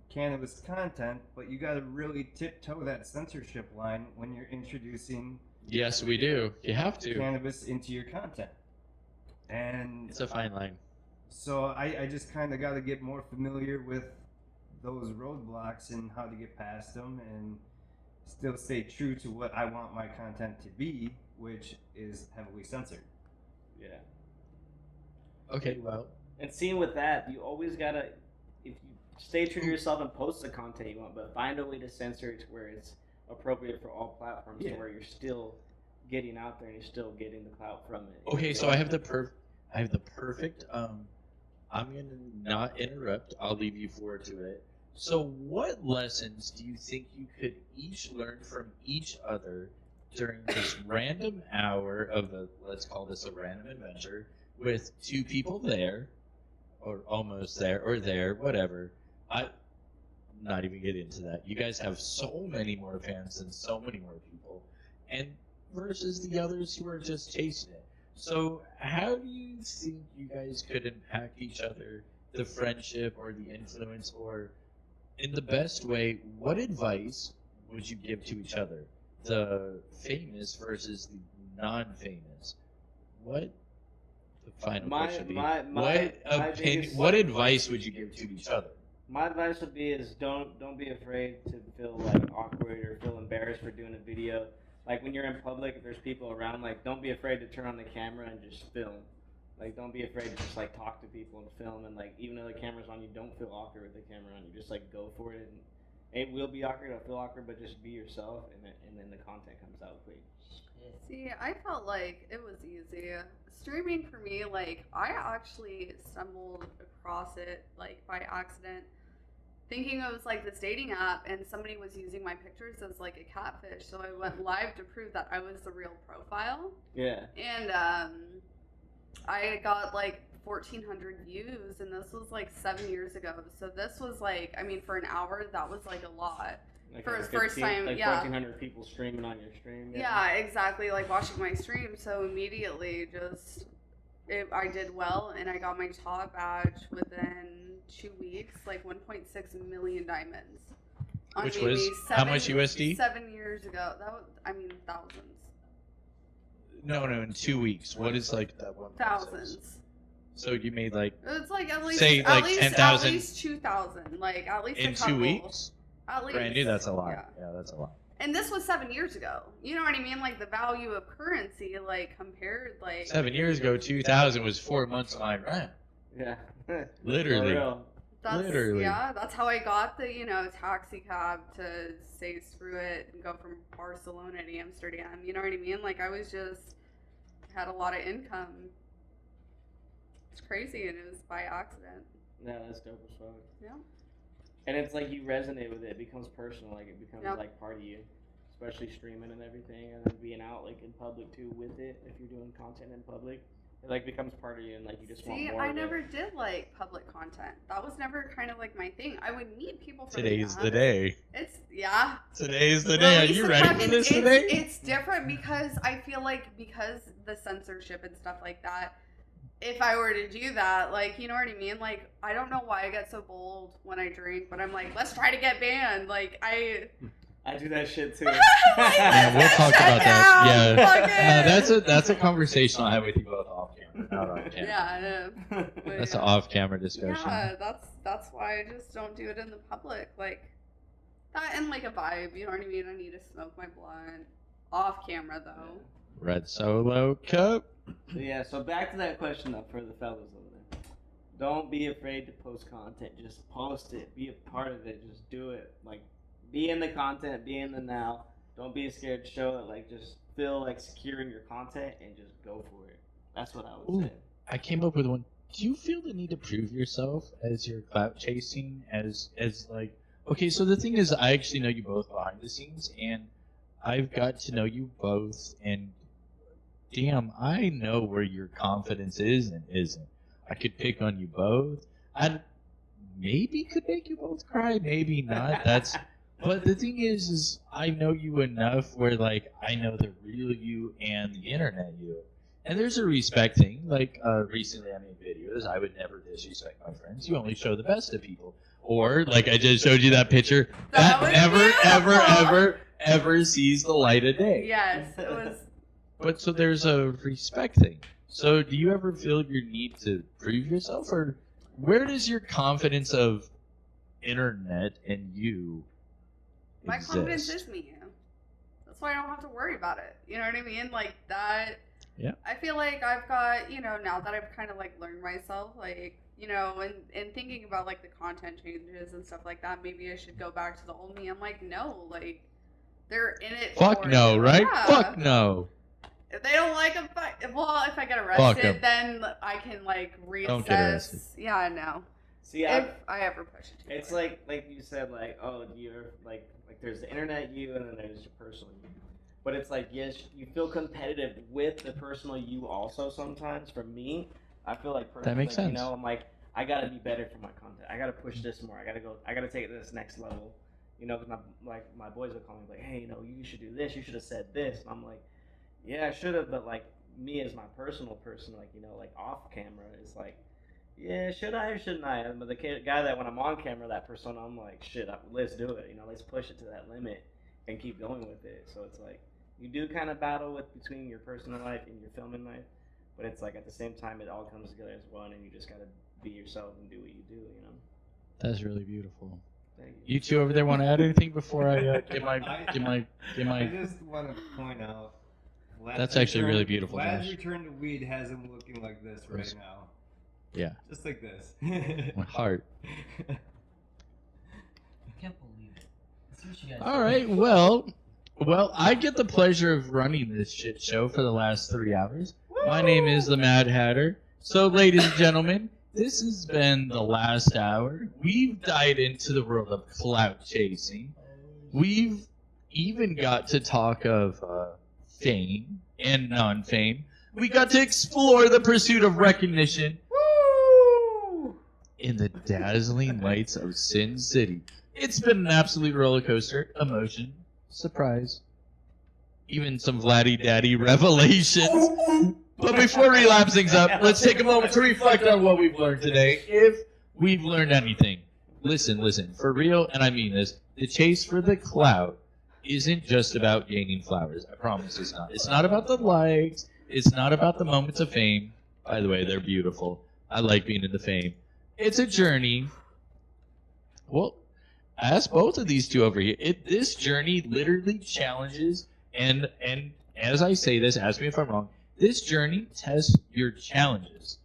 cannabis content, but you got to really tiptoe that censorship line when you're introducing. Yes, we do. You have to. Cannabis into your content, and It's a fine line. so I just kind of got to get more familiar with those roadblocks and how to get past them, and still stay true to what I want my content to be, which is heavily censored. Yeah. Okay, well. And seeing with that, you always gotta, if you stay true to yourself and post the content you want, but find a way to censor it to where it's appropriate for all platforms, to where you're still getting out there and you're still getting the clout from it. Okay, so I have the perfect. I'm gonna not interrupt. I'll leave you forward to it. So, what lessons do you think you could each learn from each other during this random hour of let's call this a random adventure, with two people there, or almost there, or there, whatever. I'm not even get into that. You guys have so many more fans than so many more people, and versus the others who are just chasing it. So, how do you think you guys could impact each other, the friendship or the influence, or in the best way, what advice would you give to each other? The famous versus the non-famous. What the final question would be? What advice would you give to each other? My advice would be is don't be afraid to feel like awkward or feel embarrassed for doing a video. Like when you're in public, if there's people around, like don't be afraid to turn on the camera and just film. Like don't be afraid to just like talk to people and film, and like even though the camera's on you, don't feel awkward with the camera on you. Just like go for it, and it will be awkward, it'll feel awkward, but just be yourself, and then the content comes out quick. See, I felt like it was easy. Streaming for me, like I actually stumbled across it like by accident, thinking it was like this dating app, and somebody was using my pictures as like a catfish. So I went live to prove that I was the real profile. Yeah. And I got like 1,400 views, and this was like 7 years ago. So this was like, I mean, for an hour, that was like a lot. Like For his first time, like yeah. 1,400 people streaming on your stream. Yeah, exactly. Like watching my stream. So immediately, I did well, and I got my top badge within 2 weeks, like 1.6 million diamonds. Which was how much USD? 7 years ago. That was, I mean, thousands. No, in 2 weeks. What is like that one? Thousands. So you made like It's like at least say like 10,000 at least 2,000. Like at least in a couple. 2 weeks. At least. Brandy, that's a lot. Yeah. Yeah, that's a lot. And this was 7 years ago. You know what I mean? Like the value of currency, like compared, like 7 years ago, 2,000 was 4 months of my rent. Yeah. Literally. For real. Literally. Yeah, that's how I got the taxi cab to say screw it and go from Barcelona to Amsterdam. You know what I mean? Like I was just had a lot of income. It's crazy, and it was by accident. Yeah, that's dope as fuck. Yeah. And it's like you resonate with it. It becomes personal. Like it becomes Yep. like part of you, especially streaming and everything, and then being out like in public too with it. If you're doing content in public, it like becomes part of you, and like you just want See, more. I of never it. did like public content. That was never kind of like my thing. I would meet people from Today's the the day. It's yeah. Today's the Well, day. at Are least you the ready for fucking- this it's, today? It's different because I feel like because the censorship and stuff like that, if I were to do that, like, you know what I mean? Like, I don't know why I get so bold when I drink, but I'm like, let's try to get banned. Like, I do that shit too. Yeah, we'll talk about that. Fuck Yeah, it. that's a conversation I'll have with you both off camera, not on camera. Yeah, I know. But That's yeah. an off-camera discussion. Yeah, that's why I just don't do it in the public. Like, that and like a vibe, you know what I mean? I need to smoke my blunt. Off camera, though. Red Solo Cup. So yeah, so back to that question though for the fellas over there. Don't be afraid to post content. Just post it. Be a part of it. Just do it. Like, be in the content. Be in the now. Don't be scared to show it. Like, just feel like secure in your content and just go for it. That's what I would Ooh. say. I came up with one. Do you feel the need to prove yourself as you're clout chasing? As like, okay, so the thing is, I actually know you both behind the scenes, and I've got to know you both, and damn, I know where your confidence is and isn't. I could pick on you both. I maybe could make you both cry, maybe not. But the thing is I know you enough where, like, I know the real you and the internet you. And there's a respect thing. Like, recently I made videos. I would never disrespect my friends. You only show the best of people. Or, like I just showed you that picture, that was ever sees the light of day. Yes, it was. But so there's a respect thing. So do you ever feel your need to prove yourself? Or where does your confidence of internet and you My exist? confidence is me. That's why I don't have to worry about it. You know what I mean? Like that. Yeah. I feel like I've got, now that I've kind of like learned myself, like, and thinking about like the content changes and stuff like that, maybe I should go back to the old me. I'm like, no, like they're in it. Fuck for no, you. right? Yeah. Fuck no. If they don't like them, well, if I get Fuck 'em. arrested, then I can like reassess. Don't get arrested. Yeah, no. See, If I ever push it too it's far. like you said, like, oh, you're like there's the internet you and then there's your personal you. But it's like, yes, you feel competitive with the personal you also sometimes. For me, I feel like personally, That makes sense. I'm like, I gotta be better for my content. I gotta push this more. I gotta take it to this next level. Because my boys would call me like, hey, you should do this. You should have said this. And I'm like, yeah, I should have. But like me as my personal person, like like off camera is like, yeah, should I or shouldn't I? But the guy that when I'm on camera, that persona, I'm like, shit, let's do it. Let's push it to that limit and keep going with it. So it's like you do kind of battle between your personal life and your filming life, but it's like at the same time it all comes together as one, and you just gotta be yourself and do what you do. That's really beautiful. Thank You two over there want to add anything before I get my I just want to point out. Vlad's That's actually really return- beautiful, Vlad's Josh. return to weed has him looking like this right now. Yeah. Just like this. My heart. I can't believe it. Let's see what you guys All do. right. Well, I get the pleasure of running this shit show for the last 3 hours. My name is the Mad Hatter. So, ladies and gentlemen, this has been the last hour. We've dived into the world of clout chasing. We've even got to talk of fame and non-fame. We got to explore the pursuit of recognition in the dazzling lights of Sin City. It's been an absolute roller coaster. Emotion, surprise, even some Vladdy Daddy revelations. But before we wrap things up, let's take a moment to reflect on what we've learned today. If we've learned anything, listen, for real, and I mean this, the chase for the clout isn't just about gaining flowers. I promise it's not. It's not about the likes. It's not about the moments of fame. By the way, they're beautiful. I like being in the fame. It's a journey. Well, ask both of these two over here. This journey literally challenges, and as I say this, ask me if I'm wrong, this journey tests your challenges.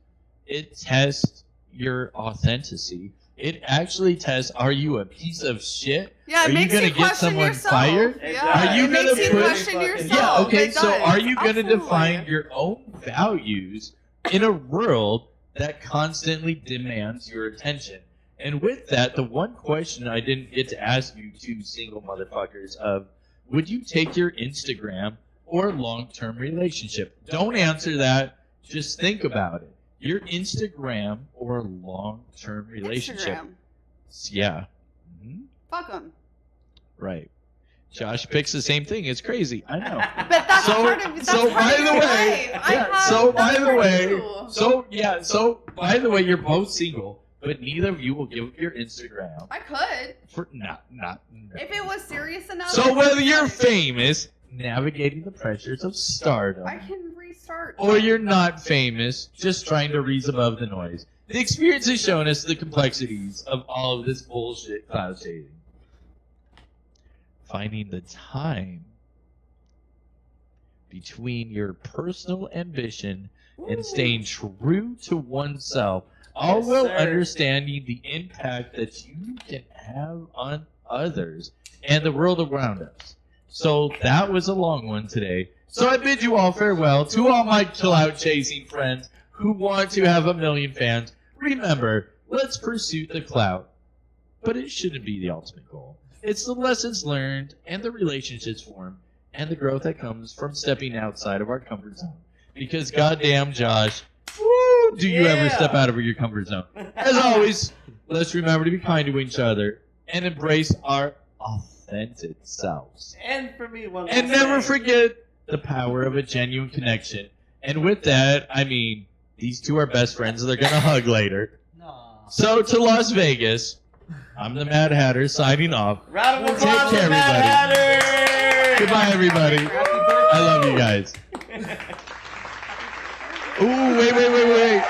It tests your authenticity. It actually tests, are you a piece of shit? Yeah, Are it you makes gonna you get question someone yourself. fired? Yeah, Are you it makes gonna you put- question yourself. Yeah, okay, It so does. are you going to Absolutely. define your own values in a world that constantly demands your attention? And with that, the one question I didn't get to ask you two single motherfuckers of, would you take your Instagram or long-term relationship? Don't answer that. Just think about it. Your Instagram or long-term relationship. Instagram. Yeah. Mhm. Fuck them. Right. Josh picks the same thing. It's crazy. I know. But that's So- part of that's so part by of the your way- life. I yeah, have so by that the part way- too. So by the way, you're both single, but neither of you will give up your Instagram I could for not. if it was serious enough. So whether you're famous, navigating the pressures of stardom, I can restart. or you're not famous, just trying to rise above the noise, the experience has shown us the complexities of all of this bullshit cloud chasing. Finding the time between your personal ambition and staying true to oneself, all Yes, while sir. understanding the impact that you can have on others and the world around us. So that was a long one today. So I bid you all farewell to all my clout chasing friends who want to have a million fans. Remember, let's pursue the clout. But it shouldn't be the ultimate goal. It's the lessons learned and the relationships formed and the growth that comes from stepping outside of our comfort zone. Because goddamn, Josh, woo, do you ever step out of your comfort zone? As always, let's remember to be kind to each other and embrace our authentic selves. And for me, one And last never thing. forget the power of a genuine connection. And with that, I mean, these two are best friends and they're going to hug later. Nah. So to Las Vegas, I'm the Mad Hatter signing off. Round of Take applause care, for Mad Hatter! Goodbye, everybody. I love you guys. Ooh, wait.